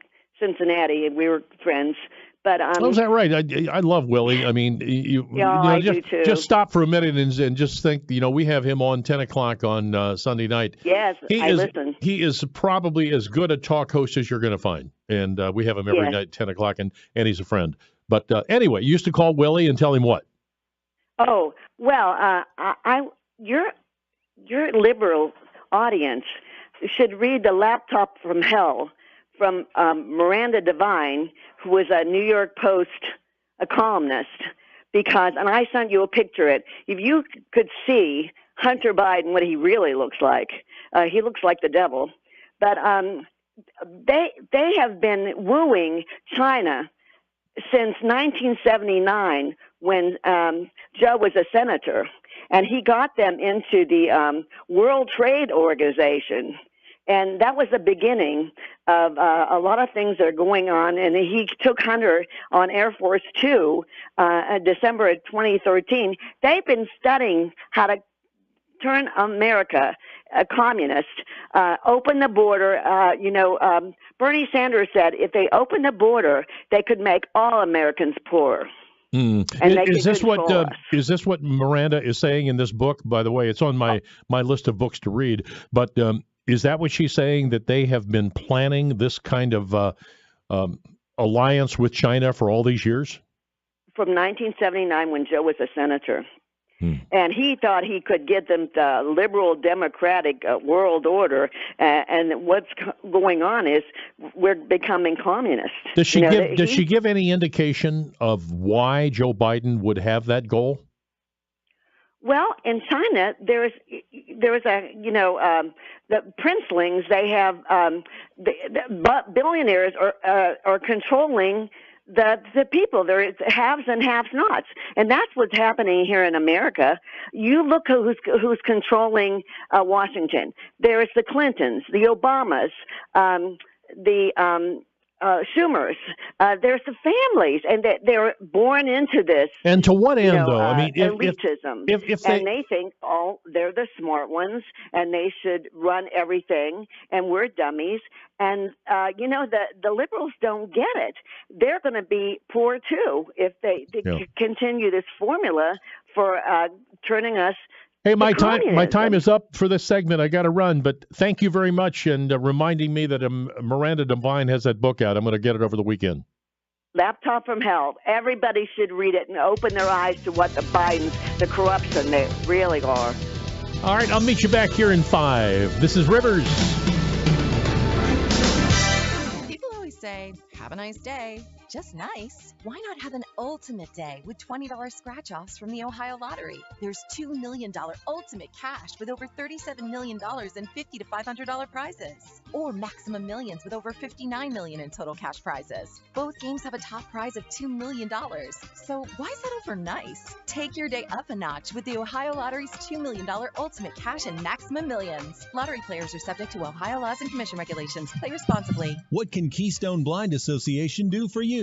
[SPEAKER 5] Cincinnati, and we were friends. But
[SPEAKER 12] oh, is that right? I love Willie. I mean,
[SPEAKER 5] I do too.
[SPEAKER 12] Just stop for a minute and just think. We have him on 10 o'clock on Sunday night.
[SPEAKER 5] Yes, listen.
[SPEAKER 12] He is probably as good a talk host as you're going to find, and we have him every night at 10 o'clock, and he's a friend. But anyway, you used to call Willie and tell him what?
[SPEAKER 5] Oh well, your liberal audience should read The Laptop from Hell from Miranda Devine, who was a New York Post columnist, and I sent you a picture of it. If you could see Hunter Biden, what he really looks like, he looks like the devil. But they have been wooing China since 1979, when Joe was a senator, and he got them into the World Trade Organization. And that was the beginning of a lot of things that are going on. And he took Hunter on Air Force Two in December of 2013. They've been studying how to turn America communist, open the border. Bernie Sanders said if they open the border, they could make all Americans poor.
[SPEAKER 12] And is this what Miranda is saying in this book? By the way, it's on my list of books to read. But is that what she's saying, that they have been planning this kind of alliance with China for all these years?
[SPEAKER 5] From 1979, when Joe was a senator. And he thought he could get them the liberal democratic world order, and what's going on is we're becoming communist.
[SPEAKER 12] Does she give any indication of why Joe Biden would have that goal?
[SPEAKER 5] Well, in China, there is the princelings. They have the billionaires are controlling the people. There is haves and have-nots, and that's what's happening here in America. You look who's controlling Washington. There's the Clintons, the Obamas, the Schumers. There's the families, and they're born into this.
[SPEAKER 12] And to what end, though? I mean,
[SPEAKER 5] elitism. And they think, they're the smart ones, and they should run everything, and we're dummies. And the liberals don't get it. They're going to be poor too if they continue this formula for turning us.
[SPEAKER 12] Hey, my time is up for this segment. I got to run, but thank you very much, and reminding me that Miranda Devine has that book out. I'm going to get it over the weekend.
[SPEAKER 5] Laptop from Hell. Everybody should read it and open their eyes to what the Bidens, the corruption they really are.
[SPEAKER 12] All right, I'll meet you back here in 5. This is Rivers.
[SPEAKER 17] People always say, have a nice day. Just nice. Why not have an ultimate day with $20 scratch-offs from the Ohio Lottery? There's $2 million ultimate cash with over $37 million in $50 to $500 prizes. Or Maximum Millions with over $59 million in total cash prizes. Both games have a top prize of $2 million. So why is that over nice? Take your day up a notch with the Ohio Lottery's $2 million ultimate cash and Maximum Millions. Lottery players are subject to Ohio laws and commission regulations. Play responsibly.
[SPEAKER 18] What can Keystone Blind Association do for you?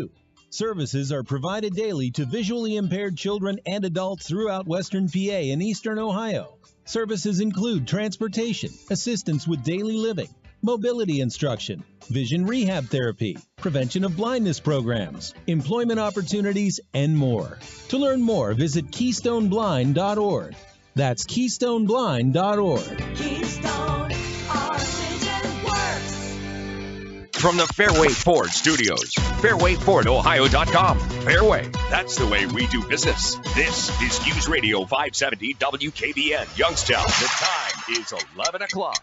[SPEAKER 18] Services are provided daily to visually impaired children and adults throughout Western PA and Eastern Ohio. Services include transportation, assistance with daily living, mobility instruction, vision rehab therapy, prevention of blindness programs, employment opportunities, and more. To learn more, visit KeystoneBlind.org. That's KeystoneBlind.org.
[SPEAKER 2] Keystone, our vision works.
[SPEAKER 3] From the Fairway Ford Studios, fairwayfordohio.com. Fairway, that's the way we do business. This is News Radio 570 WKBN, Youngstown. The time is 11 o'clock.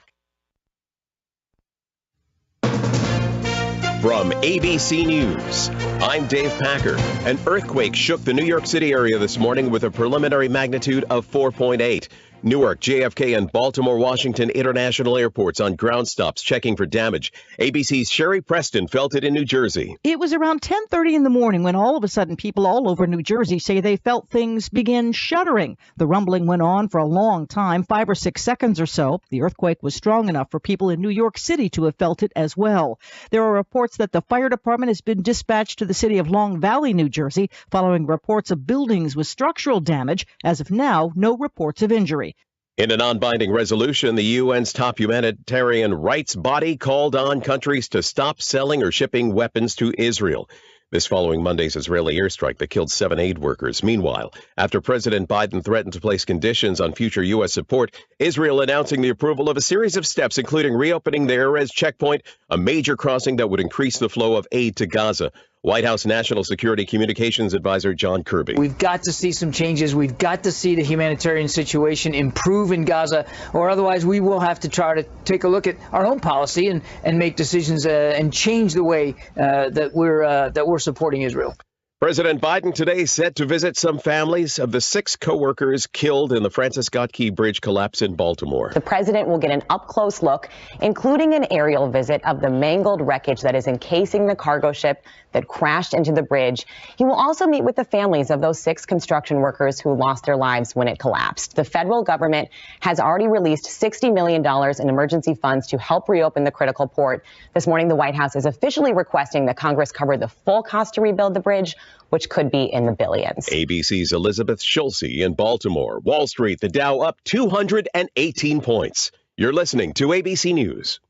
[SPEAKER 3] From ABC News, I'm Dave Packer. An earthquake shook the New York City area this morning with a preliminary magnitude of 4.8. Newark, JFK, and Baltimore, Washington international airports on ground stops checking for damage. ABC's Sherry Preston felt it in New Jersey.
[SPEAKER 1] It was around 10:30 in the morning when all of a sudden people all over New Jersey say they felt things begin shuddering. The rumbling went on for a long time, 5 or 6 seconds or so. The earthquake was strong enough for people in New York City to have felt it as well. There are reports that the fire department has been dispatched to the city of Long Valley, New Jersey, following reports of buildings with structural damage. As of now, no reports of injury.
[SPEAKER 3] In a non-binding resolution, the UN's top humanitarian rights body called on countries to stop selling or shipping weapons to Israel. This following Monday's Israeli airstrike that killed 7 aid workers. Meanwhile, after President Biden threatened to place conditions on future U.S. support, Israel announcing the approval of a series of steps, including reopening the Erez checkpoint, a major crossing that would increase the flow of aid to Gaza. White House National Security Communications Advisor John Kirby.
[SPEAKER 8] We've got to see some changes. We've got to see the humanitarian situation improve in Gaza, or otherwise we will have to try to take a look at our own policy and make decisions and change the way that we're supporting Israel.
[SPEAKER 3] President Biden today set to visit some families of the 6 co-workers killed in the Francis Scott Key Bridge collapse in Baltimore.
[SPEAKER 19] The president will get an up-close look, including an aerial visit of the mangled wreckage that is encasing the cargo ship that crashed into the bridge. He will also meet with the families of those 6 construction workers who lost their lives when it collapsed. The federal government has already released $60 million in emergency funds to help reopen the critical port. This morning, the White House is officially requesting that Congress cover the full cost to rebuild the bridge, which could be in the billions.
[SPEAKER 3] ABC's Elizabeth Schulze in Baltimore. Wall Street, the Dow up 218 points. You're listening to ABC News.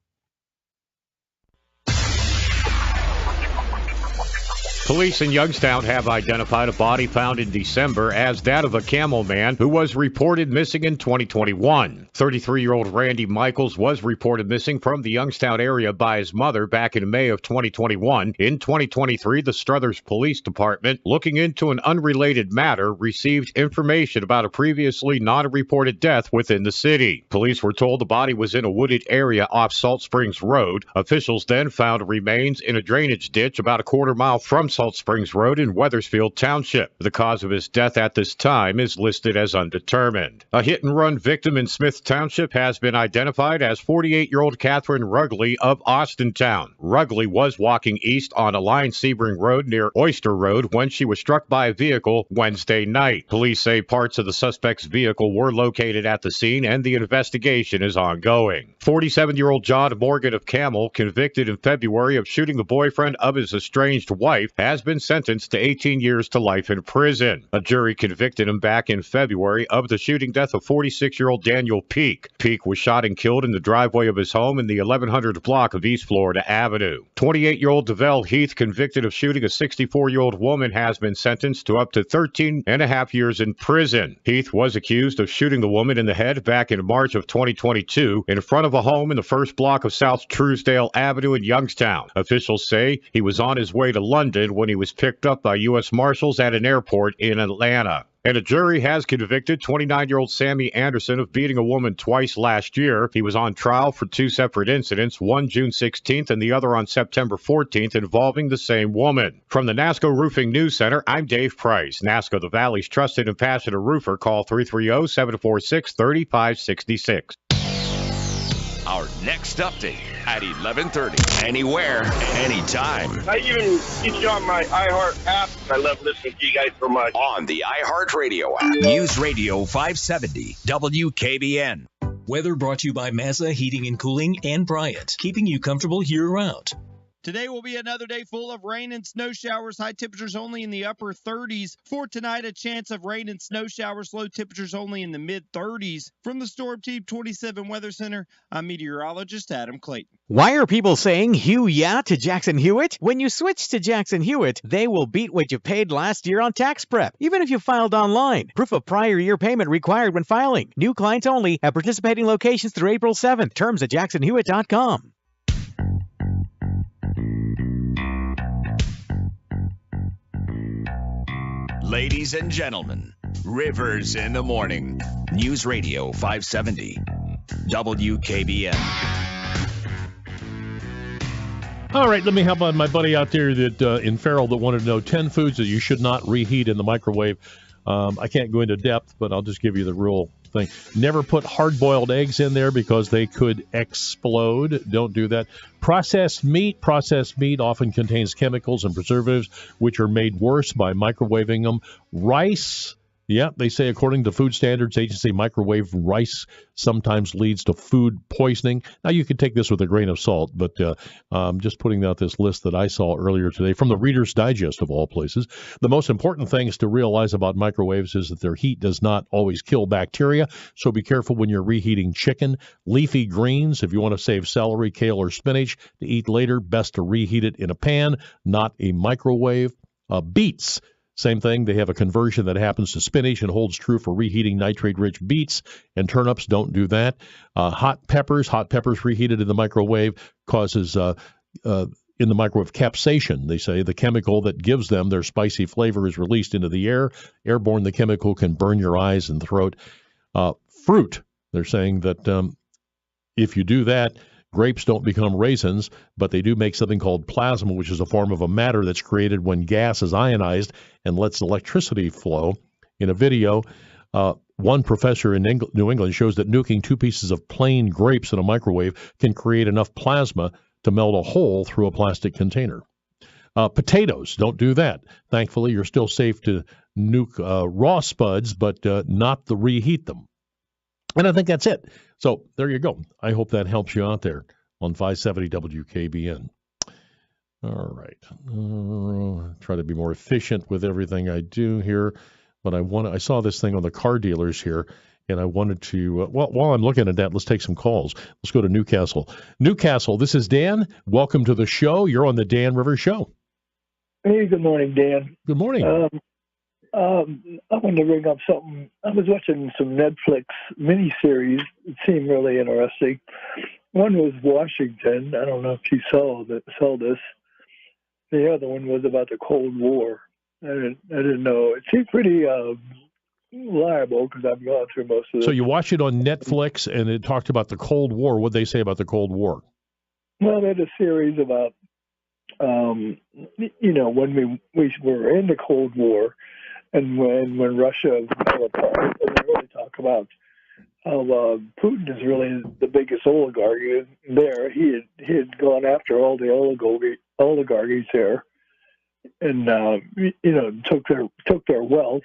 [SPEAKER 9] Police in Youngstown have identified a body found in December as that of a Camel man who was reported missing in 2021. 33-year-old Randy Michaels was reported missing from the Youngstown area by his mother back in May of 2021. In 2023, the Struthers Police Department, looking into an unrelated matter, received information about a previously non-reported death within the city. Police were told the body was in a wooded area off Salt Springs Road. Officials then found remains in a drainage ditch about a quarter mile from Salt Springs Road in Wethersfield Township. The cause of his death at this time is listed as undetermined. A hit-and-run victim in Smith Township has been identified as 48-year-old Catherine Rugley of Austintown. Rugley was walking east on Alliance Sebring Road near Oyster Road when she was struck by a vehicle Wednesday night. Police say parts of the suspect's vehicle were located at the scene and the investigation is ongoing. 47-year-old John Morgan of Camel, convicted in February of shooting the boyfriend of his estranged wife, has been sentenced to 18 years to life in prison. A jury convicted him back in February of the shooting death of 46-year-old Daniel Peak. Peak was shot and killed in the driveway of his home in the 1100 block of East Florida Avenue. 28-year-old DeVell Heath, convicted of shooting a 64-year-old woman, has been sentenced to up to 13 and a half years in prison. Heath was accused of shooting the woman in the head back in March of 2022 in front of a home in the first block of South Truesdale Avenue in Youngstown. Officials say he was on his way to London when he was picked up by U.S. Marshals at an airport in Atlanta. And a jury has convicted 29-year-old Sammy Anderson of beating a woman twice last year. He was on trial for 2 separate incidents, one June 16th and the other on September 14th, involving the same woman. From the NASCO Roofing News Center, I'm Dave Price. NASCO, the Valley's trusted and passionate roofer. Call 330-746-3566.
[SPEAKER 3] Our next update at 11:30. Anywhere, anytime.
[SPEAKER 22] I even get you on my iHeart app. I love listening to you guys so much.
[SPEAKER 3] On the iHeart Radio app. News Radio 570 WKBN.
[SPEAKER 25] Weather brought to you by Mazda Heating and Cooling and Bryant, keeping you comfortable year-round.
[SPEAKER 23] Today will be another day full of rain and snow showers. High temperatures only in the upper 30s. For tonight, a chance of rain and snow showers. Low temperatures only in the mid-30s. From the Storm Team 27 Weather Center, I'm meteorologist Adam Clayton.
[SPEAKER 26] Why are people saying "Hugh yeah" to Jackson Hewitt? When you switch to Jackson Hewitt, they will beat what you paid last year on tax prep, even if you filed online. Proof of prior year payment required when filing. New clients only at participating locations through April 7th. Terms at jacksonhewitt.com.
[SPEAKER 3] Ladies and gentlemen, Rivers in the Morning. News Radio 570. WKBN.
[SPEAKER 12] All right, let me help on my buddy out there that in Farrell that wanted to know 10 foods that you should not reheat in the microwave. I can't go into depth, but I'll just give you the rule thing. Never put hard-boiled eggs in there because they could explode. Don't do that. Processed meat often contains chemicals and preservatives, which are made worse by microwaving them. Rice. Yeah, they say according to Food Standards Agency, microwave rice sometimes leads to food poisoning. Now, you can take this with a grain of salt, but just putting out this list that I saw earlier today from the Reader's Digest of all places. The most important things to realize about microwaves is that their heat does not always kill bacteria, so be careful when you're reheating chicken. Leafy greens, if you want to save celery, kale, or spinach to eat later, best to reheat it in a pan, not a microwave. Beets. Same thing. They have a conversion that happens to spinach and holds true for reheating nitrate-rich beets and turnips. Don't do that. Hot peppers reheated in the microwave causes in the microwave capsaicin. They say the chemical that gives them their spicy flavor is released into the air. Airborne, the chemical can burn your eyes and throat. Fruit. They're saying that if you do that, grapes don't become raisins, but they do make something called plasma, which is a form of a matter that's created when gas is ionized and lets electricity flow. In a video, one professor in New England shows that nuking 2 pieces of plain grapes in a microwave can create enough plasma to melt a hole through a plastic container. Potatoes, don't do that. Thankfully, you're still safe to nuke raw spuds, but not to reheat them. And I think that's it. So there you go. I hope that helps you out there on 570 WKBN. All right. Try to be more efficient with everything I do here. But I saw this thing on the car dealers here, and I wanted to, while I'm looking at that, let's take some calls. Let's go to Newcastle. Newcastle, this is Dan. Welcome to the show. You're on the Dan Rivers Show.
[SPEAKER 7] Hey, good morning, Dan.
[SPEAKER 12] Good morning.
[SPEAKER 7] I wanted to bring up something. I was watching some Netflix miniseries. It seemed really interesting. One was Washington. I don't know if you saw this. The other one was about the Cold War. I didn't know. It seemed pretty liable because I've gone through most of it.
[SPEAKER 12] So you watched it on Netflix, and it talked about the Cold War. What did they say about the Cold War?
[SPEAKER 7] Well, they had a series about, when we were in the Cold War, and when Russia fell apart, and they really talk about how Putin is really the biggest oligarch there. He had gone after all the oligarchies there, and took their wealth.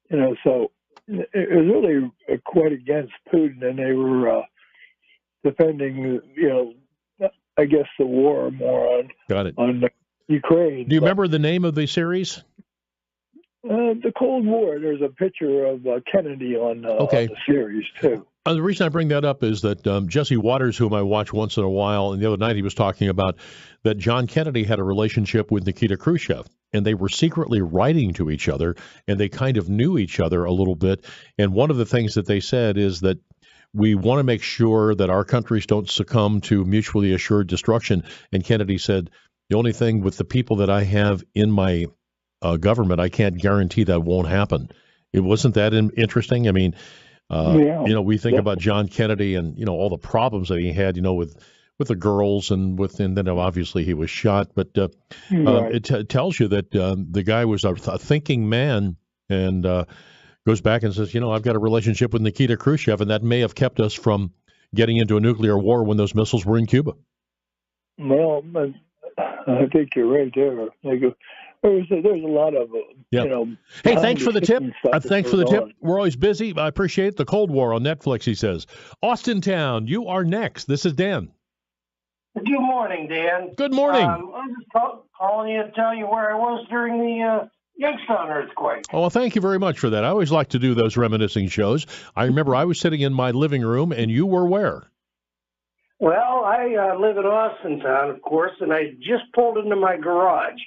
[SPEAKER 7] So it was really quite against Putin, and they were defending, I guess the war more on Ukraine.
[SPEAKER 12] Do you remember the name of the series?
[SPEAKER 7] The Cold War. There's a picture of Kennedy on the series, too.
[SPEAKER 12] The reason I bring that up is that Jesse Waters, whom I watch once in a while, and the other night he was talking about that John Kennedy had a relationship with Nikita Khrushchev, and they were secretly writing to each other, and they kind of knew each other a little bit. And one of the things that they said is that we want to make sure that our countries don't succumb to mutually assured destruction. And Kennedy said, the only thing with the people that I have in my government, I can't guarantee that won't happen. It wasn't that interesting. I mean, we think about John Kennedy and, all the problems that he had, with the girls and then obviously he was shot. But it tells you that the guy was a thinking man and goes back and says, I've got a relationship with Nikita Khrushchev, and that may have kept us from getting into a nuclear war when those missiles were in Cuba.
[SPEAKER 7] Well, I think you're right there. There's a lot of,
[SPEAKER 12] Hey, thanks for the tip. Thanks for the tip. We're always busy. I appreciate it. The Cold War on Netflix, he says. Austintown, you are next. This is Dan.
[SPEAKER 10] Good morning, Dan.
[SPEAKER 12] Good morning.
[SPEAKER 10] I'm just calling you to tell you where I was during the Youngstown earthquake.
[SPEAKER 12] Oh, well, thank you very much for that. I always like to do those reminiscing shows. I remember I was sitting in my living room, and you were where?
[SPEAKER 10] Well, I live in Austintown, of course, and I just pulled into my garage.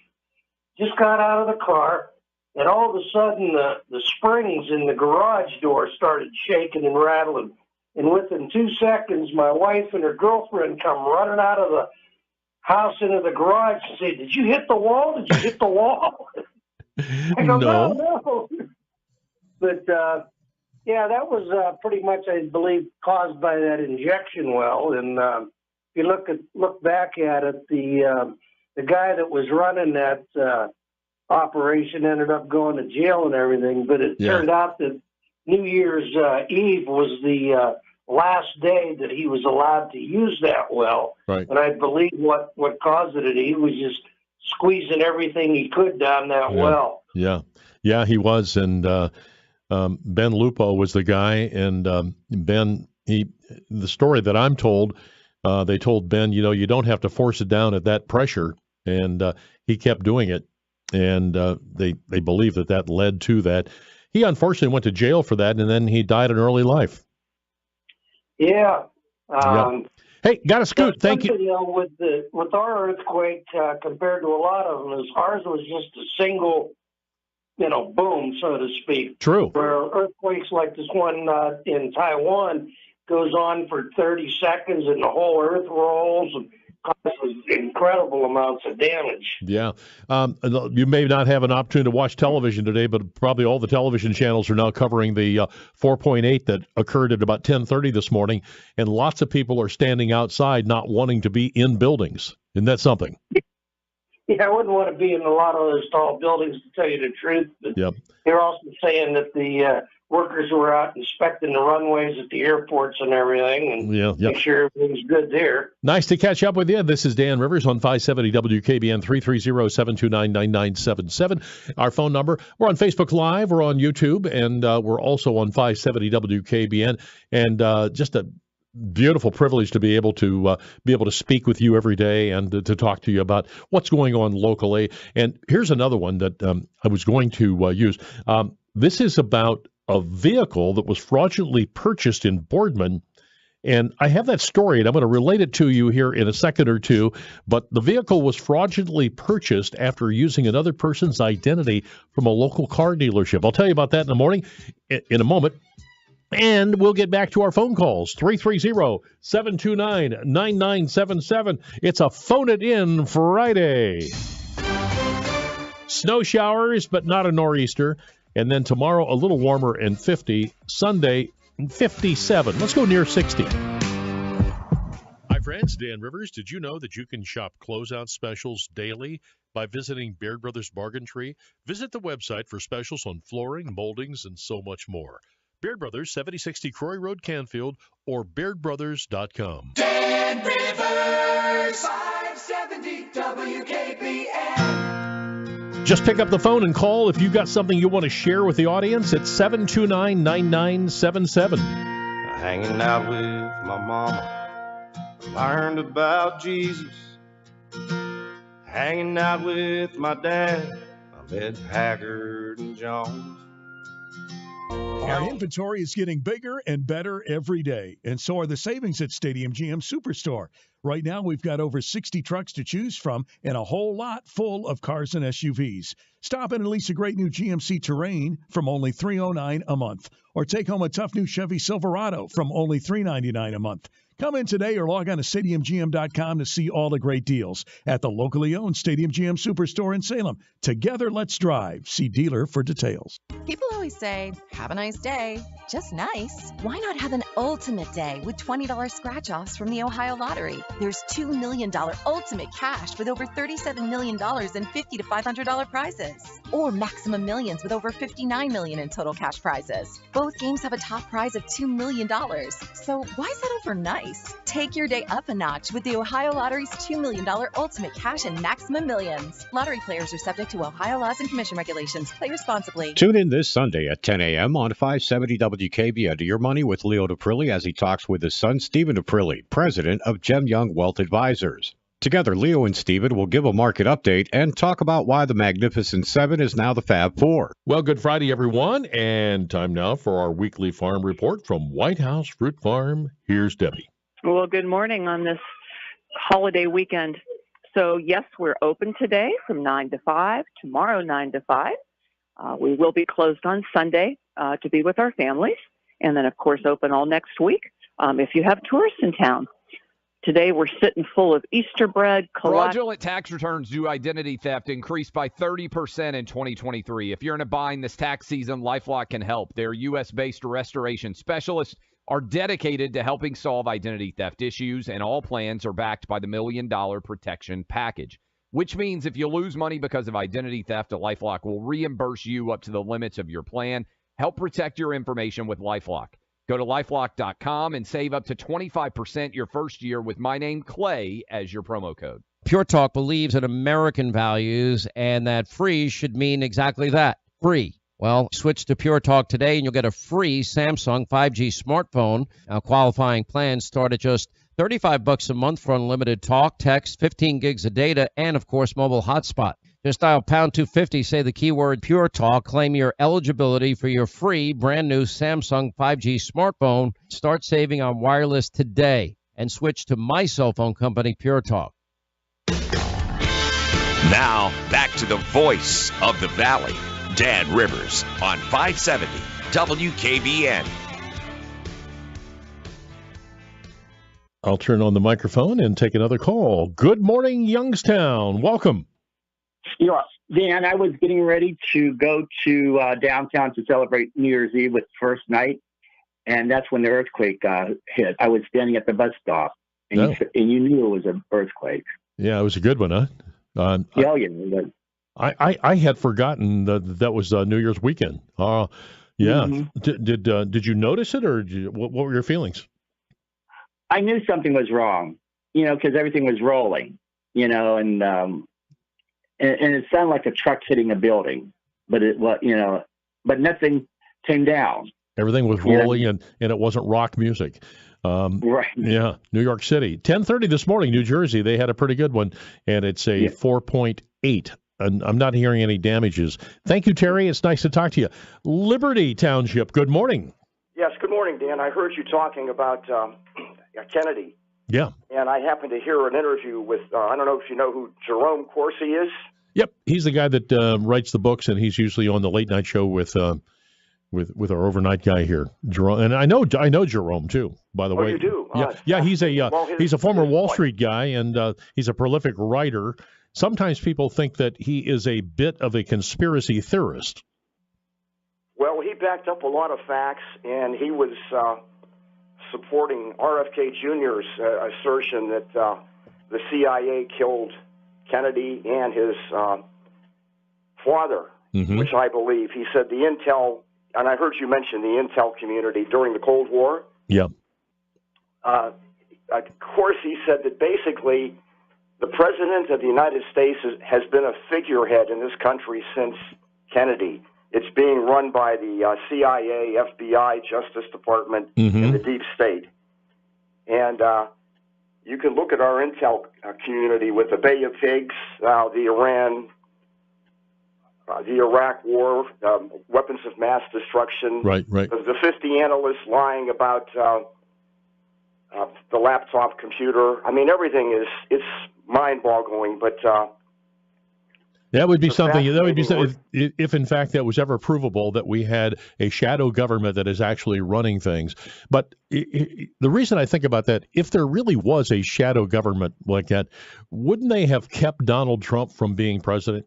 [SPEAKER 10] Just got out of the car, and all of a sudden the springs in the garage door started shaking and rattling. And within 2 seconds, my wife and her girlfriend come running out of the house into the garage and say, "Did you hit the wall? Did you hit the wall?" I go, no. But, yeah, that was pretty much, I believe, caused by that injection well. And if you look back at it, the guy that was running that operation ended up going to jail and everything. But it turned out that New Year's Eve was the last day that he was allowed to use that well.
[SPEAKER 12] Right.
[SPEAKER 10] And I believe what caused it, he was just squeezing everything he could down that well.
[SPEAKER 12] Yeah, he was. And Ben Lupo was the guy. And Ben, the story that I'm told, they told Ben, you don't have to force it down at that pressure. And he kept doing it. And they believe that led to that. He unfortunately went to jail for that, and then he died in early life.
[SPEAKER 10] Yeah.
[SPEAKER 12] Hey, got to scoot. Thank you.
[SPEAKER 10] With our earthquake, compared to a lot of them, ours was just a single, boom, so to speak.
[SPEAKER 12] True.
[SPEAKER 10] Where earthquakes like this one in Taiwan goes on for 30 seconds and the whole earth rolls and causes incredible amounts of damage.
[SPEAKER 12] Yeah. You may not have an opportunity to watch television today, but probably all the television channels are now covering the 4.8 that occurred at about 10:30 this morning, and lots of people are standing outside not wanting to be in buildings. Isn't that something?
[SPEAKER 10] Yeah, I wouldn't want to be in a lot of those tall buildings, to tell you the truth. But they're also saying that the workers were out inspecting the runways at the airports and everything, and make sure everything's good there.
[SPEAKER 12] Nice to catch up with you. This is Dan Rivers on 570 WKBN, 330-729-9977. Our phone number. We're on Facebook Live. We're on YouTube, and we're also on 570 WKBN. And just a beautiful privilege to be able to speak with you every day and to talk to you about what's going on locally. And here's another one that I was going to use. This is about a vehicle that was fraudulently purchased in Boardman. And I have that story, and I'm going to relate it to you here in a second or two. But the vehicle was fraudulently purchased after using another person's identity from a local car dealership. I'll tell you about that in the morning, in a moment. And we'll get back to our phone calls, 330-729-9977. It's a Phone It In Friday. Snow showers, but not a nor'easter. And then tomorrow, a little warmer and 50. Sunday, 57. Let's go near 60. Hi, friends. Dan Rivers. Did you know that you can shop closeout specials daily by visiting Baird Brothers Bargain Tree? Visit the website for specials on flooring, moldings, and so much more. Baird Brothers, 7060 Croy Road, Canfield, or BairdBrothers.com.
[SPEAKER 2] Dan Rivers, 570 WKBN.
[SPEAKER 12] Just pick up the phone and call if you've got something you want to share with the audience. It's 729-9977.
[SPEAKER 11] Hanging out with my mama, learned about Jesus. Hanging out with my dad, I met Haggard and Jones.
[SPEAKER 13] Our inventory is getting bigger and better every day, and so are the savings at Stadium GM Superstore. Right now, we've got over 60 trucks to choose from and a whole lot full of cars and SUVs. Stop in and lease a great new GMC Terrain from only $309 a month, or take home a tough new Chevy Silverado from only $399 a month. Come in today or log on to stadiumgm.com to see all the great deals at the locally owned Stadium GM Superstore in Salem. Together, let's drive. See dealer for details.
[SPEAKER 17] People always say, have a nice day. Just nice. Why not have an ultimate day with $20 scratch-offs from the Ohio Lottery? There's $2 million ultimate cash with over $37 million in $50 to $500 prizes. Or Maximum Millions with over $59 million in total cash prizes. Both games have a top prize of $2 million. So why settle for nice? Take your day up a notch with the Ohio Lottery's $2 million ultimate cash and Maximum Millions. Lottery players are subject to Ohio laws and commission regulations. Play responsibly.
[SPEAKER 9] Tune in this Sunday at 10 a.m. on 570 WKBN to Your Money with Leo Daprilli as he talks with his son, Stephen Daprilli, president of Jem Young Wealth Advisors. Together, Leo and Stephen will give a market update and talk about why the Magnificent Seven is now the Fab Four.
[SPEAKER 12] Well, good Friday, everyone, and time now for our weekly farm report from White House Fruit Farm. Here's Debbie.
[SPEAKER 14] Well, good morning on this holiday weekend. So, yes, we're open today from 9 to 5, tomorrow 9 to 5. We will be closed on Sunday to be with our families, and then, of course, open all next week if you have tourists in town. Today we're sitting full of Easter bread.
[SPEAKER 4] Fraudulent tax returns due to identity theft increased by 30% in 2023. If you're in a bind this tax season, LifeLock can help. Their U.S.-based restoration specialists are dedicated to helping solve identity theft issues, and all plans are backed by the $1 Million Protection Package, which means if you lose money because of identity theft, LifeLock will reimburse you up to the limits of your plan. Help protect your information with LifeLock. Go to LifeLock.com and save up to 25% your first year with my name, Clay, as your promo code.
[SPEAKER 15] Pure Talk believes in American values and that free should mean exactly that, free. Well, switch to Pure Talk today and you'll get a free Samsung 5G smartphone. Now, qualifying plans start at just $35 a month for unlimited talk, text, 15 gigs of data, and, of course, mobile hotspot. Just dial pound 250, say the keyword Pure Talk, claim your eligibility for your free brand new Samsung 5G smartphone. Start saving on wireless today and switch to my cell phone company, Pure Talk.
[SPEAKER 3] Now, back to the voice of the Valley, Dan Rivers on 570 WKBN.
[SPEAKER 12] I'll turn on the microphone and take another call. Good morning, Youngstown. Welcome.
[SPEAKER 16] Yeah, Dan, I was getting ready to go to downtown to celebrate New Year's Eve with first night, and that's when the earthquake hit. I was standing at the bus stop, and, you knew it was an earthquake.
[SPEAKER 12] Yeah, it was a good one, huh? I had forgotten that was New Year's weekend. Yeah. Mm-hmm. Did you notice it, or what were your feelings?
[SPEAKER 16] I knew something was wrong, because everything was rolling, and it sounded like a truck hitting a building, but but nothing came down.
[SPEAKER 12] Everything was rolling, and it wasn't rock music.
[SPEAKER 16] Right.
[SPEAKER 12] Yeah, New York City. 10:30 this morning, New Jersey. They had a pretty good one, and it's a 4.8. And I'm not hearing any damages. Thank you, Terry. It's nice to talk to you. Liberty Township, good morning.
[SPEAKER 20] Yes, good morning, Dan. I heard you talking about Kennedy.
[SPEAKER 12] Yeah.
[SPEAKER 20] And I happened to hear an interview with, I don't know if you know who Jerome Corsi is.
[SPEAKER 12] Yep. He's the guy that writes the books, and he's usually on the late night show with our overnight guy here, Jerome. And I know Jerome too, by the way.
[SPEAKER 20] You do?
[SPEAKER 12] Yeah. He's a former Wall Street guy, and he's a prolific writer. Sometimes people think that he is a bit of a conspiracy theorist.
[SPEAKER 20] Well, he backed up a lot of facts, and he was supporting RFK Jr.'s assertion that the CIA killed Kennedy and his father, which I believe. He said the intel, and I heard you mention the intel community during the Cold War.
[SPEAKER 12] Yeah.
[SPEAKER 20] Of course, he said that basically the President of the United States has been a figurehead in this country since Kennedy. It's being run by the CIA, FBI, Justice Department, and the deep state. And you can look at our intel community with the Bay of Pigs, the Iraq War, weapons of mass destruction.
[SPEAKER 12] Right.
[SPEAKER 20] The 50 analysts lying about the laptop computer. I mean, everything it's mind-boggling, but
[SPEAKER 12] that would be something. That would be something if in fact that was ever provable, that we had a shadow government that is actually running things. But the reason I think about that, if there really was a shadow government like that, wouldn't they have kept Donald Trump from being president?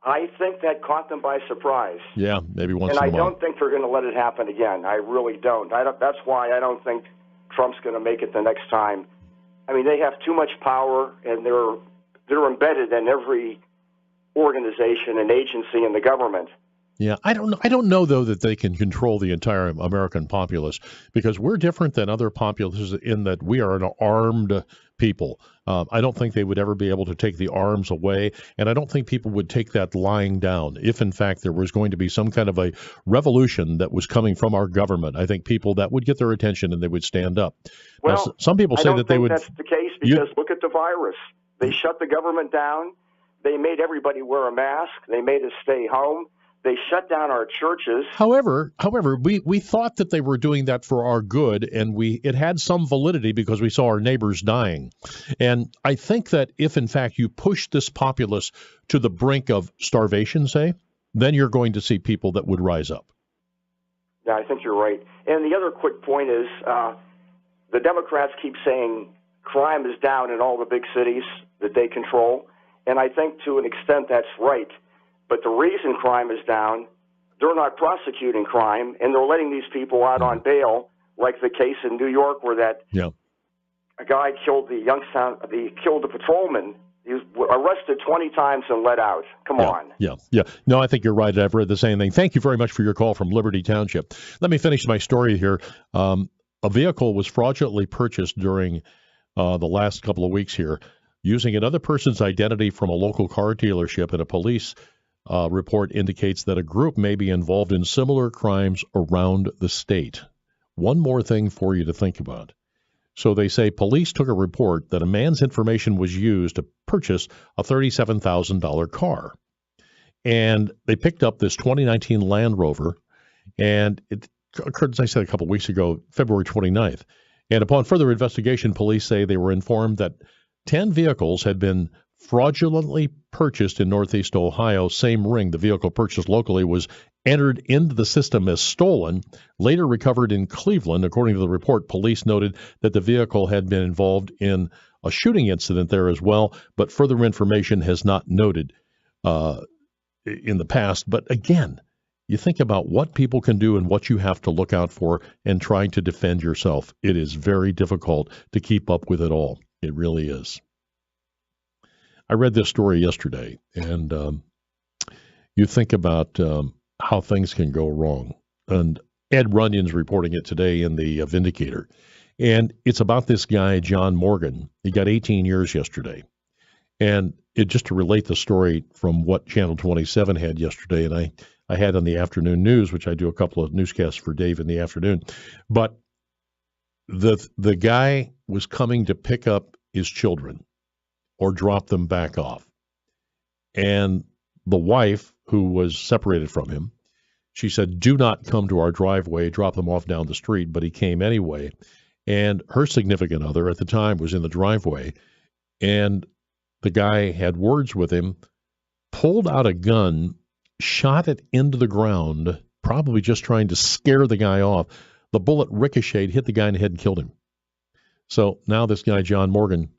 [SPEAKER 20] I think that caught them by surprise.
[SPEAKER 12] Yeah, maybe once in a while.
[SPEAKER 20] And I don't think they're going to let it happen again. I really don't. That's why I don't think Trump's going to make it the next time. I mean, they have too much power, and they're embedded in every organization and agency in the government.
[SPEAKER 12] Yeah, I don't know though that they can control the entire American populace, because we're different than other populaces in that we are an armed people. I don't think they would ever be able to take the arms away, and I don't think people would take that lying down. If in fact there was going to be some kind of a revolution that was coming from our government, I think people that would get their attention and they would stand up.
[SPEAKER 20] Well,
[SPEAKER 12] now, some people say that they would.
[SPEAKER 20] That's the case because look at the virus. They shut the government down. They made everybody wear a mask. They made us stay home. They shut down our churches.
[SPEAKER 12] However, we thought that they were doing that for our good, and it had some validity because we saw our neighbors dying. And I think that if, in fact, you push this populace to the brink of starvation, say, then you're going to see people that would rise up.
[SPEAKER 20] Yeah, I think you're right. And the other quick point is the Democrats keep saying crime is down in all the big cities that they control. And I think to an extent that's right. But the reason crime is down, they're not prosecuting crime, and they're letting these people out on bail, like the case in New York where a guy killed killed the patrolman. He was arrested 20 times and let out. Come on.
[SPEAKER 12] Yeah. No, I think you're right. I've read the same thing. Thank you very much for your call from Liberty Township. Let me finish my story here. A vehicle was fraudulently purchased during the last couple of weeks here using another person's identity from a local car dealership, and a police report indicates that a group may be involved in similar crimes around the state. One more thing for you to think about. So they say police took a report that a man's information was used to purchase a $37,000 car. And they picked up this 2019 Land Rover, and it occurred, as I said, a couple of weeks ago, February 29th. And upon further investigation, police say they were informed that 10 vehicles had been fraudulently purchased in Northeast Ohio. Same ring, the vehicle purchased locally, was entered into the system as stolen, later recovered in Cleveland. According to the report, police noted that the vehicle had been involved in a shooting incident there as well, but further information has not noted in the past. But again, you think about what people can do and what you have to look out for and trying to defend yourself. It is very difficult to keep up with it all. It really is. I read this story yesterday, and you think about how things can go wrong. And Ed Runyon's reporting it today in the Vindicator. And it's about this guy, John Morgan. He got 18 years yesterday. And just to relate the story from what Channel 27 had yesterday, and I had on the afternoon news, which I do a couple of newscasts for Dave in the afternoon. But the guy was coming to pick up his children or drop them back off. And the wife, who was separated from him, she said, do not come to our driveway, drop them off down the street. But he came anyway. And her significant other at the time was in the driveway. And the guy had words with him, pulled out a gun, shot it into the ground, probably just trying to scare the guy off. The bullet ricocheted, hit the guy in the head, and killed him. So now this guy, John Morgan,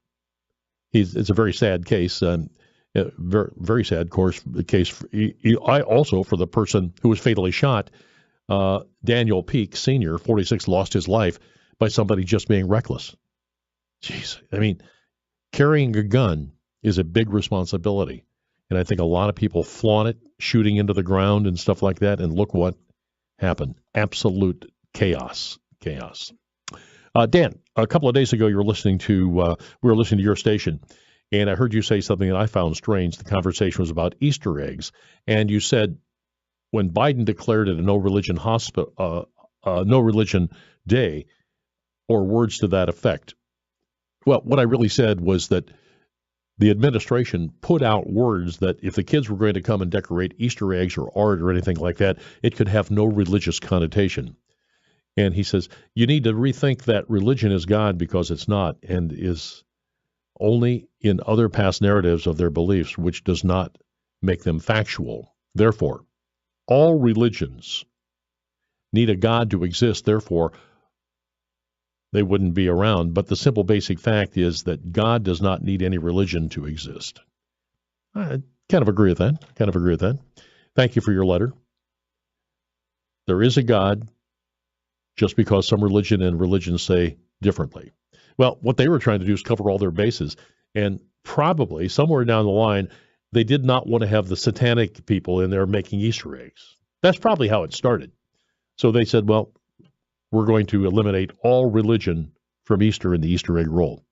[SPEAKER 12] it's a very sad case, and very, very sad, of course, the case. I also, for the person who was fatally shot, Daniel Peak, Sr., 46, lost his life by somebody just being reckless. Jeez, I mean, carrying a gun is a big responsibility, and I think a lot of people flaunt it, shooting into the ground and stuff like that, and look what happened. Absolute chaos. Dan, a couple of days ago, we were listening to your station, and I heard you say something that I found strange. The conversation was about Easter eggs, and you said when Biden declared it a no religion day, or words to that effect. Well, what I really said was that the administration put out words that if the kids were going to come and decorate Easter eggs or art or anything like that, it could have no religious connotation. And he says, you need to rethink that religion is God, because it's not, and is only in other past narratives of their beliefs, which does not make them factual. Therefore, all religions need a God to exist. Therefore, they wouldn't be around. But the simple basic fact is that God does not need any religion to exist. I kind of agree with that. Thank you for your letter. There is a God, just because some religion and religions say differently. Well, what they were trying to do is cover all their bases. And probably somewhere down the line, they did not want to have the satanic people in there making Easter eggs. That's probably how it started. So they said, well, we're going to eliminate all religion from Easter in the Easter egg roll.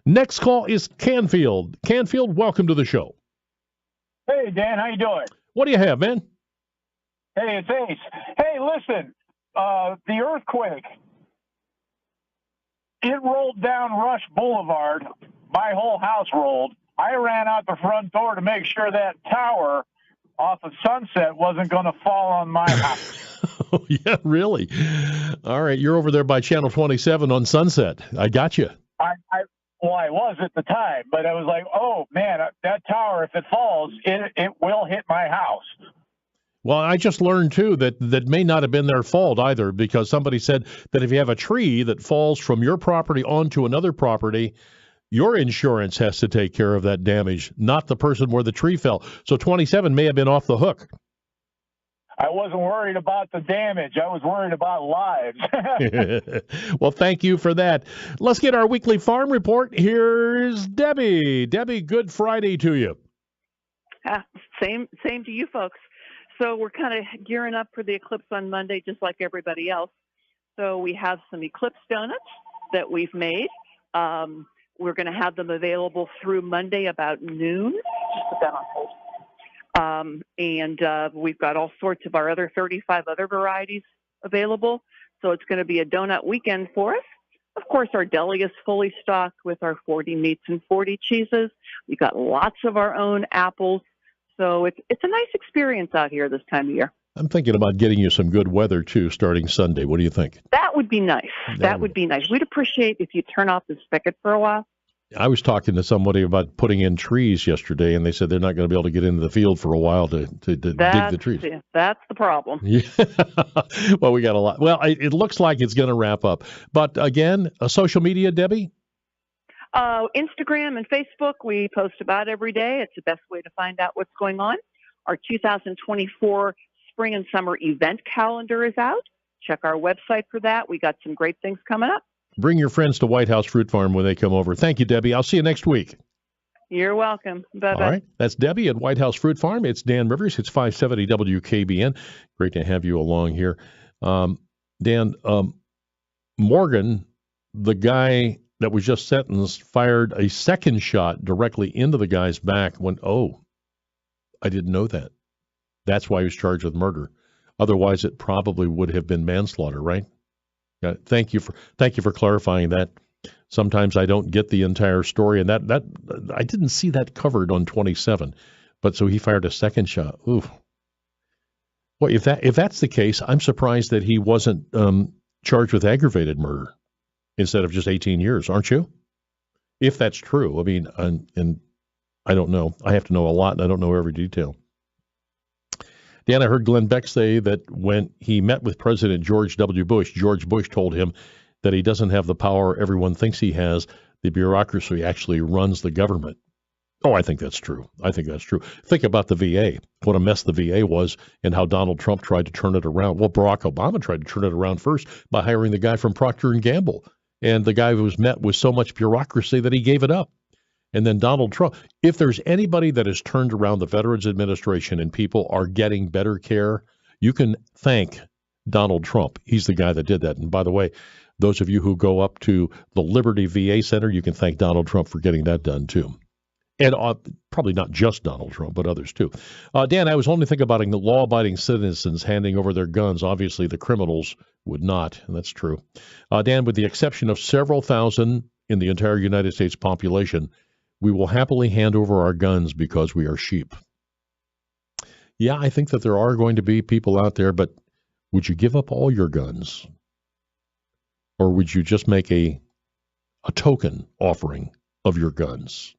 [SPEAKER 12] Next call is Canfield. Canfield, welcome to the show.
[SPEAKER 1] Hey, Dan, how you doing?
[SPEAKER 12] What do you have, man?
[SPEAKER 1] Hey, it's Ace. Hey, listen, the earthquake, it rolled down Rush Boulevard. My whole house rolled. I ran out the front door to make sure that tower off of Sunset wasn't going to fall on my house.
[SPEAKER 12] Oh, yeah, really? All right, you're over there by Channel 27 on Sunset. I got you.
[SPEAKER 1] I was at the time, but I was like, oh, man, that tower, if it falls, it will hit my house.
[SPEAKER 12] Well, I just learned, too, that may not have been their fault either, because somebody said that if you have a tree that falls from your property onto another property, your insurance has to take care of that damage, not the person where the tree fell. So 27 may have been off the hook.
[SPEAKER 1] I wasn't worried about the damage. I was worried about lives.
[SPEAKER 12] Well, thank you for that. Let's get our weekly farm report. Here's Debbie. Debbie, good Friday to you.
[SPEAKER 14] Same to you folks. So we're kind of gearing up for the eclipse on Monday, just like everybody else. So we have some eclipse donuts that we've made. We're going to have them available through Monday about noon. Just put that on hold. And we've got all sorts of our other 35 other varieties available. So it's going to be a donut weekend for us. Of course, our deli is fully stocked with our 40 meats and 40 cheeses. We've got lots of our own apples. So it's a nice experience out here this time of year.
[SPEAKER 12] I'm thinking about getting you some good weather, too, starting Sunday. What do you think?
[SPEAKER 14] That would be nice. That would be nice. We'd appreciate if you turn off the spigot for a while.
[SPEAKER 12] I was talking to somebody about putting in trees yesterday, and they said they're not going to be able to get into the field for a while to dig the trees.
[SPEAKER 14] That's the problem.
[SPEAKER 12] Yeah. Well, we got a lot. Well, it looks like it's going to wrap up. But, again, social media, Debbie?
[SPEAKER 14] Instagram and Facebook, we post about every day. It's the best way to find out what's going on. Our 2024 spring and summer event calendar is out. Check our website for that. We got some great things coming up.
[SPEAKER 12] Bring your friends to White House Fruit Farm when they come over. Thank you, Debbie. I'll see you next week.
[SPEAKER 14] You're welcome. Bye-bye.
[SPEAKER 12] All right. That's Debbie at White House Fruit Farm. It's Dan Rivers. It's 570 WKBN. Great to have you along here. Dan, Morgan, the guy that was just sentenced, fired a second shot directly into the guy's back when, I didn't know that. That's why he was charged with murder. Otherwise, it probably would have been manslaughter, right? Thank you for clarifying that. Sometimes I don't get the entire story, and that I didn't see that covered on 27. But so he fired a second shot. Ooh. Well, if that's the case, I'm surprised that he wasn't charged with aggravated murder instead of just 18 years, aren't you? If that's true, I mean, and I don't know. I have to know a lot, and I don't know every detail. Dan, I heard Glenn Beck say that when he met with President George W. Bush, George Bush told him that he doesn't have the power everyone thinks he has. The bureaucracy actually runs the government. Oh, I think that's true. Think about the VA, what a mess the VA was, and how Donald Trump tried to turn it around. Well, Barack Obama tried to turn it around first by hiring the guy from Procter & Gamble, and the guy was met with so much bureaucracy that he gave it up. And then Donald Trump, if there's anybody that has turned around the Veterans Administration and people are getting better care, you can thank Donald Trump. He's the guy that did that. And by the way, those of you who go up to the Liberty VA Center, you can thank Donald Trump for getting that done too. And probably not just Donald Trump, but others too. Dan, I was only thinking about the law-abiding citizens handing over their guns. Obviously, the criminals would not, and that's true. Dan, with the exception of several thousand in the entire United States population, we will happily hand over our guns because we are sheep. Yeah, I think that there are going to be people out there, but would you give up all your guns? Or would you just make a token offering of your guns?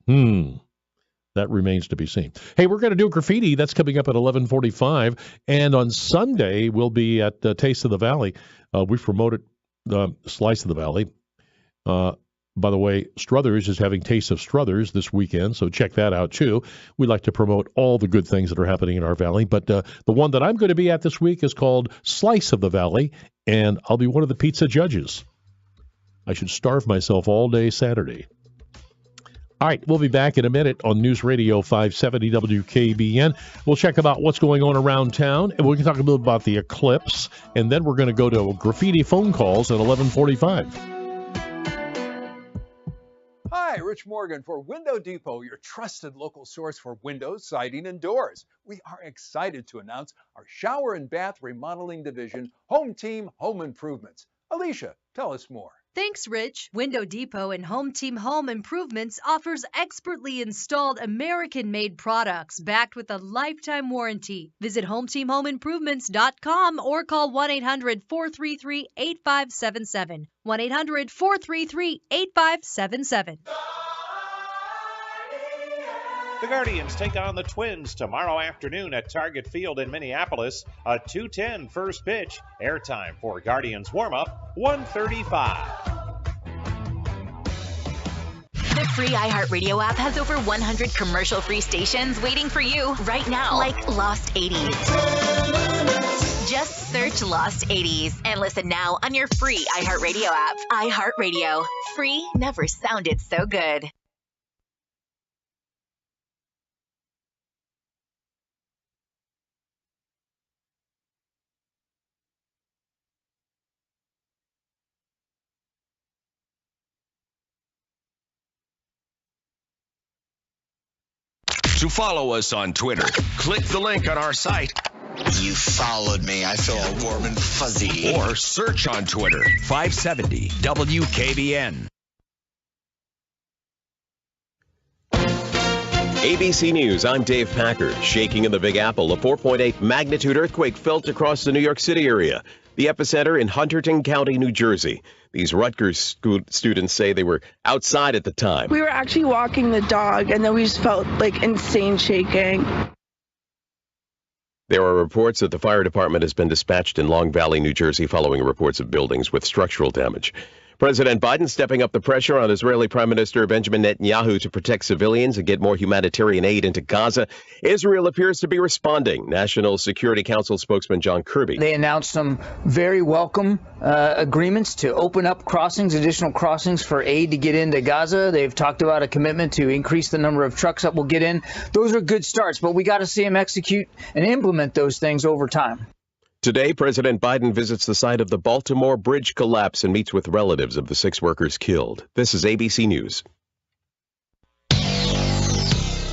[SPEAKER 12] That remains to be seen. Hey, we're going to do graffiti. That's coming up at 11:45. And on Sunday, we'll be at Taste of the Valley. We promoted Slice of the Valley. By the way, Struthers is having Taste of Struthers this weekend, so check that out, too. We like to promote all the good things that are happening in our valley, but the one that I'm going to be at this week is called Slice of the Valley, and I'll be one of the pizza judges. I should starve myself all day Saturday. All right, we'll be back in a minute on News Radio 570 WKBN. We'll check about what's going on around town, and we can talk a little about the eclipse, and then we're going to go to graffiti phone calls at 11:45.
[SPEAKER 5] Hi, Rich Morgan for Window Depot, your trusted local source for windows, siding, and doors. We are excited to announce our shower and bath remodeling division, Home Team Home Improvements. Alicia, tell us more.
[SPEAKER 6] Thanks, Rich. Window Depot and Home Team Home Improvements offers expertly installed American-made products backed with a lifetime warranty. Visit HomeTeamHomeImprovements.com or call 1-800-433-8577. 1-800-433-8577.
[SPEAKER 8] The Guardians take on the Twins tomorrow afternoon at Target Field in Minneapolis. A 2:10 first pitch. Airtime for Guardians warm-up, 1:35.
[SPEAKER 18] The free iHeartRadio app has over 100 commercial-free stations waiting for you right now, like Lost 80s. Just search Lost 80s and listen now on your free iHeartRadio app. iHeartRadio. Free never sounded so good.
[SPEAKER 3] To follow us on Twitter, click the link on our site.
[SPEAKER 19] You followed me. I feel all warm and fuzzy.
[SPEAKER 3] Or search on Twitter, 570 WKBN.
[SPEAKER 21] ABC News, I'm Dave Packard. Shaking in the Big Apple, a 4.8 magnitude earthquake felt across the New York City area. The epicenter in Hunterdon County, New Jersey. These Rutgers students say they were outside at the time.
[SPEAKER 22] We were actually walking the dog, and then we just felt like insane shaking.
[SPEAKER 21] There are reports that the fire department has been dispatched in Long Valley, New Jersey, following reports of buildings with structural damage. President Biden stepping up the pressure on Israeli Prime Minister Benjamin Netanyahu to protect civilians and get more humanitarian aid into Gaza. Israel appears to be responding. National Security Council spokesman John Kirby.
[SPEAKER 24] They announced some very welcome agreements to open up crossings, additional crossings for aid to get into Gaza. They've talked about a commitment to increase the number of trucks that will get in. Those are good starts, but we got to see them execute and implement those things over time.
[SPEAKER 21] Today, President Biden visits the site of the Baltimore Bridge collapse and meets with relatives of the 6 workers killed. This is ABC News.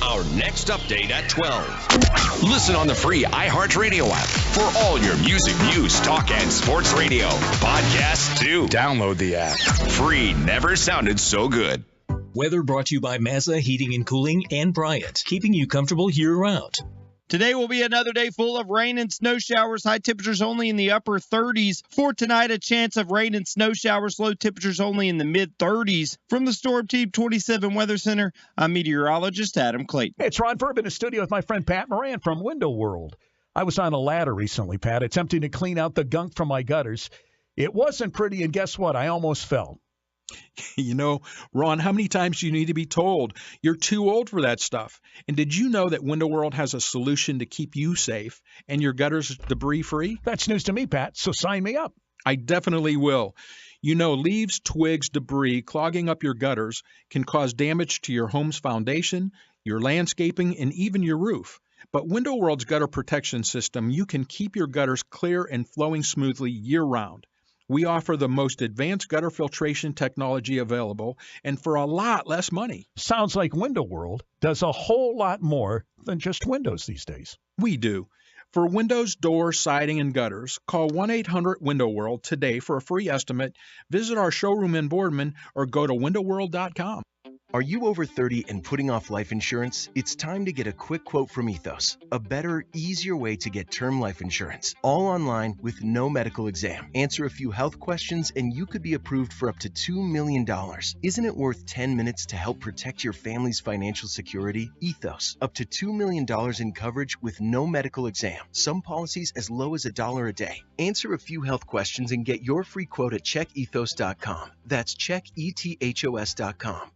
[SPEAKER 3] Our next update at 12. Listen on the free iHeartRadio app for all your music, news, talk, and sports radio. Podcasts too. Download the app. Free never sounded so good.
[SPEAKER 25] Weather brought to you by Mazda Heating and Cooling and Bryant, keeping you comfortable year-round.
[SPEAKER 23] Today will be another day full of rain and snow showers. High temperatures only in the upper 30s. For tonight, a chance of rain and snow showers. Low temperatures only in the mid-30s. From the Storm Team 27 Weather Center, I'm meteorologist Adam Clayton.
[SPEAKER 13] Hey, it's Ron Verb in the studio with my friend Pat Moran from Window World. I was on a ladder recently, Pat, attempting to clean out the gunk from my gutters. It wasn't pretty, and guess what? I almost fell.
[SPEAKER 27] You know, Ron, how many times do you need to be told you're too old for that stuff? And did you know that Window World has a solution to keep you safe and your gutters debris-free?
[SPEAKER 13] That's news to me, Pat, so sign me up.
[SPEAKER 27] I definitely will. You know, leaves, twigs, debris clogging up your gutters can cause damage to your home's foundation, your landscaping, and even your roof. But Window World's gutter protection system, you can keep your gutters clear and flowing smoothly year-round. We offer the most advanced gutter filtration technology available and for a lot less money.
[SPEAKER 13] Sounds like Window World does a whole lot more than just windows these days.
[SPEAKER 27] We do. For windows, doors, siding, and gutters, call 1-800-WINDOW-WORLD today for a free estimate. Visit our showroom in Boardman or go to windowworld.com.
[SPEAKER 28] Are you over 30 and putting off life insurance? It's time to get a quick quote from Ethos, a better, easier way to get term life insurance, all online with no medical exam. Answer a few health questions and you could be approved for up to $2 million. Isn't it worth 10 minutes to help protect your family's financial security? Ethos, up to $2 million in coverage with no medical exam. Some policies as low as $1 a day. Answer a few health questions and get your free quote at checkethos.com. That's checkethos.com.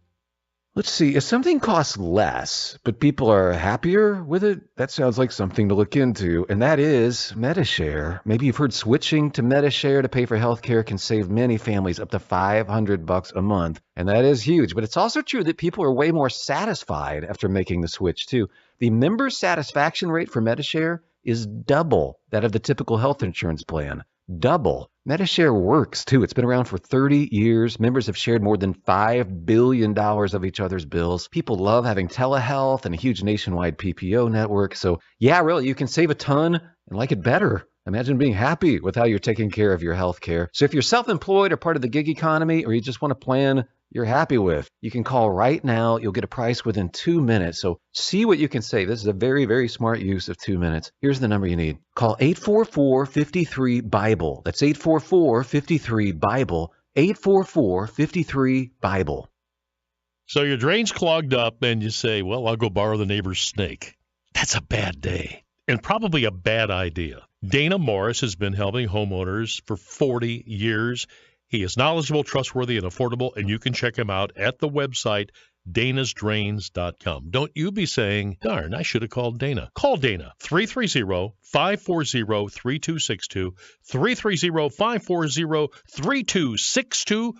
[SPEAKER 29] Let's see, if something costs less, but people are happier with it, that sounds like something to look into, and that is Medi-Share. Maybe you've heard switching to Medi-Share to pay for healthcare can save many families up to $500 a month, and that is huge. But it's also true that people are way more satisfied after making the switch, too. The member satisfaction rate for Medi-Share is double that of the typical health insurance plan. Double. Medi-Share works, too. It's been around for 30 years. Members have shared more than $5 billion of each other's bills. People love having telehealth and a huge nationwide PPO network. So, yeah, really, you can save a ton and like it better. Imagine being happy with how you're taking care of your health care. So if you're self-employed or part of the gig economy, or you just want a plan you're happy with, you can call right now. You'll get a price within 2 minutes. So see what you can save. This is a very, very smart use of 2 minutes. Here's the number you need. Call 844-53-BIBLE. That's 844-53-BIBLE. 844-53-BIBLE.
[SPEAKER 12] So your drain's clogged up and you say, well, I'll go borrow the neighbor's snake. That's a bad day and probably a bad idea. Dana Morris has been helping homeowners for 40 years. He is knowledgeable, trustworthy, and affordable, and you can check him out at the website danasdrains.com. Don't you be saying, darn, I should have called Dana. Call Dana, 330-540-3262, 330-540-3262.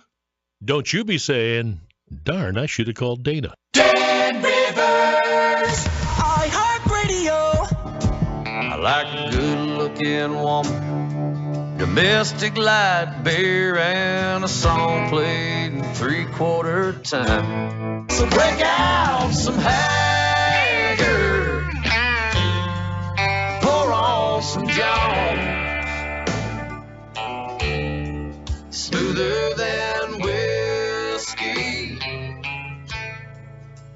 [SPEAKER 12] Don't you be saying, darn, I should have called Dana.
[SPEAKER 2] Dan Rivers, iHeartRadio.
[SPEAKER 4] I like a good-looking woman, domestic light beer, and a song played in three-quarter time. So break out some Haggard, pour on some Jones, smoother than whiskey,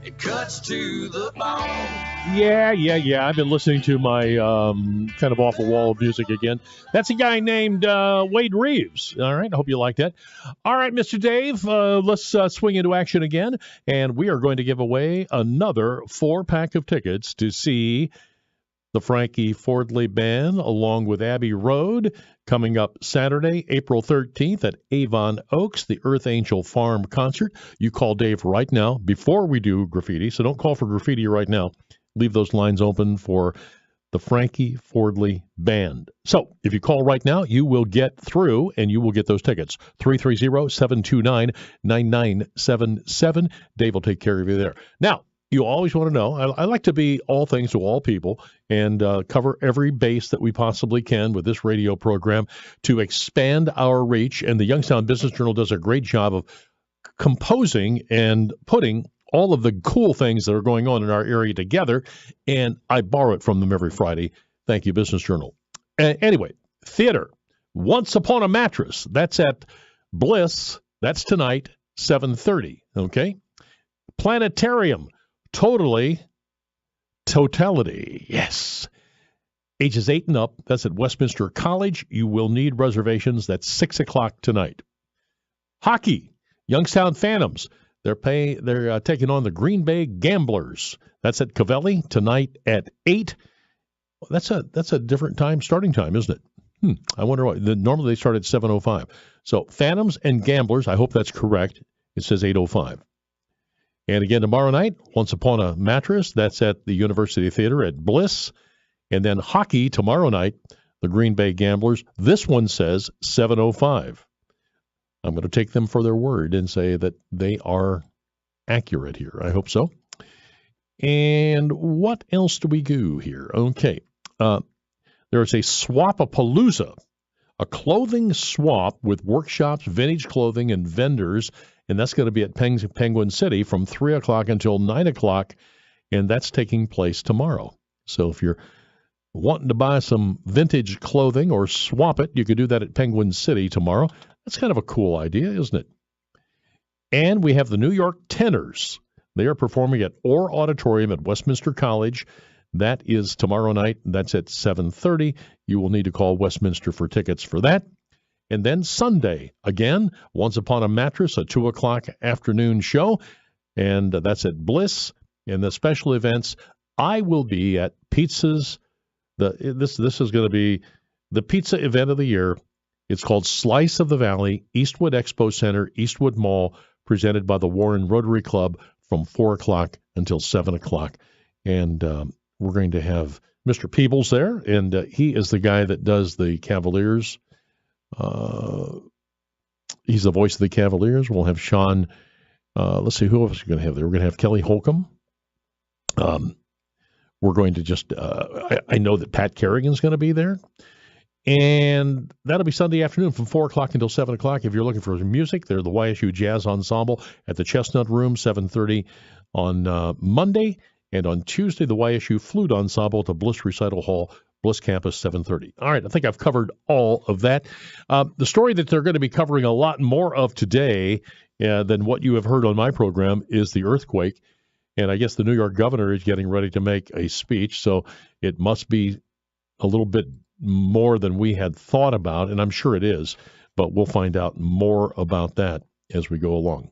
[SPEAKER 4] it cuts to the bone.
[SPEAKER 12] Yeah. I've been listening to my kind of off-the-wall music again. That's a guy named Wade Reeves. All right, I hope you like that. All right, Mr. Dave, let's swing into action again, and we are going to give away another 4-pack of tickets to see the Frankie Fordley Band along with Abbey Road coming up Saturday, April 13th at Avon Oaks, the Earth Angel Farm concert. You call Dave right now before we do graffiti, so don't call for graffiti right now. Leave those lines open for the Frankie Fordley Band. So if you call right now, you will get through and you will get those tickets. 330-729-9977. Dave will take care of you there. Now, you always want to know, I like to be all things to all people and cover every base that we possibly can with this radio program to expand our reach. And the Youngstown Business Journal does a great job of composing and putting all of the cool things that are going on in our area together, and I borrow it from them every Friday. Thank you, Business Journal. Anyway, theater, Once Upon a Mattress. That's at Bliss. That's tonight, 7:30, okay? Planetarium, Totality, yes. Ages 8 and up, that's at Westminster College. You will need reservations. That's 6 o'clock tonight. Hockey, Youngstown Phantoms. They're taking on the Green Bay Gamblers. That's at Covelli tonight at 8. That's a different starting time, isn't it? I wonder why. Normally they start at 7:05. So Phantoms and Gamblers, I hope that's correct. It says 8:05. And again, tomorrow night, Once Upon a Mattress. That's at the University Theater at Bliss. And then hockey tomorrow night, the Green Bay Gamblers. This one says 7:05. I'm going to take them for their word and say that they are accurate here. I hope so. And what else do we do here? Okay. There is a Swap-a-Palooza, a clothing swap with workshops, vintage clothing, and vendors. And that's going to be at Penguin City from 3 o'clock until 9 o'clock. And that's taking place tomorrow. So if you're wanting to buy some vintage clothing or swap it, you could do that at Penguin City tomorrow. That's kind of a cool idea, isn't it? And we have the New York Tenors. They are performing at Orr Auditorium at Westminster College. That is tomorrow night. That's at 7:30. You will need to call Westminster for tickets for that. And then Sunday, again, Once Upon a Mattress, a 2 o'clock afternoon show. And that's at Bliss. And the special events, I will be at Pizza's. This is going to be the pizza event of the year. It's called Slice of the Valley, Eastwood Expo Center, Eastwood Mall, presented by the Warren Rotary Club from 4 o'clock until 7 o'clock. And we're going to have Mr. Peebles there, and he is the guy that does the Cavaliers. He's the voice of the Cavaliers. We'll have Sean. Let's see, who else are we going to have there? We're going to have Kelly Holcomb. We're going to just, I know that Pat Kerrigan's going to be there. And that'll be Sunday afternoon from 4 o'clock until 7 o'clock. If you're looking for music, they're the YSU Jazz Ensemble at the Chestnut Room, 7:30 on Monday. And on Tuesday, the YSU Flute Ensemble at the Bliss Recital Hall, Bliss Campus, 7:30. All right, I think I've covered all of that. The story that they're going to be covering a lot more of today than what you have heard on my program is the earthquake. And I guess the New York governor is getting ready to make a speech, so it must be a little bit more than we had thought about, and I'm sure it is, but we'll find out more about that as we go along.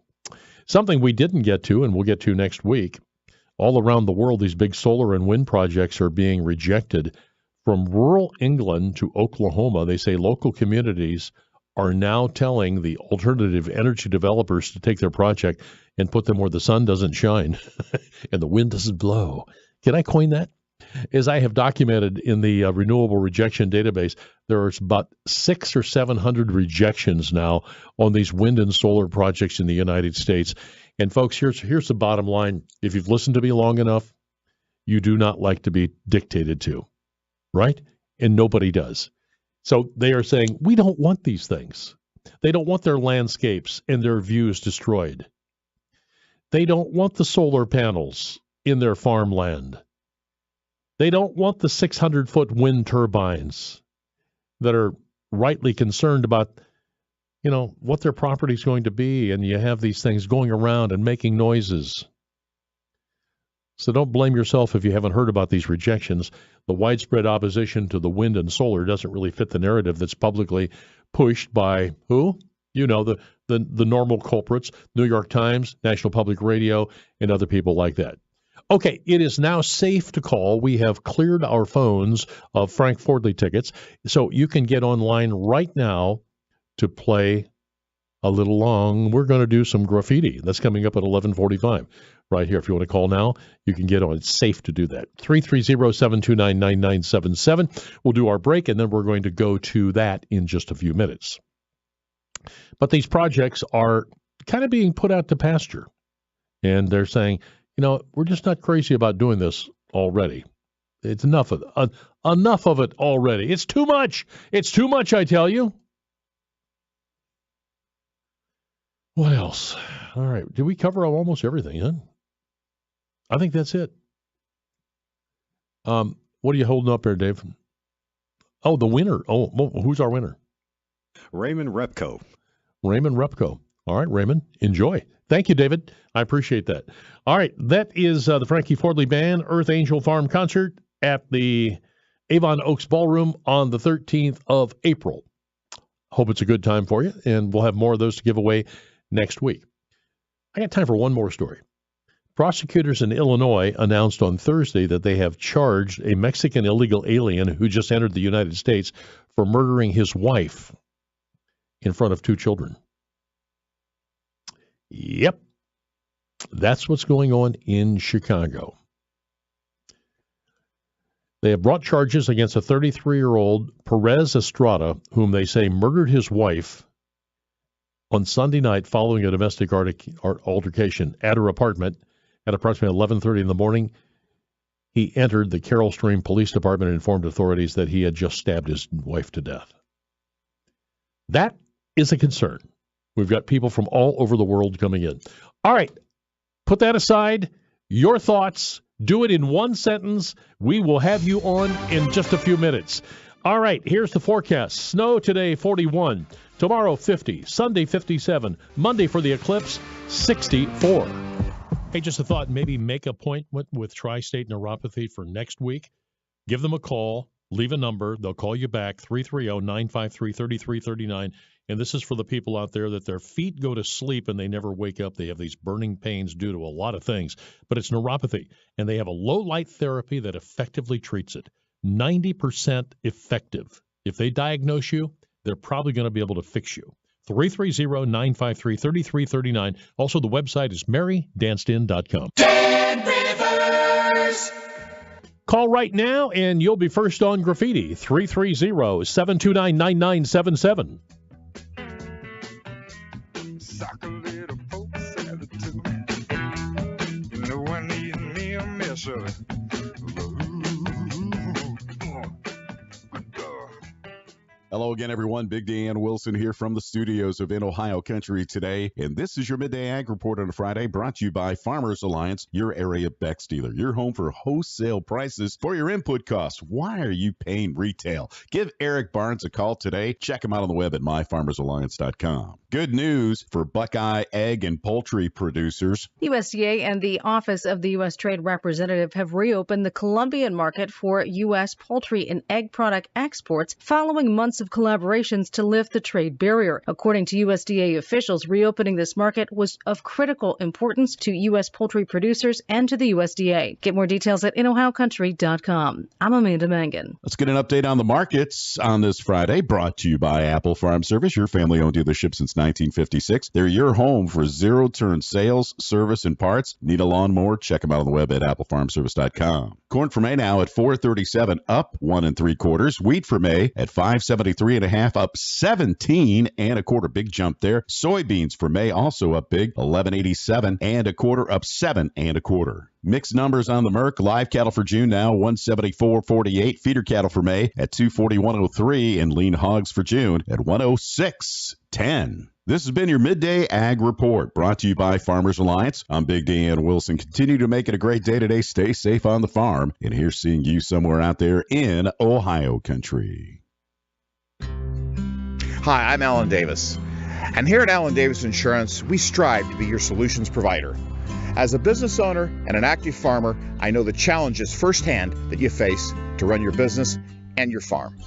[SPEAKER 12] Something we didn't get to, and we'll get to next week, all around the world, these big solar and wind projects are being rejected. From rural England to Oklahoma, they say local communities are now telling the alternative energy developers to take their project and put them where the sun doesn't shine and the wind doesn't blow. Can I coin that? As I have documented in the renewable rejection database, there's about 600 or 700 rejections now on these wind and solar projects in the United States. And folks, here's the bottom line. If you've listened to me long enough, you do not like to be dictated to, right? And nobody does. So they are saying, we don't want these things. They don't want their landscapes and their views destroyed. They don't want the solar panels in their farmland. They don't want the 600-foot wind turbines that are rightly concerned about, what their property is going to be, and you have these things going around and making noises. So don't blame yourself if you haven't heard about these rejections. The widespread opposition to the wind and solar doesn't really fit the narrative that's publicly pushed by who? The normal culprits, New York Times, National Public Radio, and other people like that. Okay, it is now safe to call. We have cleared our phones of Frank Fordley tickets, so you can get online right now to play a little long. We're going to do some graffiti. That's coming up at 11:45 right here. If you want to call now, you can get on. It's safe to do that. 330-729-9977. We'll do our break, and then we're going to go to that in just a few minutes. But these projects are kind of being put out to pasture, and they're saying, we're just not crazy about doing this already. It's enough of it already. It's too much. It's too much, I tell you. What else? All right. Did we cover almost everything, huh? I think that's it. What are you holding up there, Dave? Oh, the winner. Oh, who's our winner?
[SPEAKER 7] Raymond Repko.
[SPEAKER 12] Raymond Repko. All right, Raymond, enjoy. Thank you, David. I appreciate that. All right, that is the Frankie Fordley Band Earth Angel Farm Concert at the Avon Oaks Ballroom on the 13th of April. Hope it's a good time for you, and we'll have more of those to give away next week. I got time for one more story. Prosecutors in Illinois announced on Thursday that they have charged a Mexican illegal alien who just entered the United States for murdering his wife in front of 2 children. Yep. That's what's going on in Chicago. They have brought charges against a 33-year-old Perez Estrada, whom they say murdered his wife on Sunday night following a domestic altercation at her apartment at approximately 11:30 in the morning. He entered the Carroll Stream Police Department and informed authorities that he had just stabbed his wife to death. That is a concern. We've got people from all over the world coming in. All right, put that aside. Your thoughts. Do it in one sentence. We will have you on in just a few minutes. All right, here's the forecast. Snow today, 41. Tomorrow, 50. Sunday, 57. Monday for the eclipse, 64. Hey, just a thought. Maybe make an appointment with Tri-State Neuropathy for next week. Give them a call. Leave a number. They'll call you back, 330-953-3339. And this is for the people out there that their feet go to sleep and they never wake up. They have these burning pains due to a lot of things. But it's neuropathy, and they have a low-light therapy that effectively treats it. 90% effective. If they diagnose you, they're probably going to be able to fix you. 330-953-3339. Also, the website is marydancedin.com.
[SPEAKER 2] Dan Rivers.
[SPEAKER 12] Call right now, and you'll be first on graffiti. 330-729-9977.
[SPEAKER 9] Sock a little folks attitude. You know I need me a measure.
[SPEAKER 10] Hello again, everyone. Big Dan Wilson here from the studios of In Ohio Country today. And this is your Midday Ag Report on a Friday, brought to you by Farmers Alliance, your area Bex dealer. Your home for wholesale prices for your input costs. Why are you paying retail? Give Eric Barnes a call today. Check him out on the web at myfarmersalliance.com. Good news for Buckeye egg and poultry producers.
[SPEAKER 11] USDA and the Office of the U.S. Trade Representative have reopened the Colombian market for U.S. poultry and egg product exports following months aggressive collaborations to lift the trade barrier. According to USDA officials, reopening this market was of critical importance to U.S. poultry producers and to the USDA. Get more details at InoHowCountry.com. I'm Amanda Mangan.
[SPEAKER 10] Let's get an update on the markets on this Friday, brought to you by Apple Farm Service, your family-owned dealership since 1956. They're your home for zero-turn sales, service, and parts. Need a lawnmower? Check them out on the web at applefarmservice.com. Corn for May now at $4.37, up 1 3/4. Wheat for May at $5.73 1/2, up 17 1/4. Big jump there. Soybeans for May also up big, $11.87 1/4, up 7 1/4. Mixed numbers on the Merc. Live cattle for June now, 174.48. Feeder cattle for May at 241.03, and lean hogs for June at 106.10. This has been your Midday Ag Report, brought to you by Farmers Alliance. I'm Big Dan Wilson. Continue to make it a great day today. Stay safe on the farm. And here's seeing you somewhere out there in Ohio country.
[SPEAKER 1] Hi, I'm Alan Davis. And here at Alan Davis Insurance, we strive to be your solutions provider. As a business owner and an active farmer, I know the challenges firsthand that you face to run your business and your farm.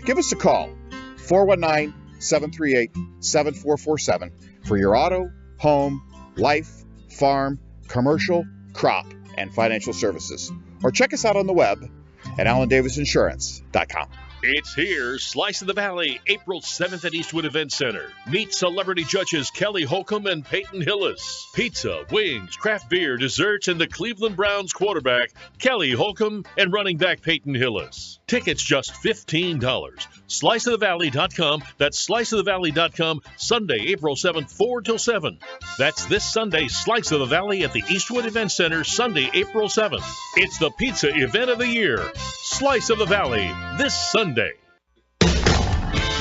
[SPEAKER 1] Give us a call, 419-738-7447, for your auto, home, life, farm, commercial, crop, and financial services. Or check us out on the web at AlanDavisInsurance.com.
[SPEAKER 5] It's here, Slice of the Valley, April 7th at Eastwood Event Center. Meet celebrity judges Kelly Holcomb and Peyton Hillis. Pizza, wings, craft beer, desserts, and the Cleveland Browns quarterback, Kelly Holcomb, and running back Peyton Hillis. Tickets just $15. SliceOfTheValley.com. That's SliceOfTheValley.com. Sunday, April 7th, 4 till 7. That's this Sunday, Slice of the Valley at the Eastwood Event Center, Sunday, April 7th. It's the pizza event of the year. Slice of the Valley, this Sunday.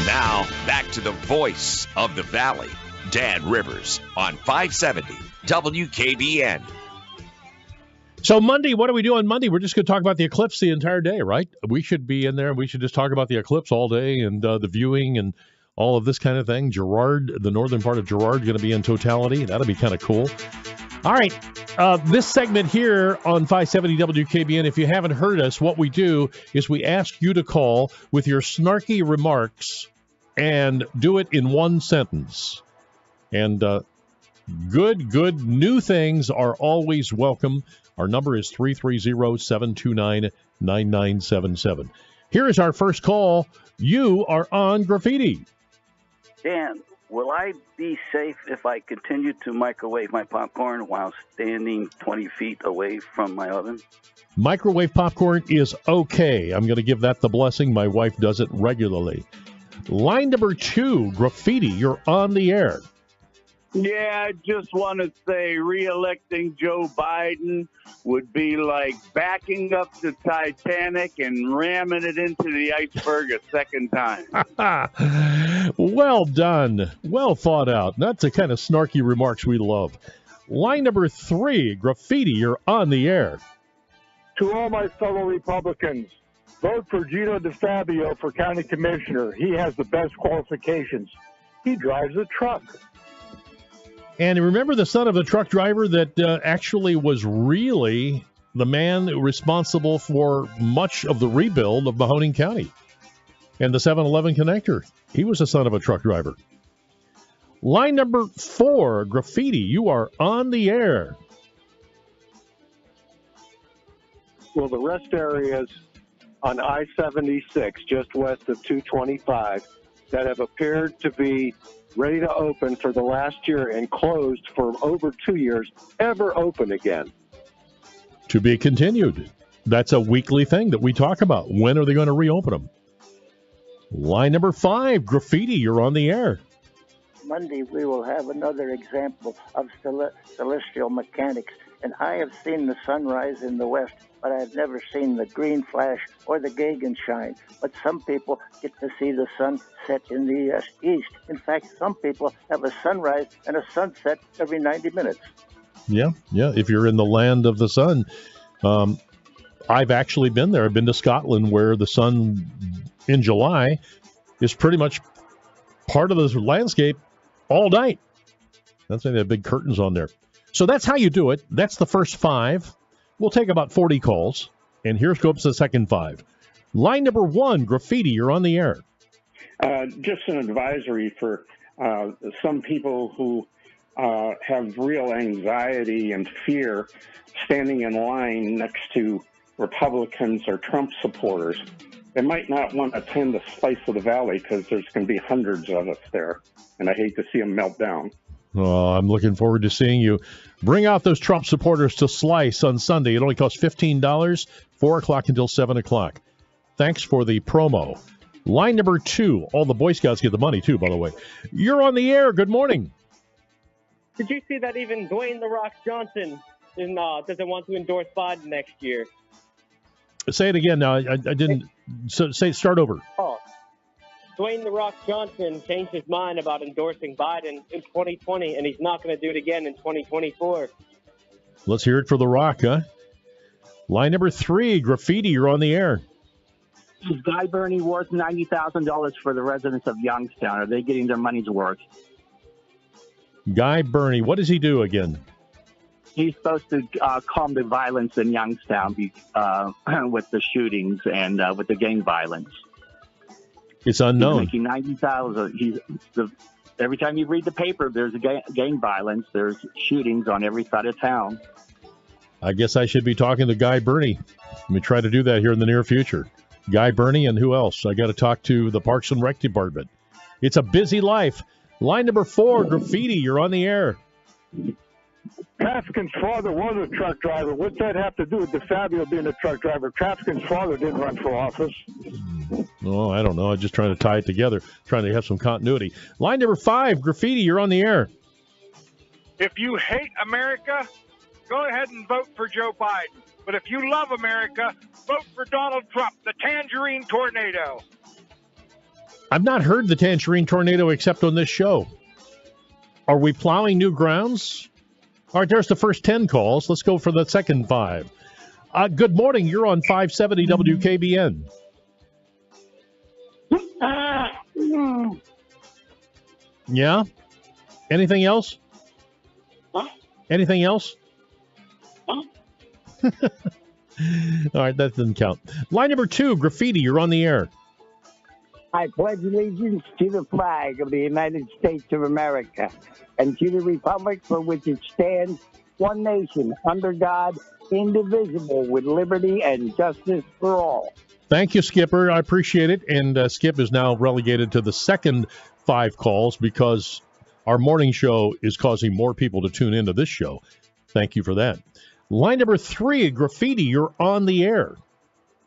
[SPEAKER 3] Now, back to the voice of the Valley, Dan Rivers, on 570 WKBN.
[SPEAKER 12] So Monday, what do we do on Monday? We're just going to talk about the eclipse the entire day, right? We should be in there, and we should just talk about the eclipse all day and the viewing and all of this kind of thing. Girard, the northern part of Girard, going to be in totality. That'll be kind of cool. All right, this segment here on 570 WKBN, if you haven't heard us, what we do is we ask you to call with your snarky remarks and do it in one sentence. And good new things are always welcome. Our number is 330-729-9977. Here is our first call. You are on Graffiti.
[SPEAKER 6] Dan, will I be safe if I continue to microwave my popcorn while standing 20 feet away from my oven?
[SPEAKER 12] Microwave popcorn is okay. I'm going to give that the blessing. My wife does it regularly. Line number 2, Graffiti, you're on the air.
[SPEAKER 14] Yeah, I just want to say re-electing Joe Biden would be like backing up the Titanic and ramming it into the iceberg a second time.
[SPEAKER 12] Well done. Well thought out. That's the kind of snarky remarks we love. Line number 3, Graffiti, you're on the air.
[SPEAKER 15] To all my fellow Republicans, vote for Gino DeFabio for county commissioner. He has the best qualifications. He drives a truck.
[SPEAKER 12] And remember the son of the truck driver that actually was really the man responsible for much of the rebuild of Mahoning County and the 7-Eleven connector. He was the son of a truck driver. Line number 4, Graffiti, you are on the air.
[SPEAKER 15] Well, the rest areas on I-76, just west of 225, that have appeared to be ready to open for the last year and closed for over 2 years, ever open again.
[SPEAKER 12] To be continued. That's a weekly thing that we talk about. When are they going to reopen them? Line number 5, Graffiti, you're on the air.
[SPEAKER 6] Monday, we will have another example of celestial mechanics. And I have seen the sunrise in the west, but I have never seen the green flash or the Gegenschein. But some people get to see the sun set in the east. In fact, some people have a sunrise and a sunset every 90 minutes.
[SPEAKER 12] Yeah. If you're in the land of the sun. I've actually been there. I've been to Scotland, where the sun in July is pretty much part of the landscape all night. That's why they have big curtains on there. So that's how you do it. That's the first 5. We'll take about 40 calls. And here goes the second 5. Line number 1, Graffiti, you're on the air.
[SPEAKER 8] Just an advisory for some people who have real anxiety and fear standing in line next to Republicans or Trump supporters. They might not want to attend the Slice of the Valley because there's going to be hundreds of us there, and I hate to see them melt down.
[SPEAKER 12] Oh, I'm looking forward to seeing you. Bring out those Trump supporters to Slice on Sunday. It only costs $15, 4 o'clock until 7 o'clock. Thanks for the promo. Line number 2. All the Boy Scouts get the money, too, by the way. You're on the air. Good morning.
[SPEAKER 16] Did you see that even Dwayne "The Rock" Johnson doesn't want to endorse Biden next year?
[SPEAKER 12] Say it again. Now, I didn't. Start over.
[SPEAKER 16] Oh, Dwayne "The Rock" Johnson changed his mind about endorsing Biden in 2020, and he's not going to do it again in 2024.
[SPEAKER 12] Let's hear it for The Rock, huh? Line number 3, Graffiti, you're on the air.
[SPEAKER 17] Is Guy Burney worth $90,000 for the residents of Youngstown? Are they getting their money's worth?
[SPEAKER 12] Guy Burney, what does he do again?
[SPEAKER 17] He's supposed to calm the violence in Youngstown with the shootings and with the gang violence.
[SPEAKER 12] It's unknown.
[SPEAKER 17] He's making $90,000. Every time you read the paper, there's gang violence. There's shootings on every side of town.
[SPEAKER 12] I guess I should be talking to Guy Burney. Let me try to do that here in the near future. Guy Burney and who else? I got to talk to the Parks and Rec Department. It's a busy life. Line number 4, Graffiti, you're on the air.
[SPEAKER 18] Trafficant's father was a truck driver. What's that have to do with DeFabio being a truck driver? Trafficant's father didn't run for office.
[SPEAKER 12] Oh, I don't know. I'm just trying to tie it together, trying to have some continuity. Line number 5, Graffiti, you're on the air.
[SPEAKER 19] If you hate America, go ahead and vote for Joe Biden. But if you love America, vote for Donald Trump, the Tangerine Tornado.
[SPEAKER 12] I've not heard the Tangerine Tornado except on this show. Are we plowing new grounds? All right, there's the first 10 calls. Let's go for the second 5. Good morning. You're on 570 WKBN. Yeah? Anything else? Anything else? All right, that doesn't count. Line number 2, Graffiti, you're on the air.
[SPEAKER 20] I pledge allegiance to the flag of the United States of America and to the republic for which it stands, one nation, under God, indivisible, with liberty and justice for all.
[SPEAKER 12] Thank you, Skipper. I appreciate it. And Skip is now relegated to the second 5 calls because our morning show is causing more people to tune into this show. Thank you for that. Line number 3, Graffiti, you're on the air.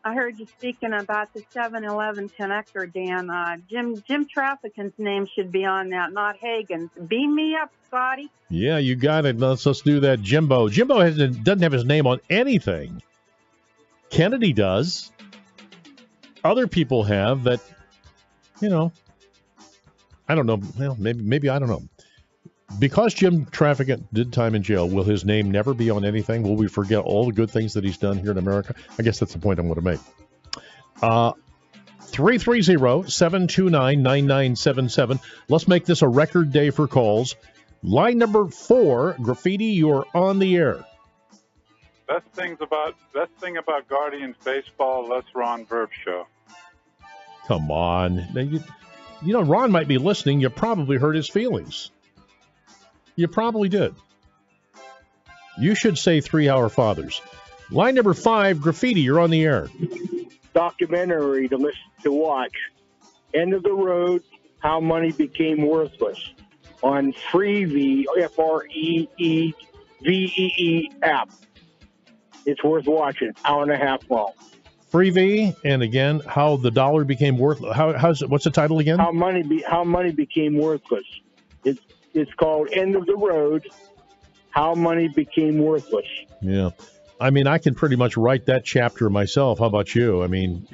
[SPEAKER 22] I heard you speaking about the 7-Eleven connector, Dan. Jim Trafficant's name should be on that, not Hagen's. Beam me up, Scotty.
[SPEAKER 12] Yeah, you got it. Let's do that. Jimbo. Jimbo doesn't have his name on anything. Kennedy does. Other people have that, I don't know. Well, maybe I don't know. Because Jim Trafficant did time in jail, will his name never be on anything? Will we forget all the good things that he's done here in America? I guess that's the point I'm going to make. 330-729-9977. Let's make this a record day for calls. Line number 4, Graffiti, you're on the air.
[SPEAKER 24] Best thing about Guardians baseball, Les Ron Verb show.
[SPEAKER 12] Come on. Now, Ron might be listening. You probably hurt his feelings. You probably did. You should say 3 Our Fathers. Line number 5, Graffiti, you're on the air.
[SPEAKER 26] Documentary to listen to watch. End of the Road, How Money Became Worthless on Freevee, Freevee app. It's worth watching. Hour and a half long.
[SPEAKER 12] Freevee, and again, How the Dollar Became Worthless. What's the title again?
[SPEAKER 26] How money became worthless. It's called End of the Road, How Money Became Worthless.
[SPEAKER 12] Yeah. I mean, I can pretty much write that chapter myself. How about you? I mean,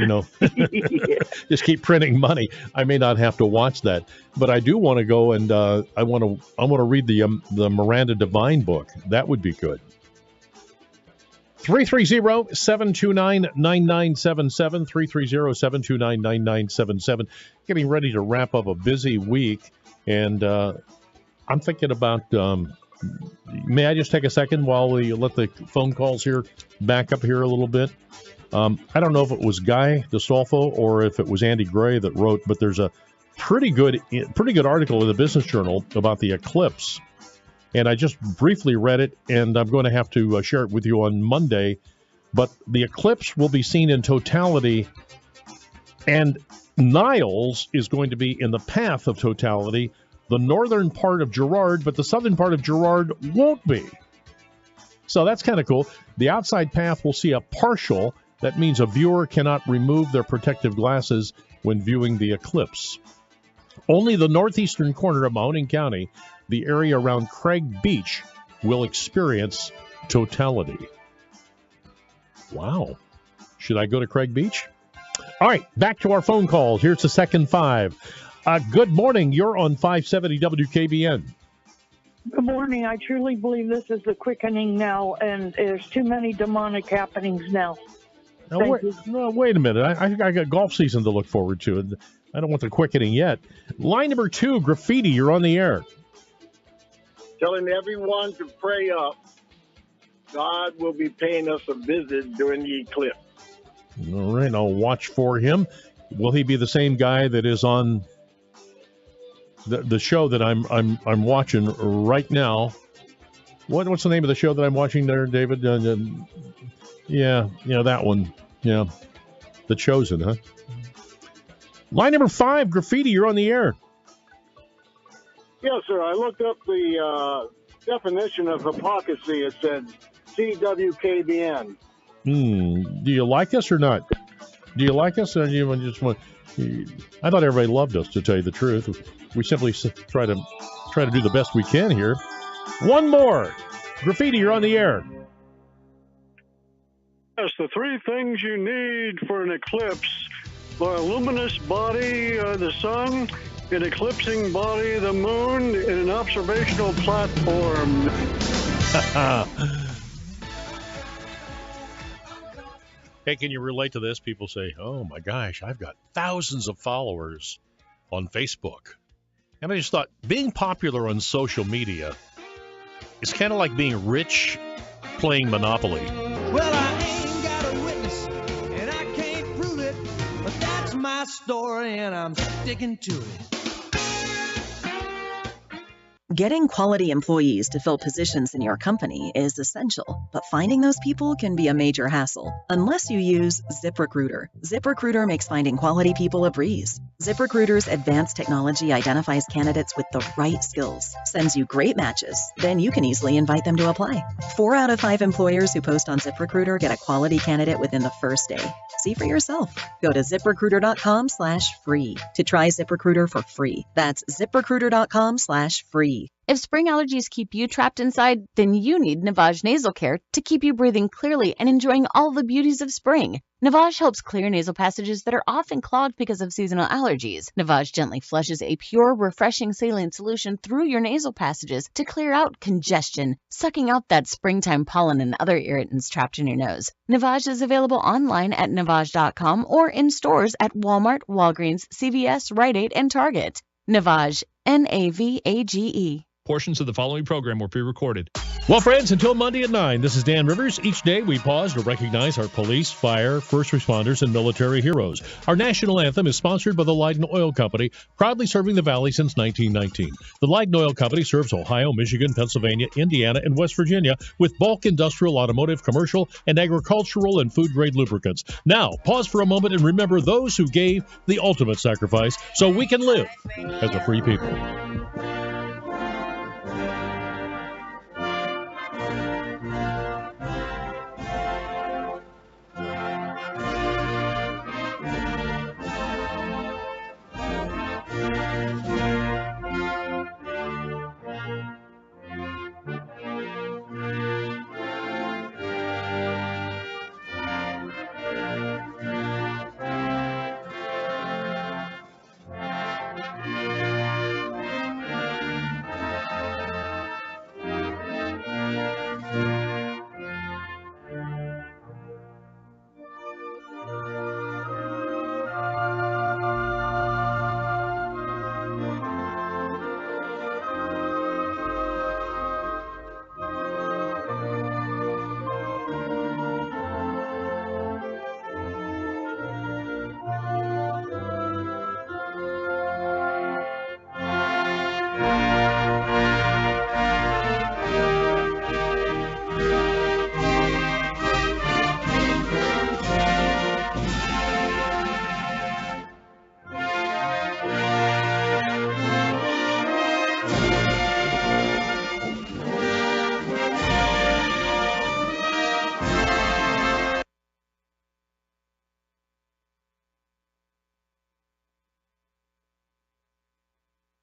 [SPEAKER 12] just keep printing money. I may not have to watch that, but I do want to go and I want to read the Miranda Devine book. That would be good. 330-729-9977, 330-729-9977. Getting ready to wrap up a busy week, and I'm thinking about, may I just take a second while we let the phone calls here back up here a little bit? I don't know if it was Guy DeSolfo or if it was Andy Gray that wrote, but there's a pretty good article in the Business Journal about the eclipse. And I just briefly read it, and I'm going to have to share it with you on Monday. But the eclipse will be seen in totality, and Niles is going to be in the path of totality, the northern part of Girard, but the southern part of Girard won't be. So that's kind of cool. The outside path will see a partial. That means a viewer cannot remove their protective glasses when viewing the eclipse. Only the northeastern corner of Mahoning County, the area around Craig Beach, will experience totality. Wow. Should I go to Craig Beach? All right, back to our phone calls. Here's the second 5. Good morning. You're on 570 WKBN.
[SPEAKER 4] Good morning. I truly believe this is the quickening now, and there's too many demonic happenings now.
[SPEAKER 12] Wait a minute. I got golf season to look forward to, and I don't want the quickening yet. Line number 2, Graffiti, you're on the air.
[SPEAKER 7] Telling everyone to pray up. God will be paying us a visit during the eclipse.
[SPEAKER 12] All right, I'll watch for him. Will he be the same guy that is on the show that I'm watching right now? What's the name of the show that I'm watching there, David? Yeah, that one. Yeah, The Chosen, huh? Line number 5, Graffiti, you're on the air.
[SPEAKER 18] Yes, sir. I looked up the definition of hypocrisy. It said CWKBN.
[SPEAKER 12] Do you like us or not? Do you like us? Or you just want? I thought everybody loved us, to tell you the truth. We simply try to do the best we can here. One more, Graffiti, you're on the air.
[SPEAKER 18] Yes, the 3 things you need for an eclipse are a luminous body, the sun, an eclipsing body, the moon, and an observational platform.
[SPEAKER 12] Hey, can you relate to this? People say, oh my gosh, I've got thousands of followers on Facebook. And I just thought, being popular on social media is kind of like being rich playing Monopoly.
[SPEAKER 2] Well, I ain't got a witness, and I can't prove it, but that's my story, and I'm sticking to it.
[SPEAKER 13] Getting quality employees to fill positions in your company is essential, but finding those people can be a major hassle unless you use ZipRecruiter. ZipRecruiter makes finding quality people a breeze. ZipRecruiter's advanced technology identifies candidates with the right skills, sends you great matches, then you can easily invite them to apply. 4 out of 5 employers who post on ZipRecruiter get a quality candidate within the first day. See for yourself. Go to ZipRecruiter.com/free to try ZipRecruiter for free. That's ZipRecruiter.com/free.
[SPEAKER 21] If spring allergies keep you trapped inside, then you need Navage Nasal Care to keep you breathing clearly and enjoying all the beauties of spring. Navage helps clear nasal passages that are often clogged because of seasonal allergies. Navage gently flushes a pure, refreshing saline solution through your nasal passages to clear out congestion, sucking out that springtime pollen and other irritants trapped in your nose. Navage is available online at Navage.com or in stores at Walmart, Walgreens, CVS, Rite Aid, and Target. Navage, Navage.
[SPEAKER 23] Portions of the following program were pre-recorded.
[SPEAKER 12] Well, friends, until Monday at 9, this is Dan Rivers. Each day we pause to recognize our police, fire, first responders, and military heroes. Our national anthem is sponsored by the Leiden Oil Company, proudly serving the Valley since 1919. The Leiden Oil Company serves Ohio, Michigan, Pennsylvania, Indiana, and West Virginia with bulk industrial, automotive, commercial, and agricultural and food-grade lubricants. Now, pause for a moment and remember those who gave the ultimate sacrifice so we can live as a free people.